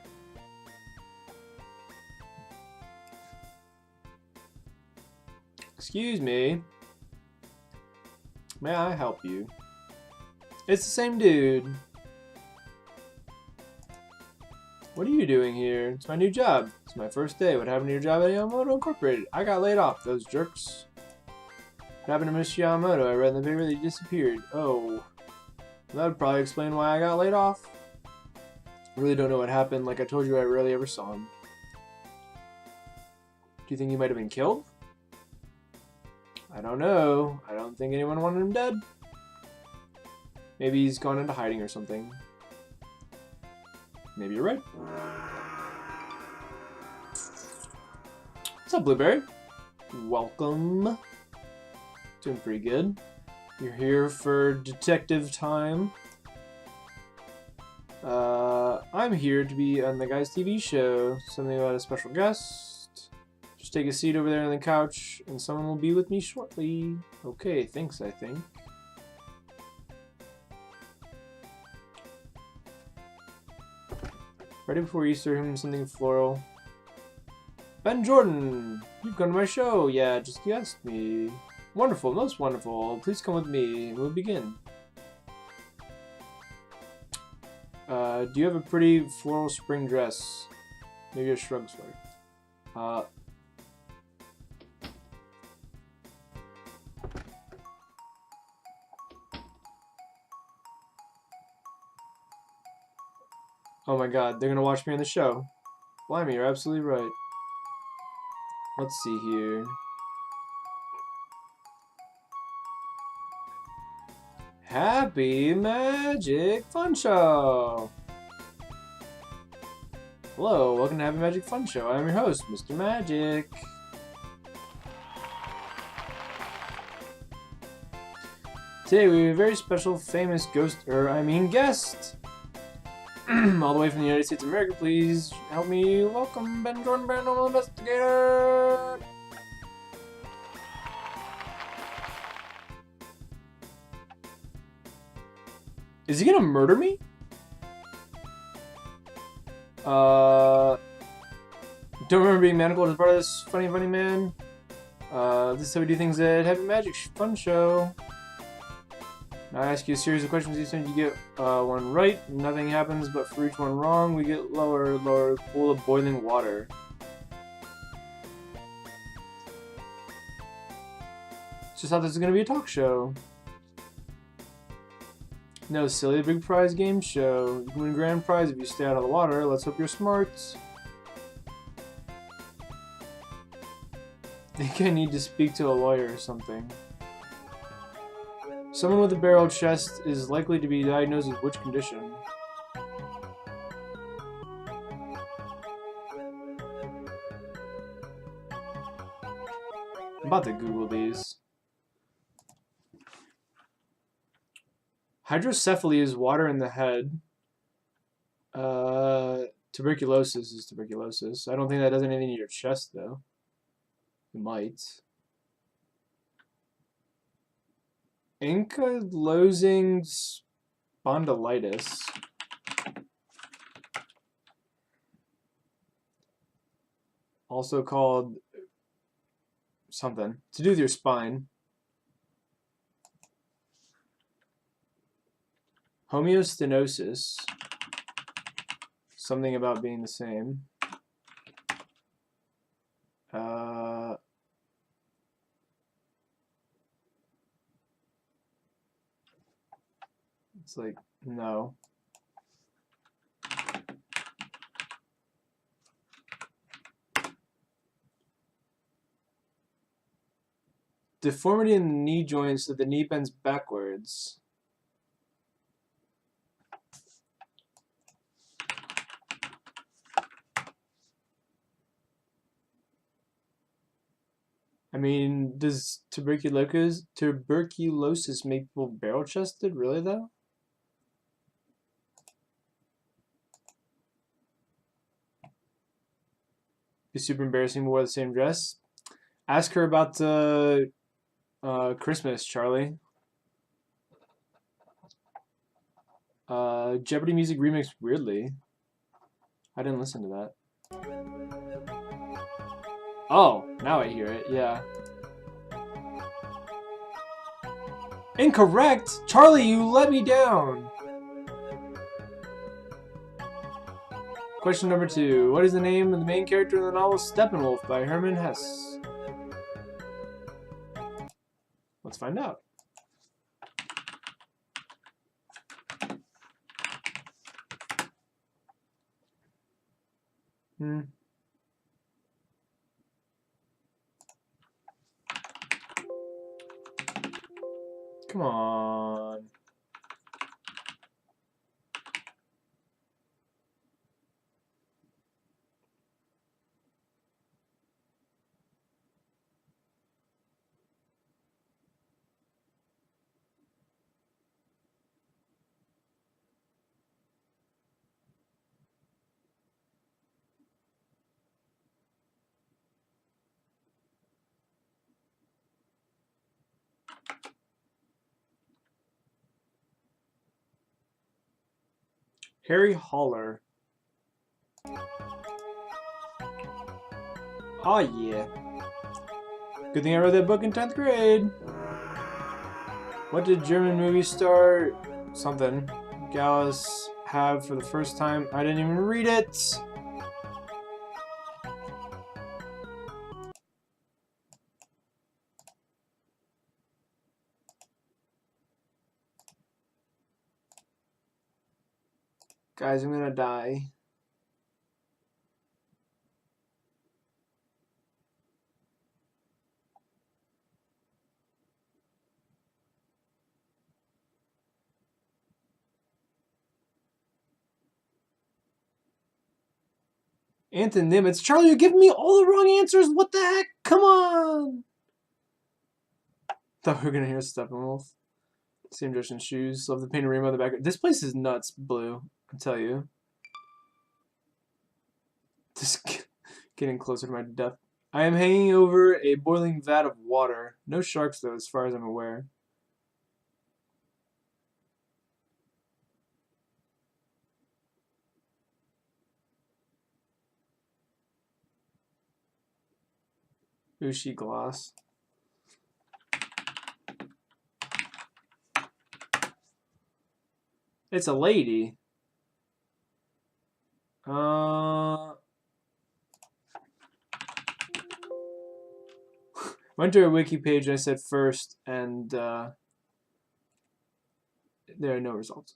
Excuse me. May I help you? It's the same dude. What are you doing here? It's my new job. It's my first day. What happened to your job at Yamamoto Incorporated? I got laid off. Those jerks. What happened to Mr. Yamamoto? I read in the paper that he disappeared. Oh. That would probably explain why I got laid off. I really don't know what happened. Like I told you, I rarely ever saw him. Do you think he might have been killed? I don't know. I don't think anyone wanted him dead. Maybe he's gone into hiding or something. Maybe you're right. What's up, Blueberry? Welcome. Doing pretty good. You're here for detective time. I'm here to be on the guy's TV show. Something about a special guest. Just take a seat over there on the couch, and someone will be with me shortly. Okay, thanks, I think. Ready before Easter, something floral. Ben Jordan, you've come to my show. Yeah, just guessed me. Wonderful, most wonderful. Please come with me. We'll begin. Do you have a pretty floral spring dress? Maybe a shrug sweater. Oh my god, they're gonna watch me on the show. Blimey, you're absolutely right. Let's see here. Happy Magic Fun Show! Hello, welcome to Happy Magic Fun Show. I'm your host, Mr. Magic. Today we have a very special, famous guest. All the way from the United States of America, please help me welcome Ben Jordan, Paranormal Investigator! Is he gonna murder me? Don't remember being manacled as part of this funny man. This is how we do things at Happy Magic Fun Show. Now I ask you a series of questions. Each time you get one right, nothing happens, but for each one wrong, we get lower pool of boiling water. Just thought this was gonna be a talk show. No, silly, big prize game show. You can win grand prize if you stay out of the water. Let's hope you're smart. I think I need to speak to a lawyer or something. Someone with a barrel chest is likely to be diagnosed with which condition? I'm about to Google these. Hydrocephaly is water in the head. Tuberculosis is tuberculosis. I don't think that does anything to your chest, though. It might. Ankylosing spondylitis. Also called something. To do with your spine. Homeostenosis. Something about being the same. It's like, no. Deformity in the knee joints so the knee bends backwards. I mean, does tuberculosis make people barrel-chested? Really, though? It's super embarrassing to wear the same dress. Ask her about Christmas, Charlie. Jeopardy music remix, weirdly. I didn't listen to that. Oh, now I hear it, yeah. Incorrect! Charlie, you let me down! Question number 2. What is the name of the main character in the novel Steppenwolf by Hermann Hesse? Let's find out. Come on. Harry Holler. Oh yeah. Good thing I read that book in 10th grade. What did German movie star something Gallus have for the first time? I didn't even read it. Guys, I'm gonna die. Anton Nimitz. Charlie, you're giving me all the wrong answers. What the heck? Come on. Thought we were gonna hear Steppenwolf. Same dress and shoes. Love the painted rainbow in the back. This place is nuts blue, I tell you. Just getting closer to my death. I am hanging over a boiling vat of water. No sharks, though, as far as I'm aware. Ushi gloss. It's a lady. Went to a wiki page and I said first, and there are no results.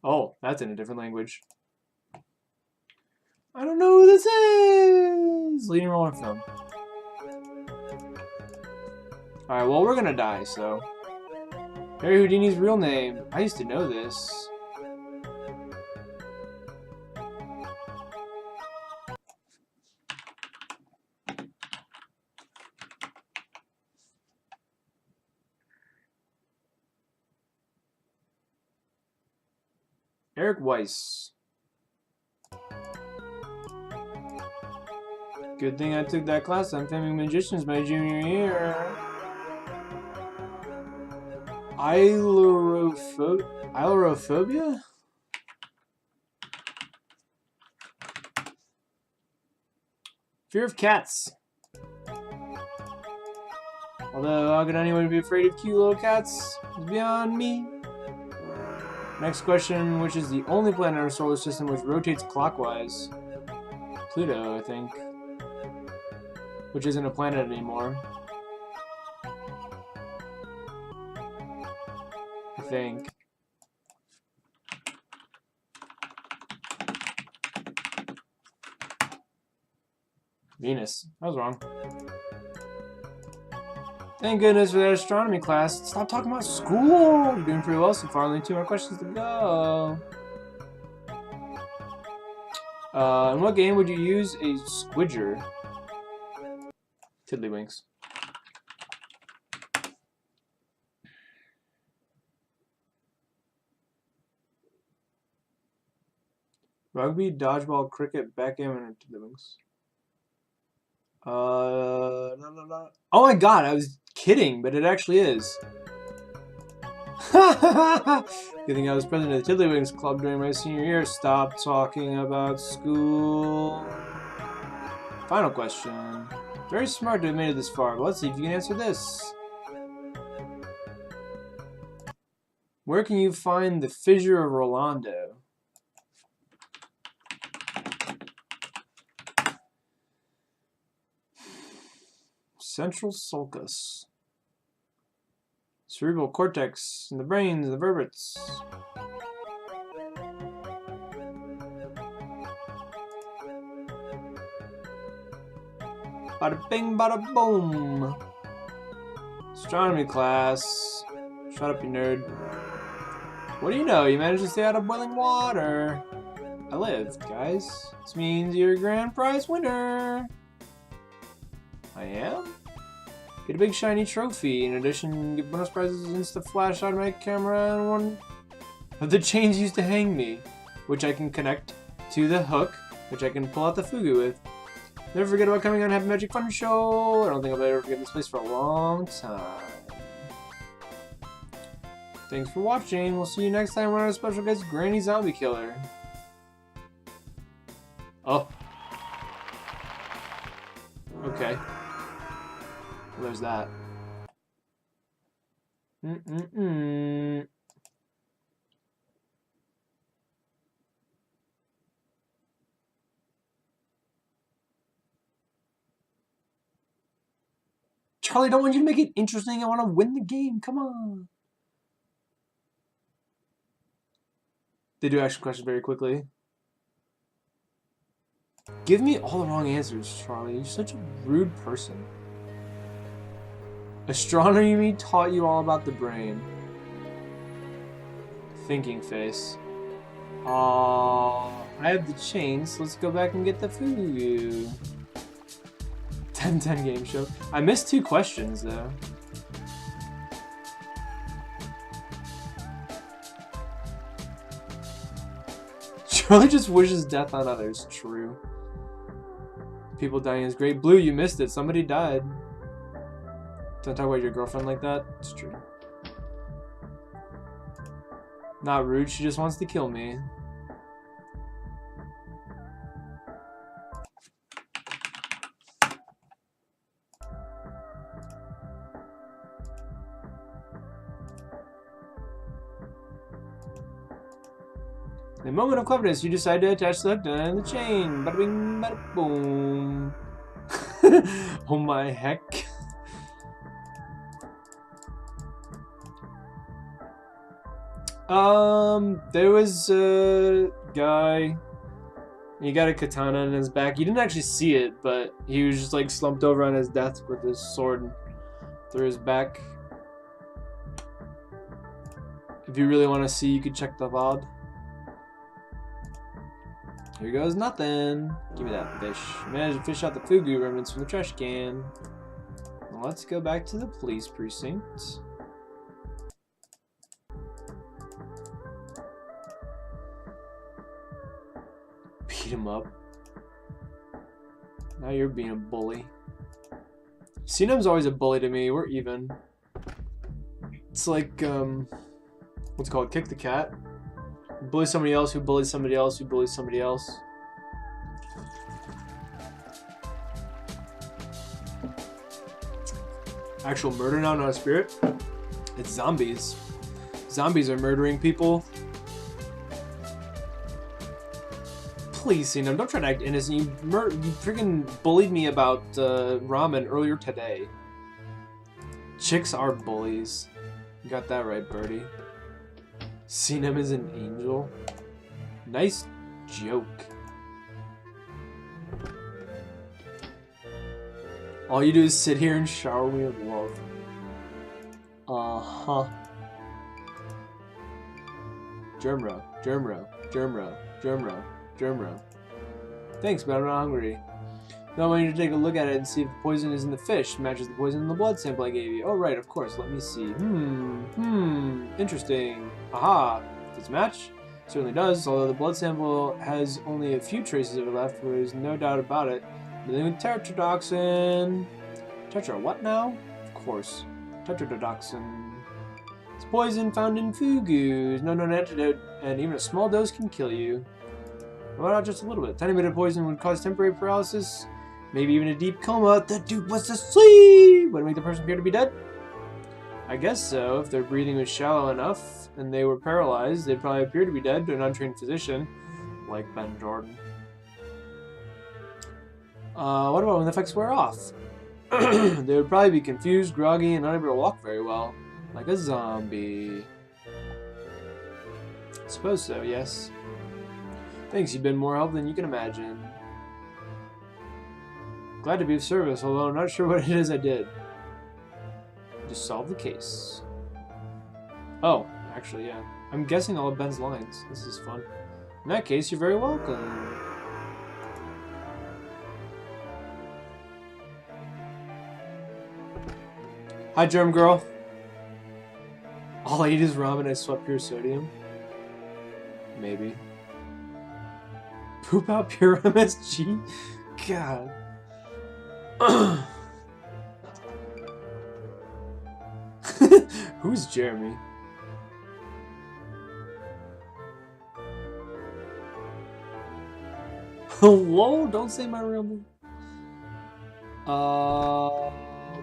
Oh, that's in a different language. I don't know who this is! Leading role in film. Alright, well, we're gonna die, so. Harry Houdini's real name. I used to know this. Eric Weiss. Good thing I took that class on filming magicians my junior year. Ailurophobia? Fear of cats. Although, how could anyone be afraid of cute little cats? It's beyond me. Next question, which is the only planet in our solar system which rotates clockwise? Pluto, I think. Which isn't a planet anymore. I think. Venus. I was wrong. Thank goodness for that astronomy class. Stop talking about school! You're doing pretty well so far. Only 2 more questions to go. In what game would you use a squidger? Tiddlywinks. Rugby, dodgeball, cricket, backgammon, or tiddlywinks? No. Oh my god, I was kidding, but it actually is. Good thing I was president of the Tiddlywinks Club during my senior year. Stop talking about school. Final question. Very smart to have made it this far, but let's see if you can answer this. Where can you find the fissure of Rolando? Central sulcus. Cerebral cortex in the brains and the vertebrates. Bada bing, bada boom. Astronomy class. Shut up, you nerd. What do you know? You managed to stay out of boiling water. I lived, guys. This means you're a grand prize winner. I am? Get a big shiny trophy. In addition, get bonus prizes, insta flash, automatic camera, and one of the chains used to hang me, which I can connect to the hook, which I can pull out the fugu with. Never forget about coming on Happy Magic Fun Show. I don't think I'll ever forget this place for a long time. Thanks for watching. We'll see you next time when our special guest, Granny Zombie Killer. Oh. Okay. Well, there's that. Charlie, I don't want you to make it interesting. I want to win the game. Come on. They do action questions very quickly. Give me all the wrong answers, Charlie. You're such a rude person. Astronomy taught you all about the brain. Thinking face. I have the chains. Let's go back and get the food. 10-10 game show. I missed 2 questions though. Charlie just wishes death on others. True. People dying is great. Blue, you missed it. Somebody died. Don't talk about your girlfriend like that. It's true. Not rude. She just wants to kill me. In a moment of cleverness, you decide to attach the hook to the chain. Bada bing, bada boom. Oh my heck. There was a guy. He got a katana in his back. You didn't actually see it, but he was just like slumped over on his death with his sword through his back. If you really want to see, you could check the VOD. Here goes nothing. Give me that fish. Managed to fish out the fugu remnants from the trash can. Let's go back to the police precinct. Beat him up. Now you're being a bully. Cnem's always a bully to me. We're even. It's like, what's it called? Kick the cat. Bully somebody else who bullies somebody else who bullies somebody else. Actual murder now, not a spirit. It's zombies. Zombies are murdering people. Please, Cnem, don't try to act innocent. You freaking bullied me about ramen earlier today. Chicks are bullies. You got that right, Birdie. Cnem is an angel. Nice joke. All you do is sit here and shower me with love. Uh-huh. Germro, Germro, Germro, Germro, Germro. Thanks, but I'm not hungry. Now I want you to take a look at it and see if the poison is in the fish matches the poison in the blood sample I gave you. Oh, right, of course. Let me see. Interesting. Aha. Does it match? Certainly does, although the blood sample has only a few traces of it left, there's no doubt about it. Dealing with tetrodotoxin. Tetra what now? Of course. Tetrodotoxin. It's poison found in fugus. No known antidote, and even a small dose can kill you. Why not just a little bit? Tiny bit of poison would cause temporary paralysis, maybe even a deep coma. That dude was asleep! Would it make the person appear to be dead? I guess so. If their breathing was shallow enough and they were paralyzed, they'd probably appear to be dead to an untrained physician, like Ben Jordan. What about when the effects wear off? They would probably be confused, groggy, and unable to walk very well. Like a zombie. I suppose so, yes. Thanks, you've been more help than you can imagine. Glad to be of service, although I'm not sure what it is I did. Just solve the case. Oh, actually, yeah. I'm guessing all of Ben's lines. This is fun. In that case, you're very welcome. Hi, Germ Girl. All I eat is ramen, I sweat pure sodium. Maybe. Poop out pure MSG? God. Who's Jeremy? Hello? Don't say my real name.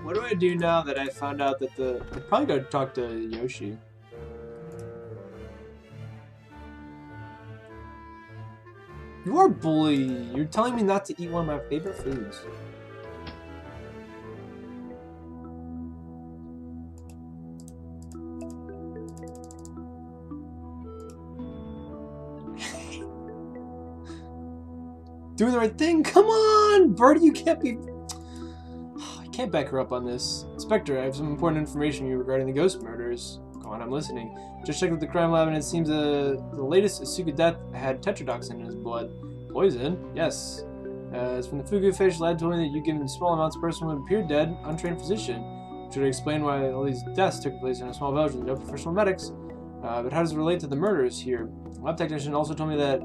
What do I do now that I found out that I'd probably go talk to Yoshi. You are a bully. You're telling me not to eat one of my favorite foods. Doing the right thing? Come on! Birdie, you can't be... I can't back her up on this. Inspector, I have some important information for you regarding the ghost murders. Go on, I'm listening. Just checked with the crime lab and it seems the latest Asuka death had tetrodotoxin in his blood. Poison? Yes. As from the Fugu fish, lad told me that you given small amounts to a person who appeared dead, untrained physician. Should explain why all these deaths took place in a small village with no professional medics. But how does it relate to the murders here? The lab technician also told me that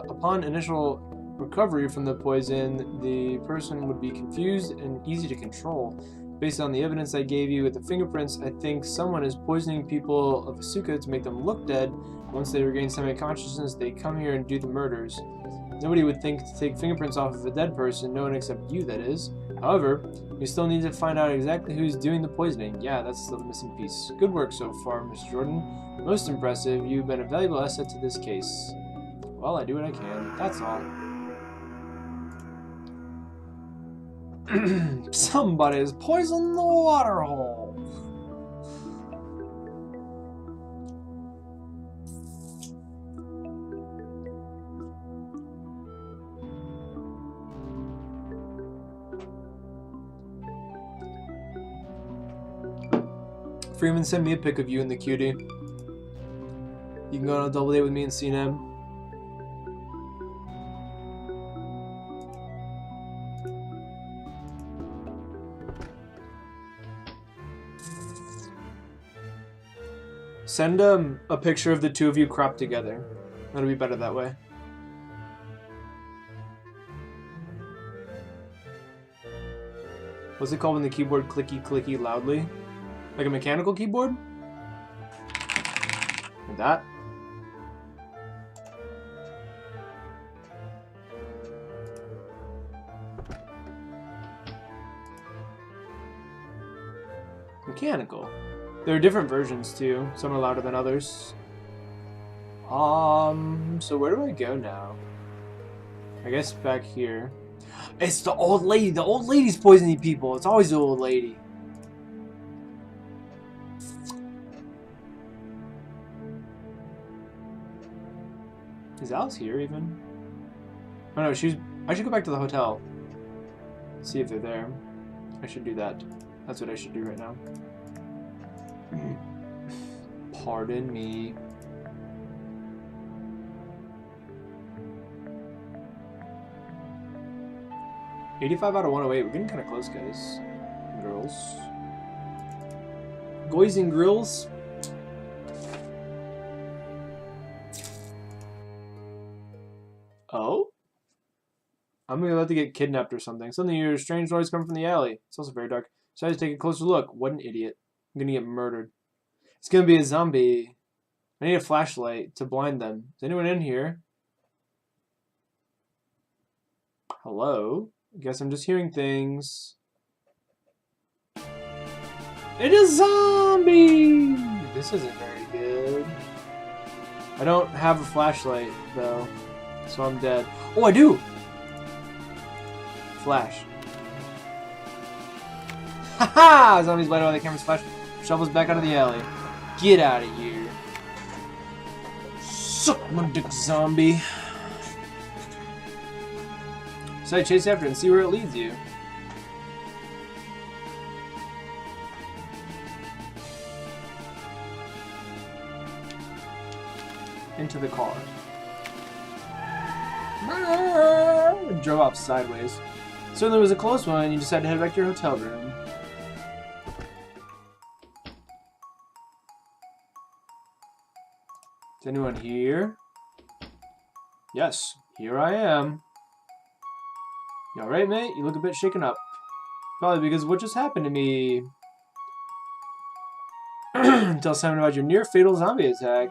upon initial recovery from the poison, the person would be confused and easy to control. Based on the evidence I gave you with the fingerprints, I think someone is poisoning people of Asuka to make them look dead. Once they regain semi-consciousness, they come here and do the murders. Nobody would think to take fingerprints off of a dead person, no one except you, that is. However, we still need to find out exactly who's doing the poisoning. Yeah, that's still the missing piece. Good work so far, Mr. Jordan. Most impressive. You've been a valuable asset to this case. Well, I do what I can. That's all. Somebody's poisoned the water hole. Freeman sent me a pic of you and the cutie. You can go on a double date with me and CNM. Send a picture of the two of you cropped together. That'll be better that way. What's it called when the keyboard clicky loudly? Like a mechanical keyboard? Like that? Mechanical. There are different versions too. Some are louder than others. So where do I go now? I guess back here. It's the old lady. The old lady's poisoning people. It's always the old lady. Is Alice here even? Oh no, I should go back to the hotel. See if they're there. I should do that. That's what I should do right now. Pardon me. $85 out of 108. We're getting kind of close, guys. Girls. Boys and girls. Oh? I'm gonna about to get kidnapped or something. Suddenly you hear a strange noise coming from the alley. It's also very dark. So I had to take a closer look. What an idiot. I'm gonna get murdered. It's gonna be a zombie. I need a flashlight to blind them. Is anyone in here? Hello? I guess I'm just hearing things. It is zombie! This isn't very good. I don't have a flashlight, though. So I'm dead. Oh, I do! Flash. Haha! Zombies light on the camera's flash. Shovels back out of the alley. Get out of here. Suck my dick, zombie. So I chase after it and see where it leads you. into the car. And drove off sideways. Certainly was a close one. You decided to head back to your hotel room. Is anyone here? Yes, here I am. You alright, mate? You look a bit shaken up. Probably because of what just happened to me. Tell Simon about your near-fatal zombie attack.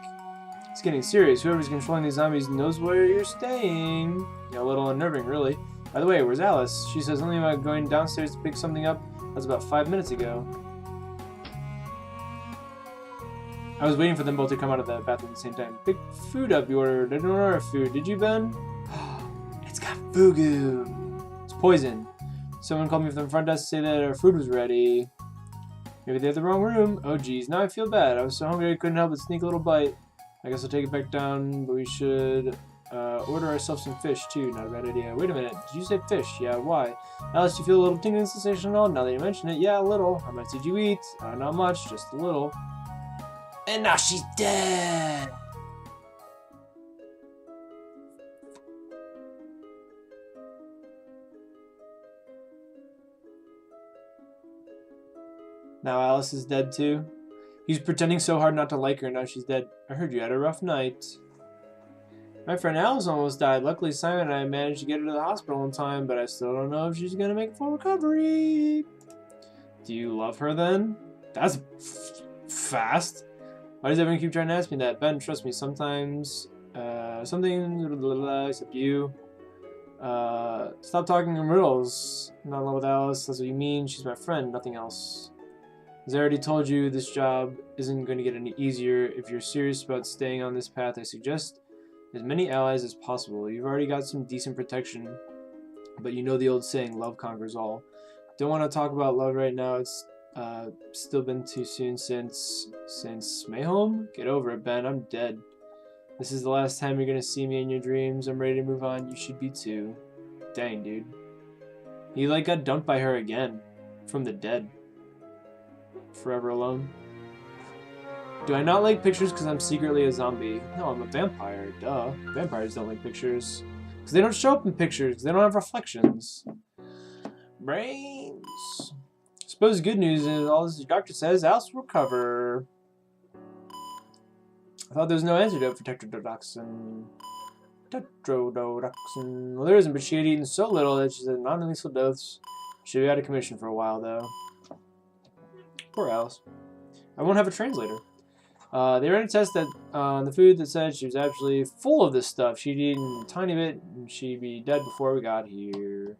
It's getting serious. Whoever's controlling these zombies knows where you're staying. Yeah, a little unnerving, really. By the way, where's Alice? She says something about going downstairs to pick something up. That was about 5 minutes ago. I was waiting for them both to come out of the bathroom at the same time. Pick food up you ordered. I didn't order food. Did you, Ben? It's got fugu. It's poison. Someone called me from the front desk to say that our food was ready. Maybe they have the wrong room. Oh, geez. Now I feel bad. I was so hungry I couldn't help but sneak a little bite. I guess I'll take it back down, but we should order ourselves some fish, too. Not a bad idea. Wait a minute. Did you say fish? Yeah, why? Alice, you feel a little tingling sensation at all? Now that you mention it, yeah, a little. How much did you eat? Not much, just a little. And now she's dead! Now Alice is dead too. He's pretending so hard not to like her, and now she's dead. I heard you had a rough night. My friend Alice almost died. Luckily, Simon and I managed to get her to the hospital in time, but I still don't know if she's gonna make a full recovery. Do you love her then? That's fast. Why does everyone keep trying to ask me that? Ben, trust me, sometimes, something, blah, blah, blah, except you. Stop talking in riddles. I'm not in love with Alice, that's what you mean. She's my friend, nothing else. As I already told you, this job isn't going to get any easier. If you're serious about staying on this path, I suggest as many allies as possible. You've already got some decent protection, but you know the old saying, love conquers all. Don't want to talk about love right now. It's still been too soon since Mayholm? Get over it, Ben. I'm dead. This is the last time you're going to see me in your dreams. I'm ready to move on. You should be too. Dang, dude. He like got dumped by her again. From the dead. Forever alone. Do I not like pictures because I'm secretly a zombie? No, I'm a vampire. Duh. Vampires don't like pictures. Because they don't show up in pictures. They don't have reflections. Brains. Suppose good news is all this doctor says Alice will recover. I thought there was no antidote for tetrodotoxin. Tetrodotoxin. Well, there isn't, but she had eaten so little that she's a non-lethal dose. She'll be out of commission for a while, though. Poor Alice. I won't have a translator. They ran a test that on the food that said she was actually full of this stuff. She'd eaten a tiny bit, and she'd be dead before we got here.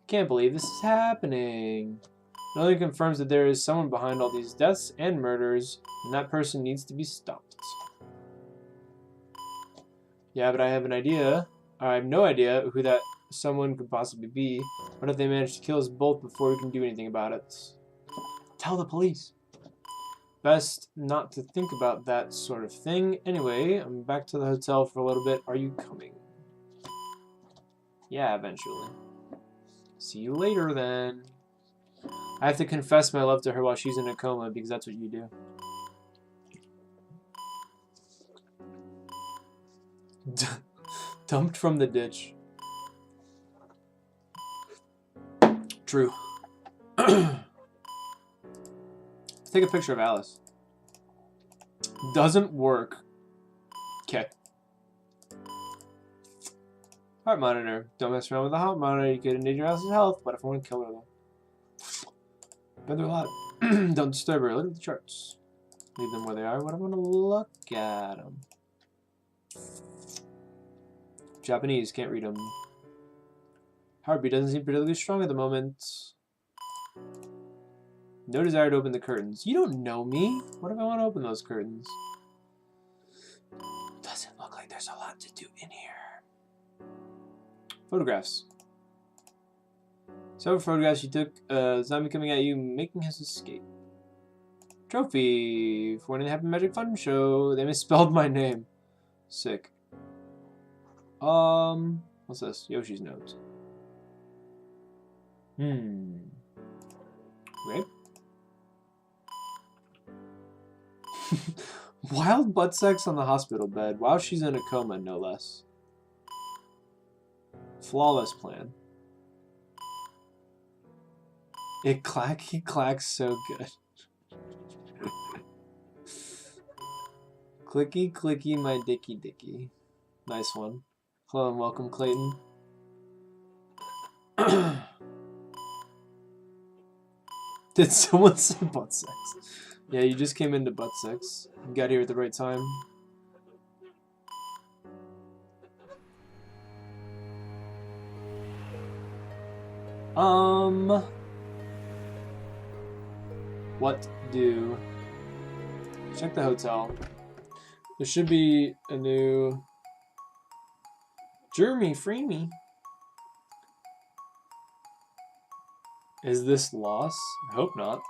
Can't believe this is happening. It only confirms that there is someone behind all these deaths and murders, and that person needs to be stopped. Yeah, but I have an idea. I have no idea who that someone could possibly be. What if they manage to kill us both before we can do anything about it? Tell the police. Best not to think about that sort of thing. Anyway, I'm back to the hotel for a little bit. Are you coming? Yeah, eventually. See you later, then. I have to confess my love to her while she's in a coma, because that's what you do. Dumped from the ditch. True. Let's take a picture of Alice. Doesn't work. Okay. Heart monitor. Don't mess around with the heart monitor. You could endanger Alice's health. What if I want to kill her, though? Been through a lot. Don't disturb her. Look at the charts. Leave them where they are. What I want to look at them. Japanese. Can't read them. Heartbeat doesn't seem particularly strong at the moment. No desire to open the curtains. You don't know me. What if I want to open those curtains? Doesn't look like there's a lot to do in here. Photographs. Several photographs you took. Zombie coming at you, making his escape. Trophy for winning the Happy Magic Fun Show. They misspelled my name. Sick. What's this? Yoshi's notes. Rape? Wild butt sex on the hospital bed while she's in a coma, no less. Flawless plan. He clacks so good. Clicky, clicky, my dicky, dicky. Nice one. Hello and welcome, Clayton. Did someone say butt sex? Yeah, you just came into butt sex. You got here at the right time. What do? Check the hotel. There should be a new Jeremy, free me. Is this loss? I hope not.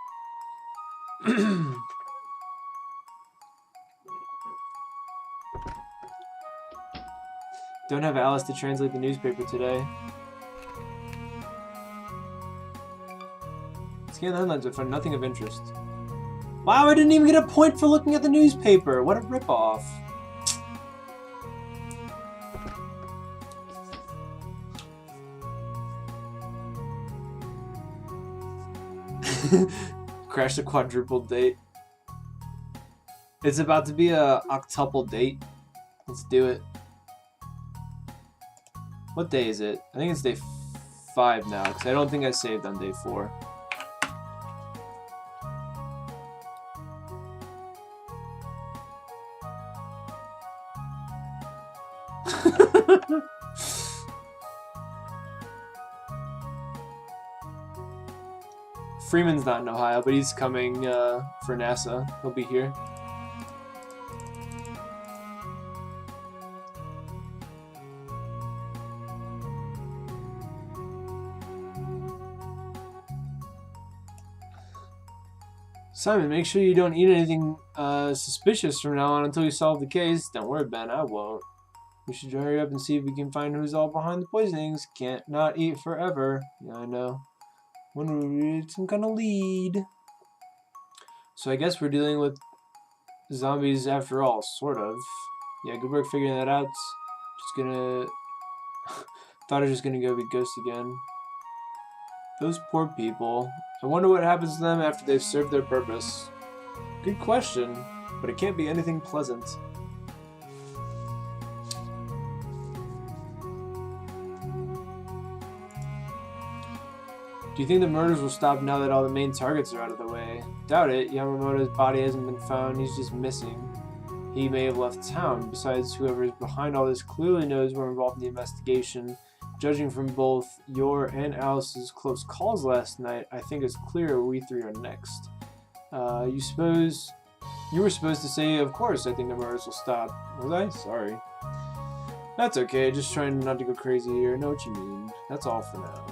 Don't have Alice to translate the newspaper today. Scan the headlines but find nothing of interest. Wow, I didn't even get a point for looking at the newspaper. What a ripoff. Crash the quadruple date. It's about to be a octuple date. Let's do it. What day is it? I think it's day 5 now, because I don't think I saved on day 4. Freeman's not in Ohio, but he's coming for NASA. He'll be here. Simon, make sure you don't eat anything suspicious from now on until you solve the case. Don't worry, Ben, I won't. We should hurry up and see if we can find who's all behind the poisonings. Can't not eat forever. Yeah, I know. When we read some kind of lead. So I guess we're dealing with zombies after all, sort of. Yeah, good work figuring that out. Just gonna... Thought I was just gonna go be Ghost again. Those poor people. I wonder what happens to them after they've served their purpose. Good question, but it can't be anything pleasant. Do you think the murders will stop now that all the main targets are out of the way? Doubt it. Yamamoto's body hasn't been found. He's just missing. He may have left town. Besides, whoever is behind all this clearly knows we're involved in the investigation. Judging from both your and Alice's close calls last night, I think it's clear we 3 are next. You were supposed to say, of course, I think the murders will stop. Was I? Sorry. That's okay. Just trying not to go crazy here. I know what you mean. That's all for now.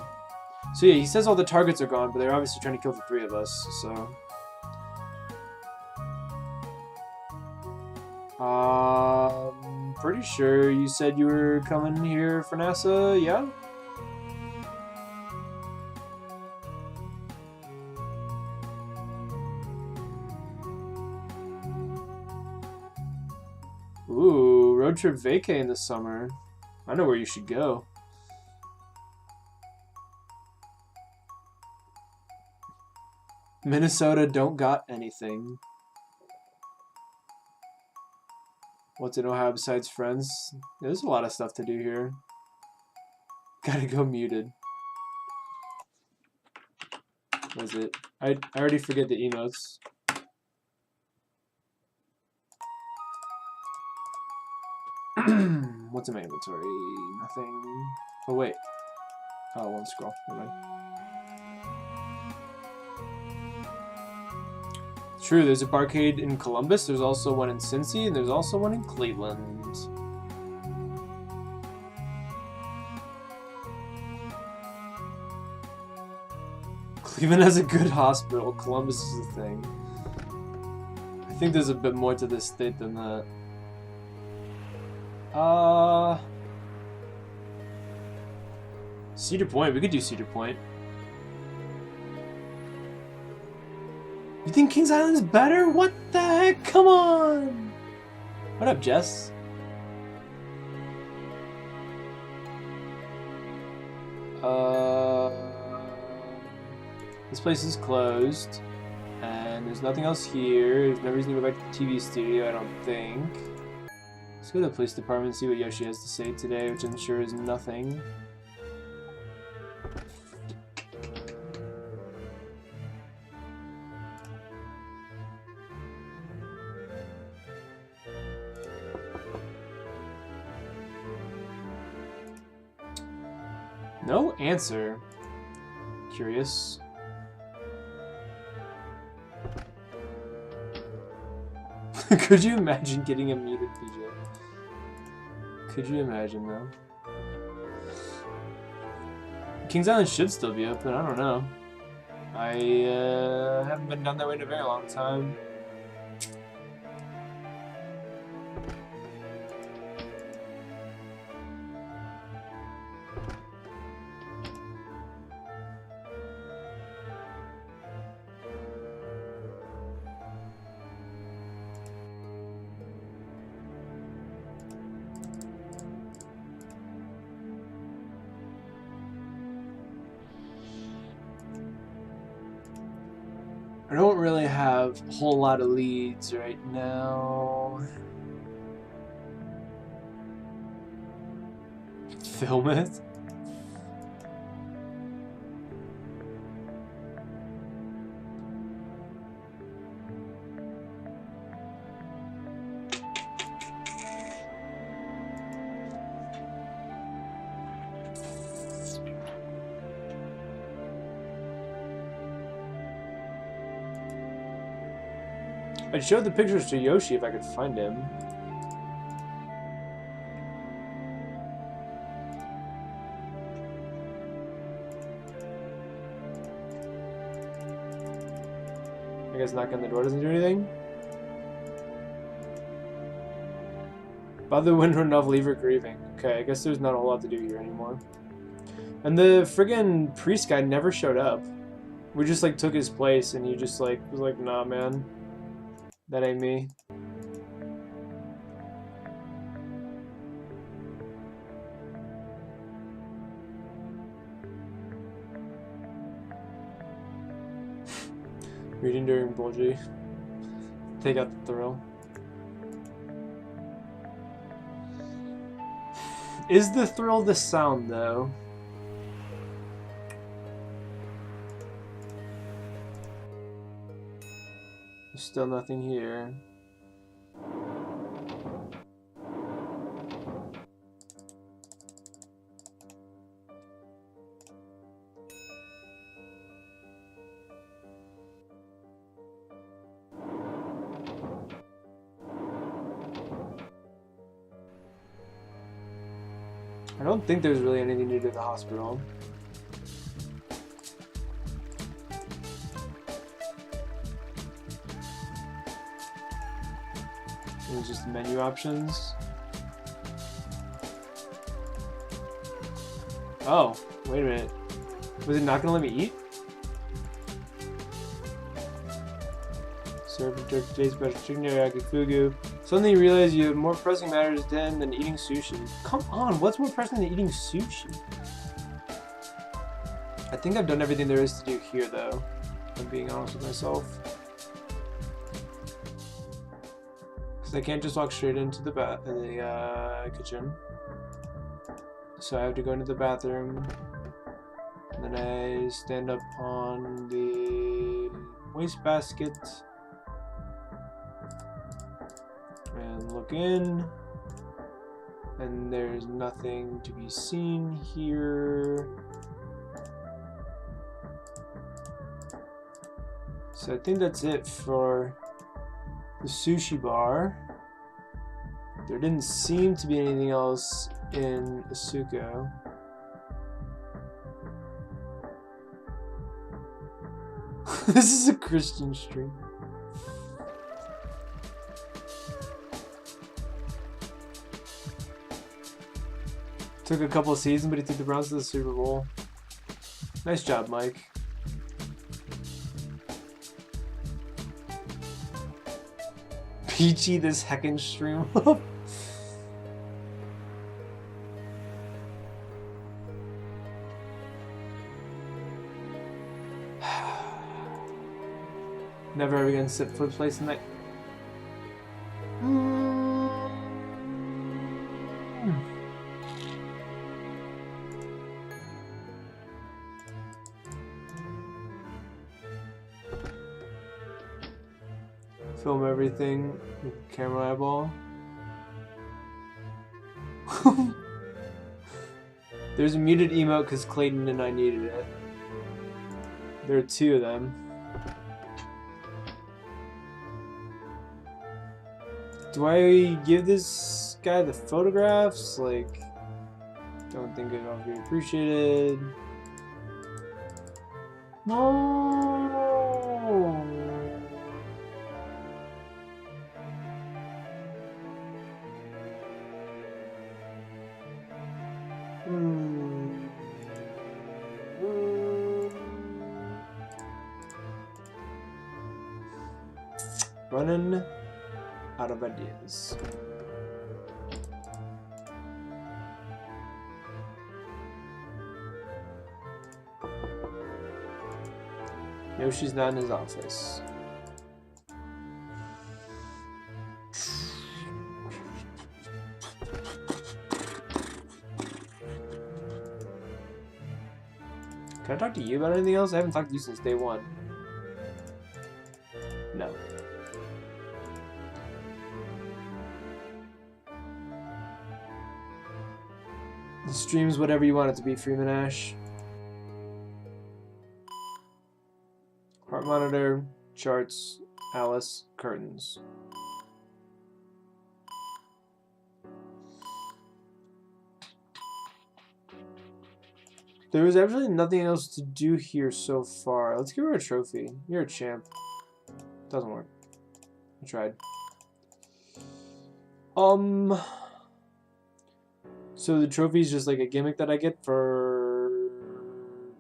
So yeah, he says all the targets are gone, but they're obviously trying to kill the 3 of us, so... Pretty sure you said you were coming here for NASA, yeah? Ooh, road trip vacay in the summer. I know where you should go. Minnesota don't got anything. What's in Ohio besides friends? There's a lot of stuff to do here. Gotta go muted. What is it? I already forget the emotes. What's in my inventory? Nothing. Oh wait. Oh, one scroll. Never mind. True, there's a barcade in Columbus, there's also one in Cincy, and there's also one in Cleveland. Cleveland has a good hospital, Columbus is the thing. I think there's a bit more to this state than that. Cedar Point, we could do Cedar Point. You think Kings Island is better? What the heck? Come on! What up, Jess? This place is closed, and there's nothing else here. There's no reason to go back to the TV studio, I don't think. Let's go to the police department and see what Yoshi has to say today, which I'm sure is nothing. No answer. Curious. Could you imagine getting a muted PJ? Could you imagine though? Kings Island should still be open, I don't know. I haven't been down that way in a very long time. I don't really have a whole lot of leads right now. Film it? I'd show the pictures to Yoshi if I could find him. I guess knocking on the door doesn't do anything. By the window enough, leave her grieving. Okay, I guess there's not a whole lot to do here anymore. And the friggin' priest guy never showed up. We just like took his place and he just like was like, nah man. That ain't me. Reading during Bulgy. Take out the thrill. Is the thrill the sound though? There's still nothing here. I don't think there's really anything to do at the hospital. It's just menu options. Oh, wait a minute. Was it not gonna let me eat? Serve today's special chicken teriyaki fugu. Suddenly you realize you have more pressing matters than eating sushi. Come on, what's more pressing than eating sushi? I think I've done everything there is to do here though, if I'm being honest with myself. Because I can't just walk straight into the kitchen. So I have to go into the bathroom. And then I stand up on the wastebasket. And look in. And there's nothing to be seen here. So I think that's it for the sushi bar. There didn't seem to be anything else in Asuko. This is a Christian stream. Took a couple of seasons, but he took the Browns to the Super Bowl. Nice job, Mike. PG this heckin' stream up. Never ever gonna sit for place tonight. Film everything with camera eyeball. There's a muted emote because Clayton and I needed it. There are two of them. Do I give this guy the photographs? Like, don't think it'll be appreciated. No. Running out of ideas. No, she's not in his office. Can I talk to you about anything else? I haven't talked to you since day one. No. The stream's whatever you want it to be, Freeman Ash. Heart monitor, charts, Alice, curtains. There was actually nothing else to do here so far. Let's give her a trophy. You're a champ. Doesn't work. I tried. So the trophy is just like a gimmick that I get for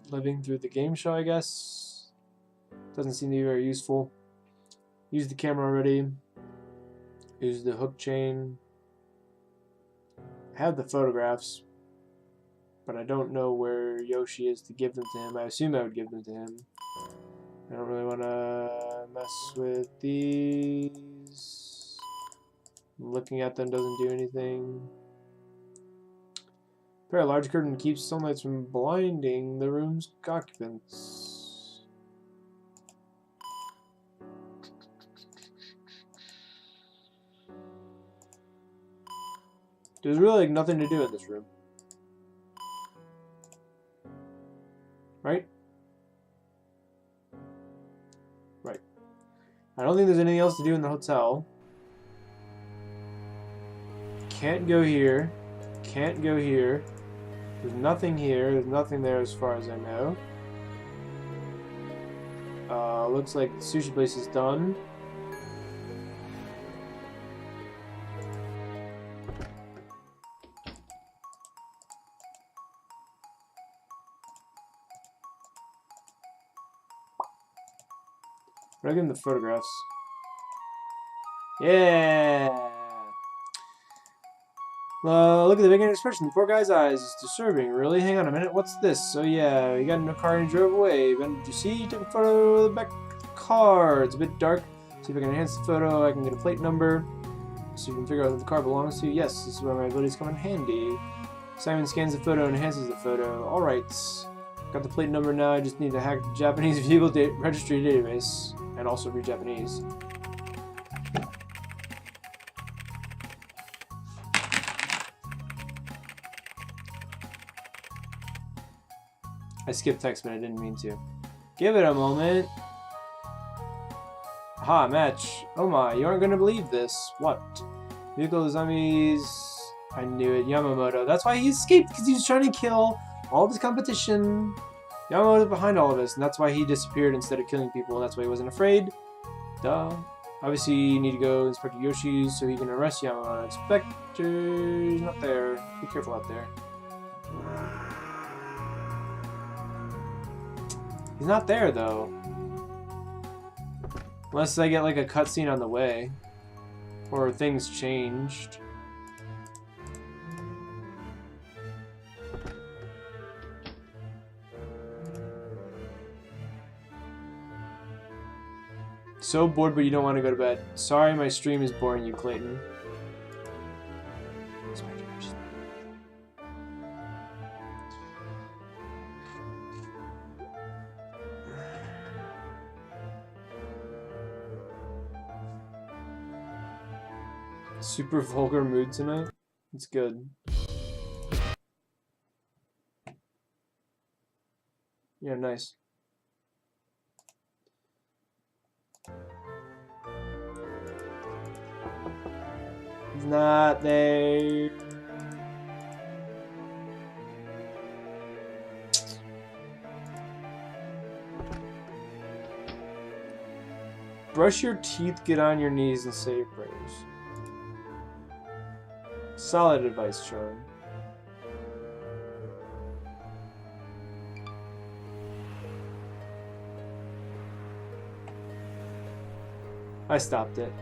living through the game show, I guess. Doesn't seem to be very useful. Use the camera already. Use the hook chain. I have the photographs, but I don't know where Yoshi is to give them to him. I assume I would give them to him. I don't really want to mess with these. Looking at them doesn't do anything. Pair a large curtain keeps sunlight from blinding the room's occupants. There's really like nothing to do in this room. Right? Right. I don't think there's anything else to do in the hotel. Can't go here. Can't go here. There's nothing here. There's nothing there as far as I know. Looks like the sushi place is done. But I give him the photographs. Yeah! Look at the vacant expression in the poor guy's eyes. It's disturbing. Really? Hang on a minute. What's this? Oh yeah, he got in a car and he drove away. Ben, did you see? He took a photo of the back of the car. It's a bit dark. See if I can enhance the photo. I can get a plate number. So you can figure out who the car belongs to. Yes, this is where my abilities come in handy. Simon scans the photo and enhances the photo. Alright. Got the plate number now. I just need to hack the Japanese vehicle registry database. And also read Japanese. I skipped text, but I didn't mean to. Give it a moment. Aha, match. Oh my, you aren't gonna believe this. What? Vehicle zombies. I knew it. Yamamoto. That's why he escaped, because he was trying to kill all of his competition. Yamamoto's behind all of this, and that's why he disappeared instead of killing people. That's why he wasn't afraid. Duh. Obviously, you need to go Inspector Yoshi's so he can arrest Yamamoto. Inspector's not there. Be careful out there. He's not there, though. Unless I get, like, a cutscene on the way. Or things changed. So bored, but you don't want to go to bed. Sorry, my stream is boring you, Clayton. Super vulgar mood tonight. It's good. Yeah, nice. He's not there. Brush your teeth, get on your knees, and say your prayers. Solid advice, Charlie. I stopped it.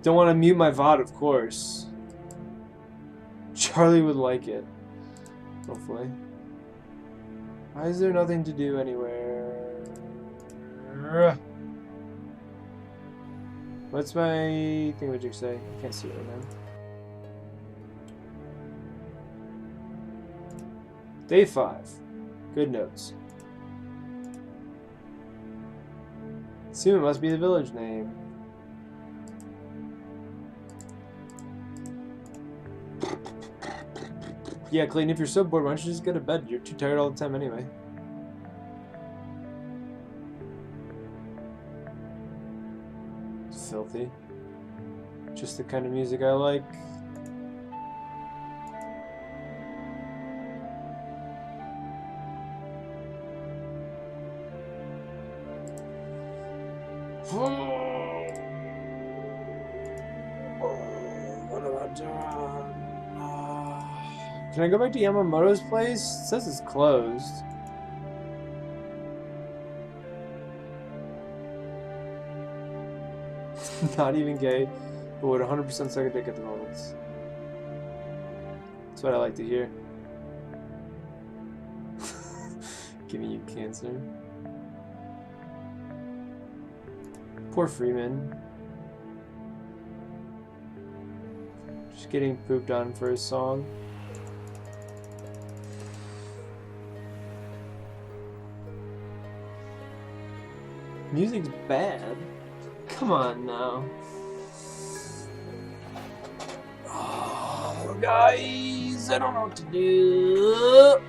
Don't want to mute my VOD, of course. Charlie would like it. Hopefully. Why is there nothing to do anywhere? What's my thingamajig say? I can't see it right now. Day 5. Good notes. Assume it must be the village name. Yeah, Clayton, if you're so bored, why don't you just go to bed? You're too tired all the time anyway. It's filthy. Just the kind of music I like. What have I done? Can I go back to Yamamoto's place? It says it's closed. Not even gay, but would 100% suck a dick at the moment. That's what I like to hear. Giving you cancer. Poor Freeman. Just getting pooped on for his song. Music's bad. Come on now. Oh, guys, I don't know what to do.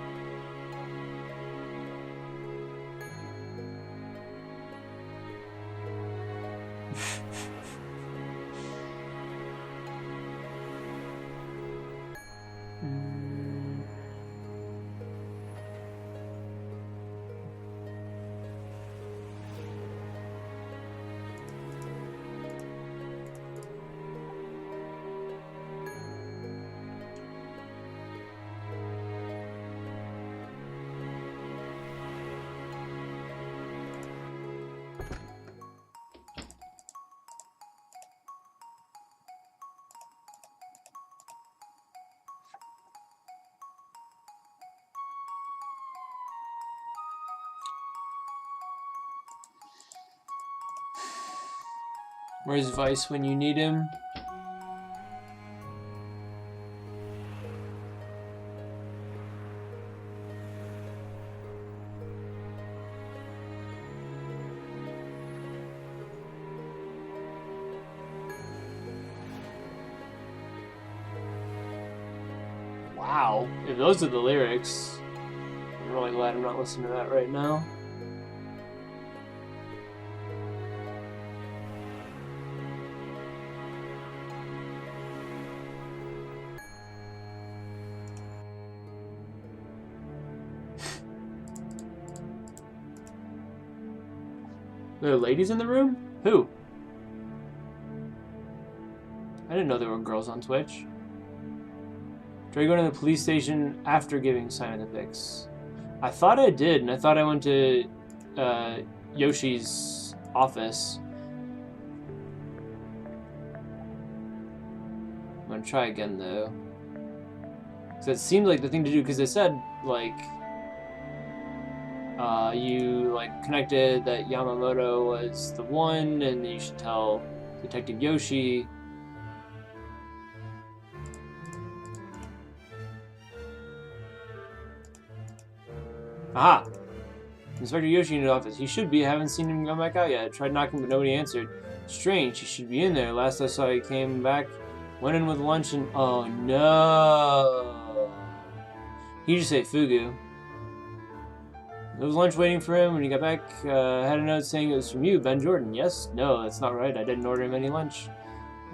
Where's Vice when you need him? Wow, if those are the lyrics, I'm really glad I'm not listening to that right now. There are ladies in the room? Who? I didn't know there were girls on Twitch. Try going to the police station after giving Simon the pics. I thought I did, and I thought I went to Yoshi's office. on, try again though. So it seemed like the thing to do, because they said, like, you, like, connected that Yamamoto was the one, and you should tell Detective Yoshi. Aha! Inspector Yoshi in his office. He should be. I haven't seen him come back out yet. I tried knocking, but nobody answered. Strange. He should be in there. Last I saw, he came back, went in with lunch, and oh no! He just ate fugu. There was lunch waiting for him. When he got back, had a note saying it was from you, Ben Jordan. Yes? No, that's not right. I didn't order him any lunch.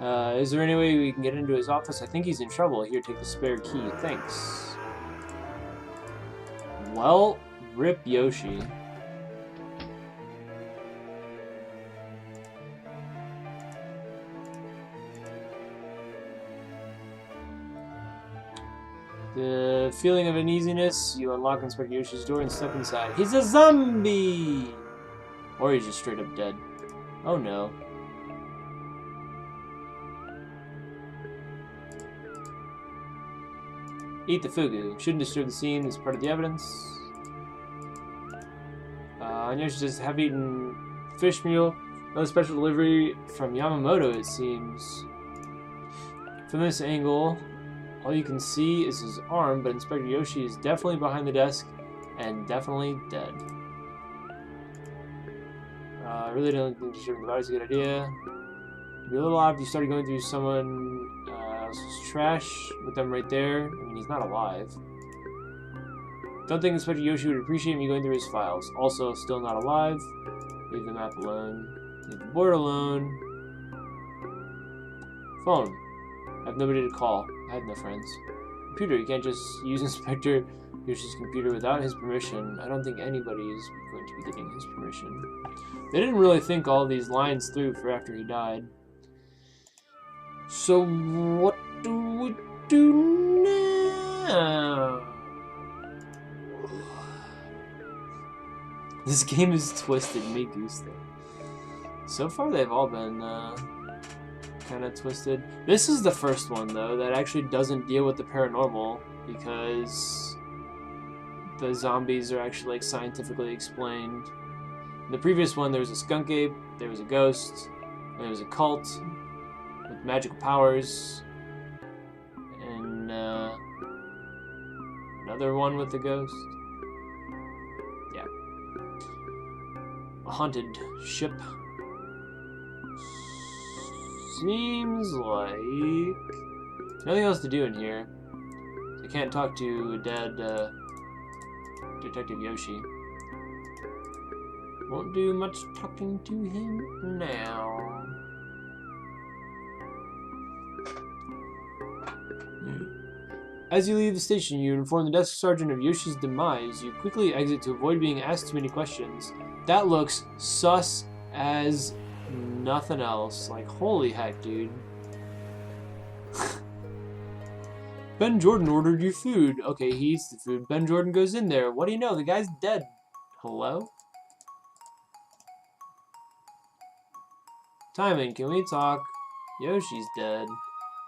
Is there any way we can get into his office? I think he's in trouble. Here, take the spare key. Thanks. Well, rip Yoshi. The feeling of uneasiness, you unlock Inspector Yoshi's door and step inside. He's a zombie! Or he's just straight up dead. Oh no. Eat the fugu. Shouldn't disturb the scene as part of the evidence. Yoshi says, have eaten fish meal. Another special delivery from Yamamoto, it seems. From this angle, all you can see is his arm, but Inspector Yoshi is definitely behind the desk and definitely dead. I really don't think disturbing the body's a good idea. It'd be a little odd if you started going through someone else's trash with them right there. I mean, he's not alive. Don't think Inspector Yoshi would appreciate me going through his files. Also, still not alive. Leave the map alone. Leave the board alone. Phone. I have nobody to call. I had no friends. Computer. You can't just use Inspector Yoshi's computer without his permission. I don't think anybody is going to be getting his permission. They didn't really think all these lines through for after he died. So what do we do now? This game is twisted, me gusta. So far they've all been kind of twisted. This is the first one though that actually doesn't deal with the paranormal because the zombies are actually like scientifically explained. In the previous one there was a skunk ape, there was a ghost, and there was a cult with magical powers, and another one with the ghost. Yeah. A haunted ship. Seems like nothing else to do in here. I can't talk to a dead Detective Yoshi. Won't do much talking to him now. As you leave the station, you inform the desk sergeant of Yoshi's demise. You quickly exit to avoid being asked too many questions. That looks sus as nothing else. Like, holy heck, dude. Ben Jordan ordered you food. Okay, he eats the food. Ben Jordan goes in there. What do you know? The guy's dead. Hello? Timon, can we talk? Yoshi's dead.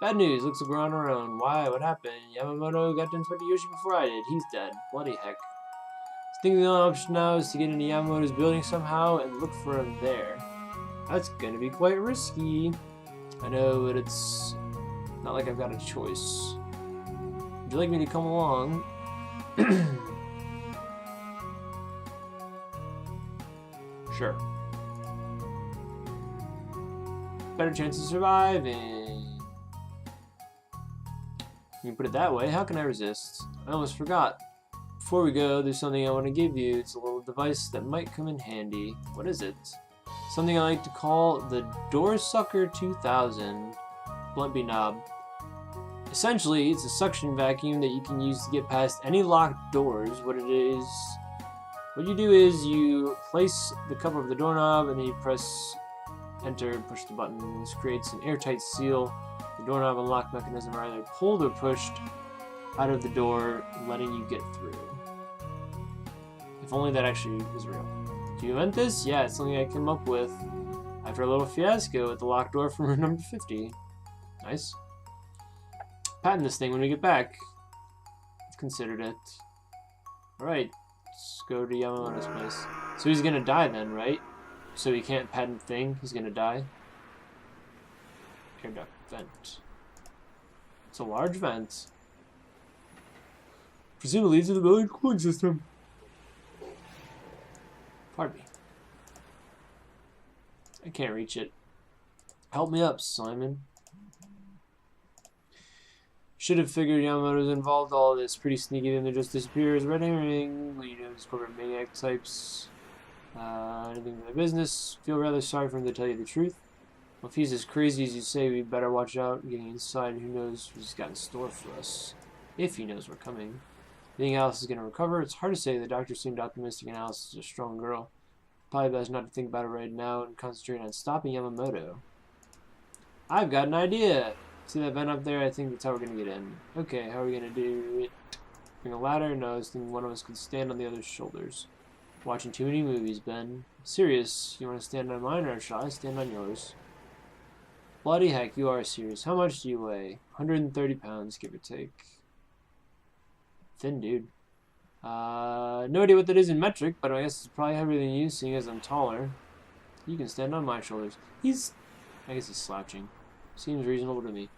Bad news. Looks like we're on our own. Why? What happened? Yamamoto got to Inspector Yoshi before I did. He's dead. Bloody heck. I think the only option now is to get into Yamamoto's building somehow and look for him there. That's gonna be quite risky. I know, but it's not like I've got a choice. Would you like me to come along? Sure. Better chance of surviving. You can put it that way. How can I resist? I almost forgot. Before we go, there's something I want to give you. It's a little device that might come in handy. What is it? Something I like to call the Doorsucker 2000 Blumpy Knob. Essentially, it's a suction vacuum that you can use to get past any locked doors. What you do is you place the cover of the doorknob and then you press enter and push the button. This creates an airtight seal. The doorknob and lock mechanism are either pulled or pushed out of the door, letting you get through. If only that actually was real. Do you invent this? Yeah, it's something I came up with after a little fiasco at the locked door from room number 50. Nice. patent this thing when we get back. I've considered it. Alright, let's go to Yamamoto's place. So he's gonna die then, right? So he can't patent the thing, he's gonna die. Air duct vent. It's a large vent. Presumably leads to the building cooling system. Pardon me. I can't reach it. Help me up, Simon. Should have figured Yamamoto's involved all this. Pretty sneaky, then they just disappears. Red herring. Well, you know, these corporate maniac types. Anything in their business. Feel rather sorry for him to tell you the truth. Well, if he's as crazy as you say, we better watch out. Getting inside, who knows what he's got in store for us. If he knows we're coming. You think Alice is going to recover? It's hard to say. The doctor seemed optimistic and Alice is a strong girl. Probably best not to think about it right now and concentrate on stopping Yamamoto. I've got an idea! See that vent up there? I think that's how we're going to get in. Okay, how are we going to do it? Bring a ladder? No, I was thinking one of us could stand on the other's shoulders. Watching too many movies, Ben. Serious? You want to stand on mine or shall I stand on yours? Bloody heck, you are serious. How much do you weigh? 130 pounds, give or take. Thin dude. No idea what that is in metric, but I guess it's probably heavier than you, seeing as I'm taller. You can stand on my shoulders. I guess he's slouching. Seems reasonable to me.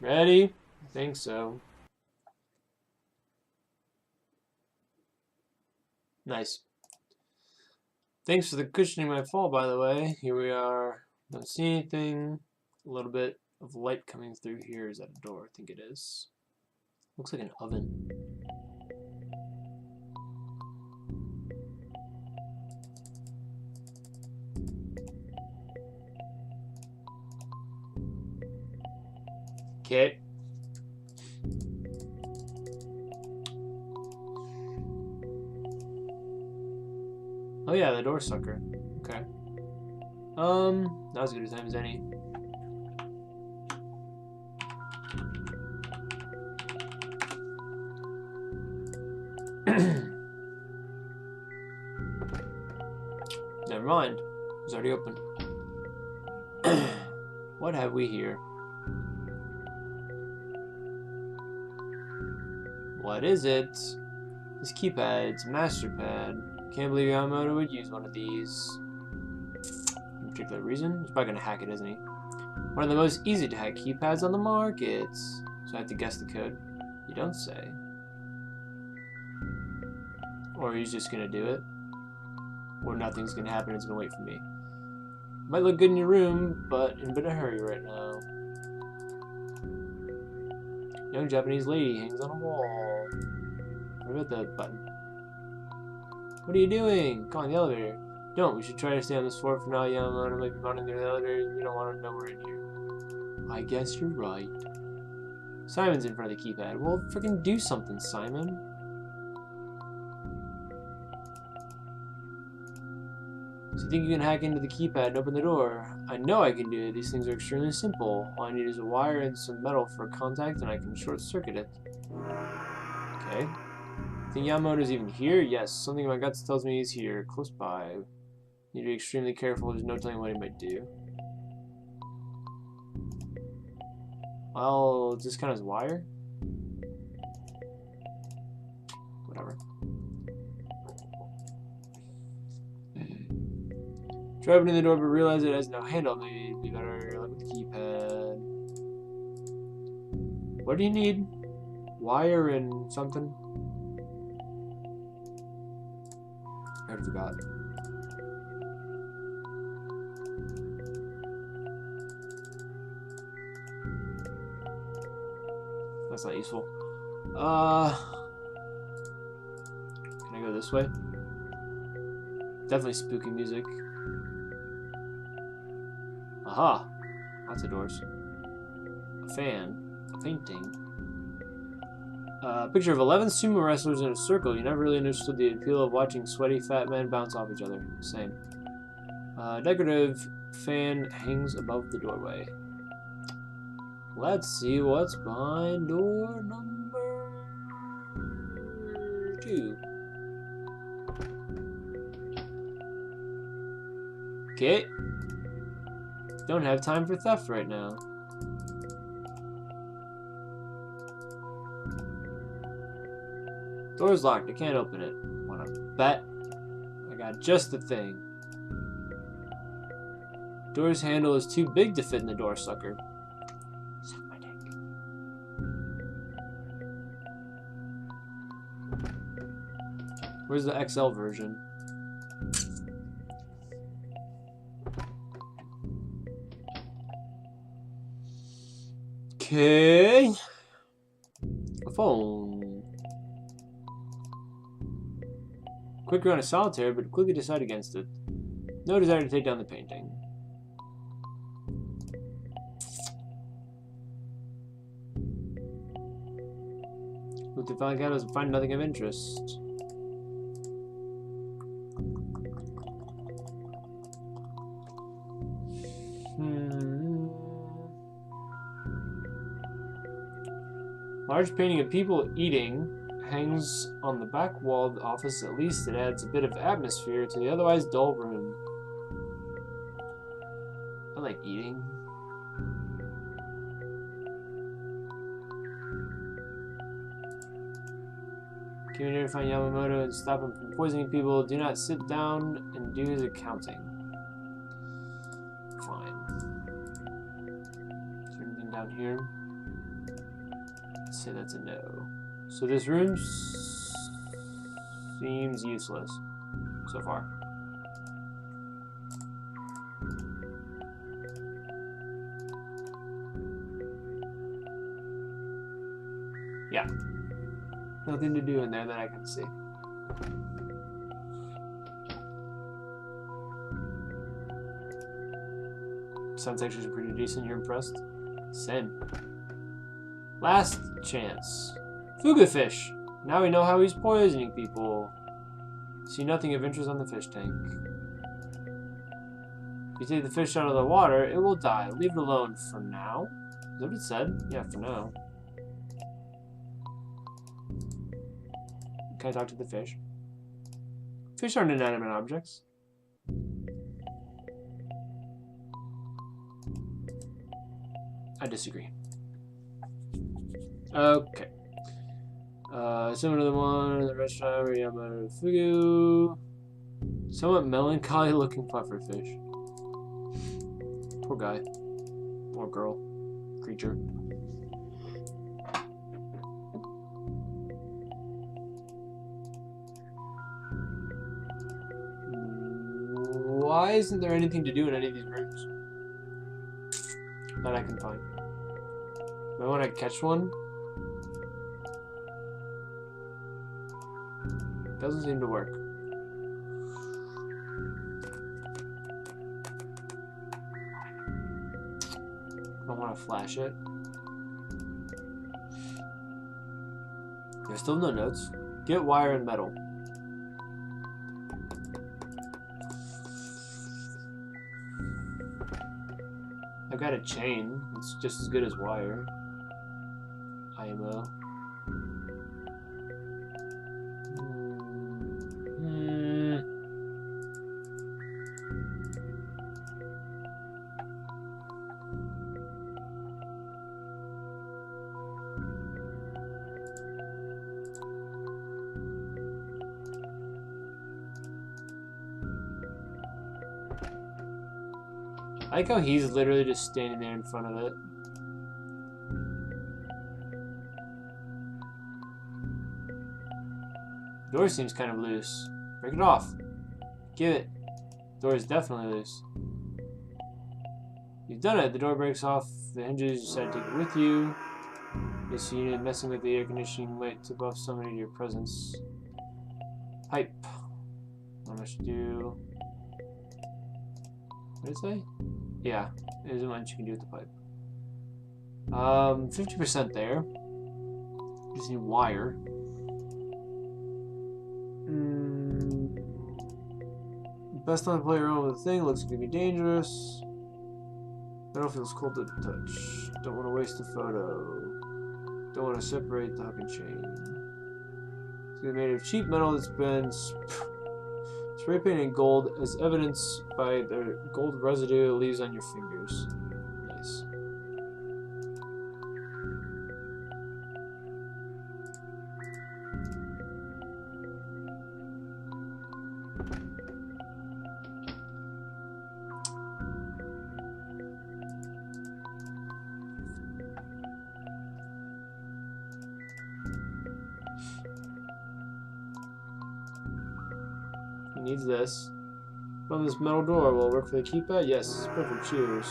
Ready? I think so. Nice. Thanks for the cushioning my fall, by the way. Here we are. Don't see anything. A little bit of light coming through here. Is that a door? I think it is. Looks like an oven. Okay. Oh yeah, the door sucker. Okay. That was as good a time as any. Never mind. It's already open. What have we here? What is it? This keypad. It's a master pad. Can't believe Yamamoto would use one of these. No particular reason? He's probably gonna hack it, isn't he? One of the most easy to hack keypads on the market. So I have to guess the code. You don't say. Or he's just gonna do it. Or nothing's gonna happen, it's gonna wait for me. Might look good in your room, but in a bit of a hurry right now. Young Japanese lady hangs on a wall. What about the button? What are you doing? Come on, the elevator. Don't. We should try to stay on this floor for now. Yamamoto might be monitoring the elevator. We don't want to know we're in here. I guess you're right. Simon's in front of the keypad. Well, freaking do something, Simon. So you think you can hack into the keypad and open the door? I know I can do it. These things are extremely simple. All I need is a wire and some metal for contact, and I can short-circuit it. Okay. Think Yamamoto's even here? Yes. Something in my guts tells me he's here, close by. Need to be extremely careful. There's no telling what he might do. Well, just kind of his wire? Whatever. Try opening the door, but realize it has no handle. Maybe it'd be better like with the keypad. What do you need? Wire and something? I already forgot. That's not useful. Can I go this way? Definitely spooky music. Aha! Lots of doors. A fan. A painting. Picture of 11 sumo wrestlers in a circle. You never really understood the appeal of watching sweaty fat men bounce off each other. Same. Decorative fan hangs above the doorway. Let's see what's behind door number 2. Okay. Don't have time for theft right now. Door's locked. I can't open it. Wanna bet? I got just the thing. Door's handle is too big to fit in the door sucker. Suck my dick. Where's the XL version? Okay. A phone. Quick run of solitaire, but quickly decide against it. No desire to take down the painting. Look to find cameras and find nothing of interest. Large painting of people eating hangs on the back wall of the office. At least it adds a bit of atmosphere to the otherwise dull room. I like eating. Came here to find Yamamoto and stop him from poisoning people. Do not sit down and do his accounting. Fine. Is there anything down here? Let's say that's a no. So this room seems useless so far. Yeah. Nothing to do in there that I can see. Sounds actually pretty decent. You're impressed? Same. Last chance. Fuga fish. Now we know how he's poisoning people. See nothing of interest on the fish tank. If you take the fish out of the water, it will die. Leave it alone for now. Is that what it said? Yeah, for now. Can I talk to the fish? Fish aren't inanimate objects. I disagree. Okay. Similar to the one in the restaurant where Yamamoto Fugu. Somewhat melancholy looking pufferfish. Poor guy. Or girl. Creature. Why isn't there anything to do in any of these rooms that I can find? Do I want to catch one? Doesn't seem to work. I don't want to flash it. There's still no notes. Get wire and metal. I got a chain. It's just as good as wire. IMO. I like how he's literally just standing there in front of it. The door seems kind of loose. Break it off. Give it. The door is definitely loose. You've done it. The door breaks off the hinges. You decide to take it with you. This unit messing with the air conditioning light to buff somebody to your presence. Pipe. How much do? What did it say? Yeah, there's a bunch you can do with the pipe. 50% there. Just need wire. Best time to play around with the thing. Looks gonna be dangerous. Metal feels cold to the touch. Don't want to waste a photo. Don't want to separate the hook and chain. It's gonna be made of cheap metal that's been spray painted in gold, as evidenced by the gold residue it leaves on your fingers. Nice. needs this. From this metal door will work for the keypad? Yes, perfect, cheers.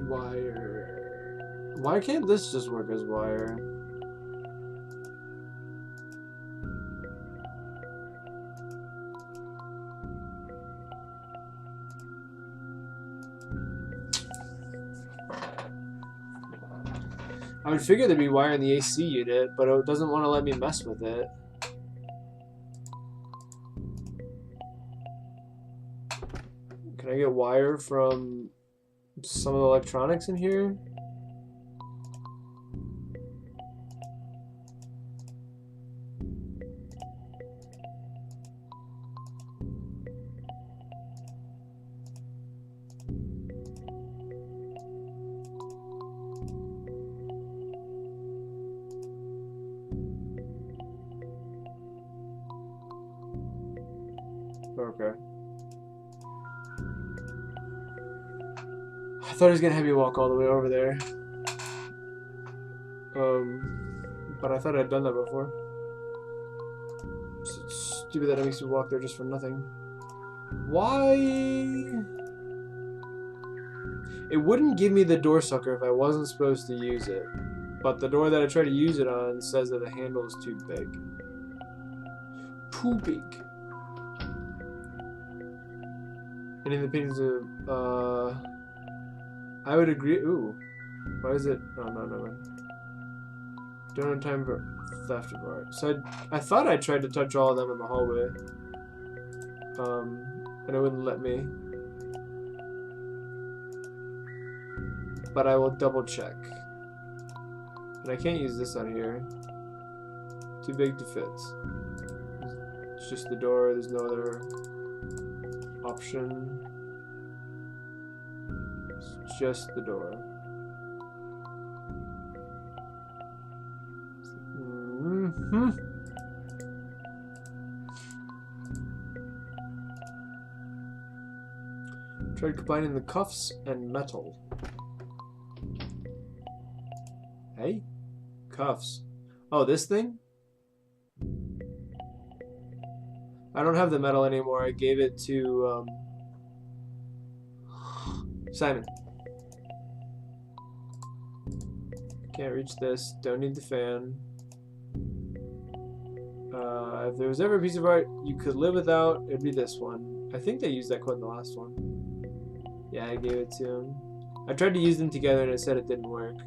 Wire. Why can't this just work as wire? I would figure there'd be wire in the AC unit, but it doesn't want to let me mess with it. Can I get wire from some of the electronics in here? Okay. I thought he was gonna have me walk all the way over there. But I thought I'd done that before. It's stupid that it makes me walk there just for nothing. Why? It wouldn't give me the door sucker if I wasn't supposed to use it. But the door that I try to use it on says that the handle is too big. Too big. Any of the opinions of, I would agree. Ooh. Why is it? Oh, no. Don't have time for theft of art. So I thought I tried to touch all of them in the hallway. And it wouldn't let me. But I will double check. And I can't use this on here. Too big to fit. It's just the door. There's no other option. It's just the door. Tried combining the cuffs and metal. Hey? Cuffs. Oh, this thing? I don't have the metal anymore. I gave it to, Simon. Can't reach this. Don't need the fan. If there was ever a piece of art you could live without, it'd be this one. I think they used that quote in the last one. Yeah, I gave it to him. I tried to use them together and it said it didn't work.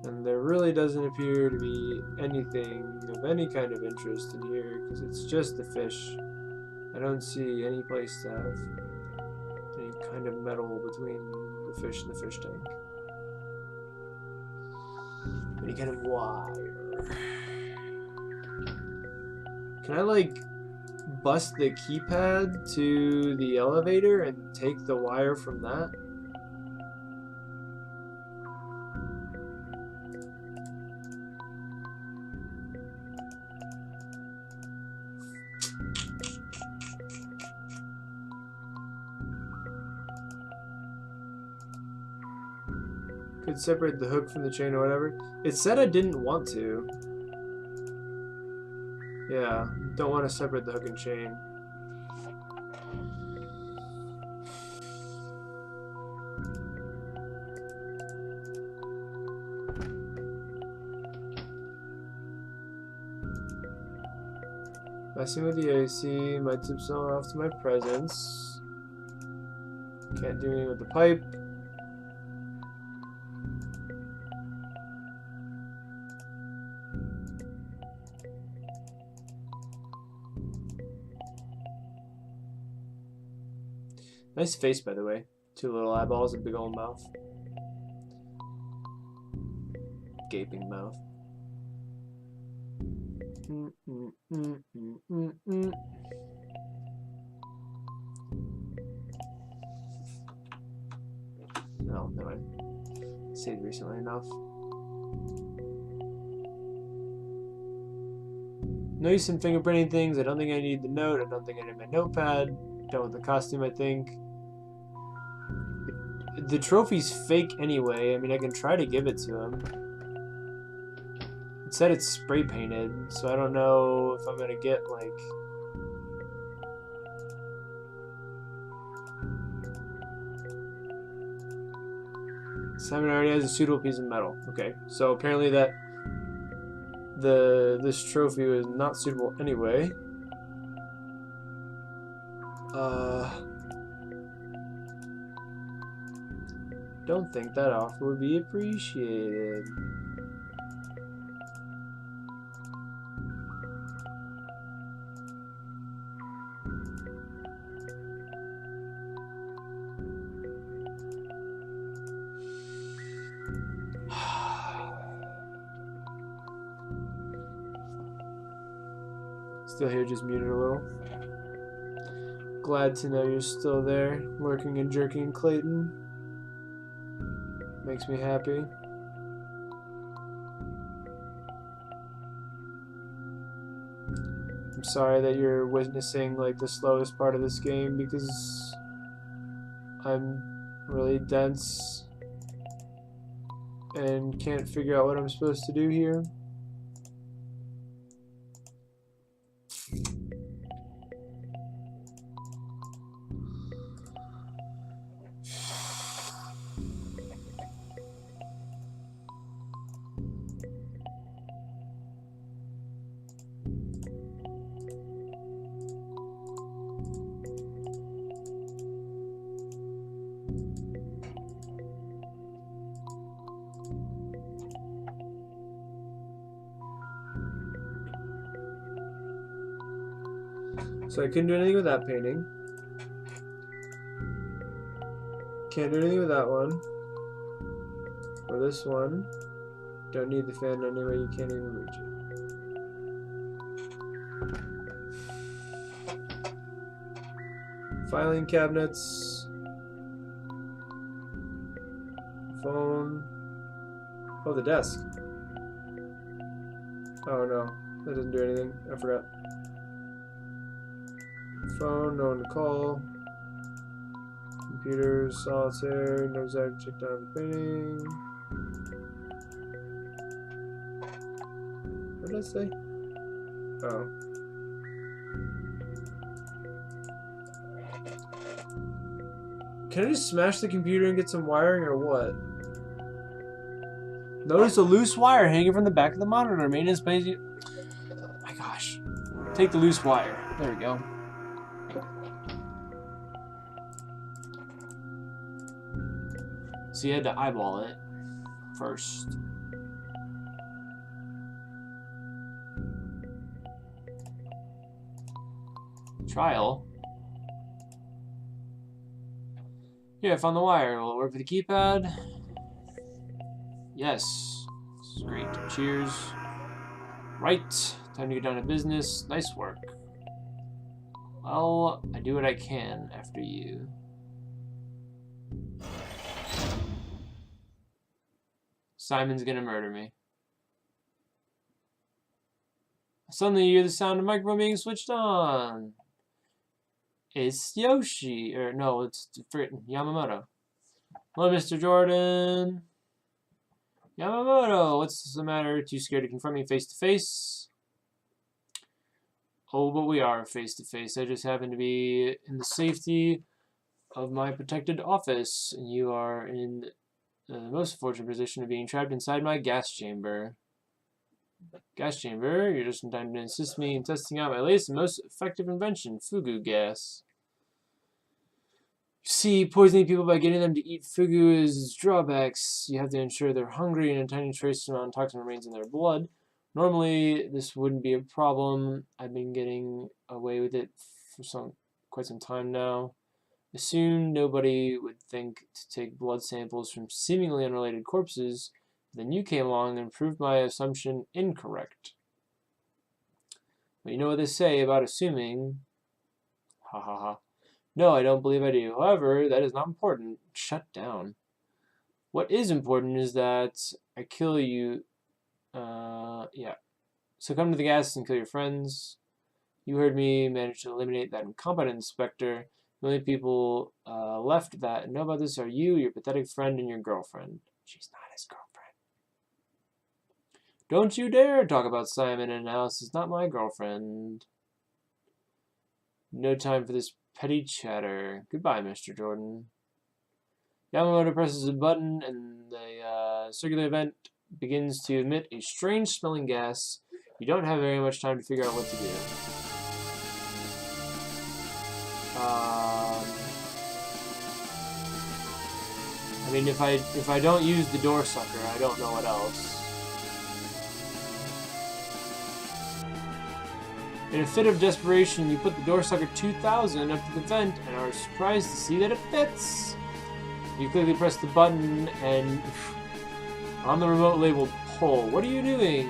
And there really doesn't appear to be anything of any kind of interest in here because it's just the fish. I don't see any place to have any kind of metal between the fish and the fish tank. Any kind of wire. Can I like bust the keypad to the elevator and take the wire from that? Could separate the hook from the chain or whatever. It said I didn't want to. Yeah, don't want to separate the hook and chain. Messing with the AC might tip someone off to my presence. Can't do anything with the pipe. Nice face, by the way. 2 little eyeballs and big old mouth. Gaping mouth. No, never mind. Saved recently enough. No use in fingerprinting things. I don't think I need the note. I don't think I need my notepad. Done with the costume, I think. The trophy's fake anyway. I mean, I can try to give it to him. It said it's spray painted, so I don't know if I'm gonna get, like... Simon already has a suitable piece of metal. Okay, so apparently that... This trophy was not suitable anyway. Don't think that offer would be appreciated. Still here, just muted a little. Glad to know you're still there, lurking and jerking, Clayton. Makes me happy. I'm sorry that you're witnessing like the slowest part of this game because I'm really dense and can't figure out what I'm supposed to do here. So I couldn't do anything with that painting. Can't do anything with that one. Or this one. Don't need the fan anyway, you can't even reach it. Filing cabinets. Phone. Oh, the desk. Oh no, that doesn't do anything. I forgot. Phone, no one to call. Computer, solitaire, no desire to check down the painting. What did I say? Oh. Can I just smash the computer and get some wiring or what? Notice a loose wire hanging from the back of the monitor. Maintenance pays you. Oh my gosh. Take the loose wire. There we go. So you had to eyeball it first. Trial. Yeah, I found the wire. Will it work with the keypad? Yes. This is great. Cheers. Right. Time to get down to business. Nice work. Well, I do what I can after you. Simon's gonna murder me. Suddenly you hear the sound of the microphone being switched on. It's Yoshi. Or no, it's Yamamoto. Hello, Mr. Jordan. Yamamoto, what's the matter? Too scared to confront me face to face? Oh, but we are face to face. I just happen to be in the safety of my protected office, and you are in the most fortunate position of being trapped inside my gas chamber. Gas chamber, you're just in time to assist me in testing out my latest and most effective invention, fugu gas. You see, poisoning people by getting them to eat fugu is drawbacks. You have to ensure they're hungry and a tiny trace amount of toxin remains in their blood. Normally, this wouldn't be a problem. I've been getting away with it for quite some time now. Assume nobody would think to take blood samples from seemingly unrelated corpses. Then you came along and proved my assumption incorrect. But you know what they say about assuming. Ha ha ha. No, I don't believe I do. However, that is not important. Shut down. What is important is that I kill you. Yeah. So come to the gas and kill your friends. You heard me manage to eliminate that incompetent inspector. The only people left that know about this are you, your pathetic friend, and your girlfriend. She's not his girlfriend. Don't you dare talk about Simon and Alice is not my girlfriend. No time for this petty chatter. Goodbye, Mr. Jordan. Yamamoto presses a button and the circular vent begins to emit a strange smelling gas. You don't have very much time to figure out what to do. I mean, if I don't use the door sucker, I don't know what else. In a fit of desperation, you put the door sucker 2000 up to the vent and are surprised to see that it fits. You quickly press the button and on the remote labeled pull. What are you doing?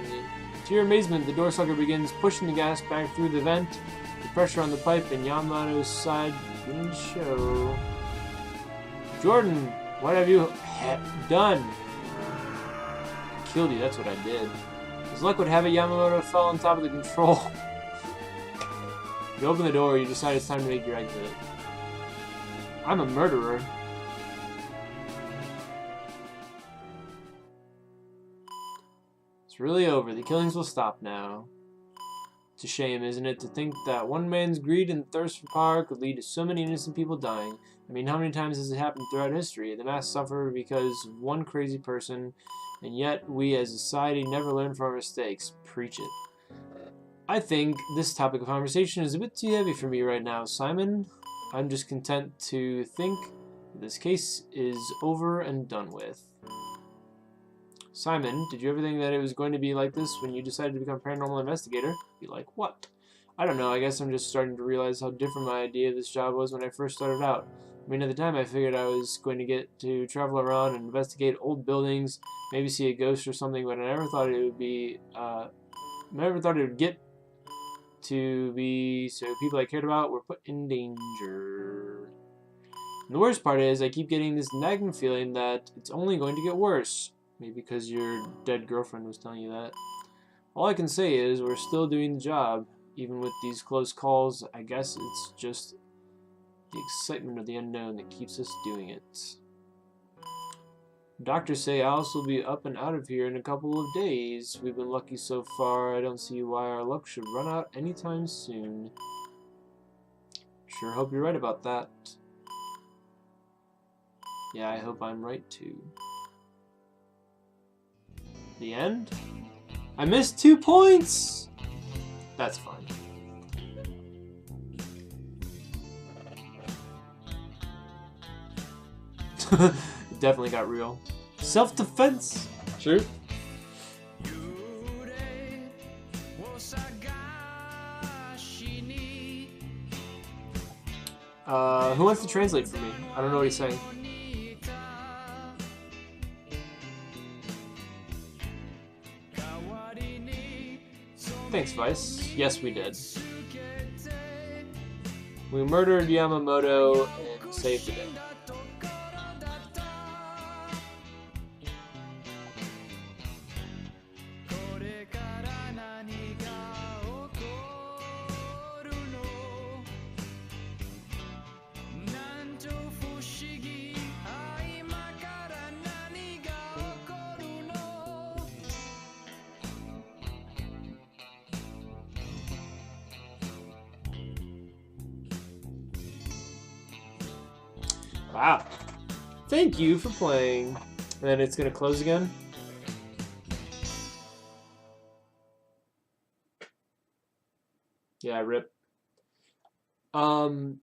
To your amazement, the door sucker begins pushing the gas back through the vent. The pressure on the pipe and Yamato's side begins to show. Jordan, what have you done? I killed you, that's what I did. As luck would have it, Yamamoto fell on top of the control. You open the door, you decide it's time to make your exit. I'm a murderer. It's really over. The killings will stop now. It's a shame, isn't it, to think that one man's greed and thirst for power could lead to so many innocent people dying. I mean, how many times has it happened throughout history? The mass suffer because of one crazy person, and yet we as a society never learn from our mistakes. Preach it. I think this topic of conversation is a bit too heavy for me right now, Simon. I'm just content to think this case is over and done with. Simon, did you ever think that it was going to be like this when you decided to become a paranormal investigator? Be like, what? I don't know, I guess I'm just starting to realize how different my idea of this job was when I first started out. I mean, at the time I figured I was going to get to travel around and investigate old buildings, maybe see a ghost or something, but I never thought it would be, get to be so people I cared about were put in danger. And the worst part is I keep getting this nagging feeling that it's only going to get worse. Maybe because your dead girlfriend was telling you that. All I can say is we're still doing the job, even with these close calls. I guess it's just the excitement of the unknown that keeps us doing it. Doctors say Alice will be up and out of here in a couple of days. We've been lucky so far. I don't see why our luck should run out anytime soon. Sure hope you're right about that. Yeah, I hope I'm right too. The end? I missed 2 points! That's fine. It definitely got real. Self-defense! True. Who wants to translate for me? I don't know what he's saying. Thanks, Vice. Yes, we did. We murdered Yamamoto and saved the day. Wow. Thank you for playing. And then it's gonna close again. Yeah, rip.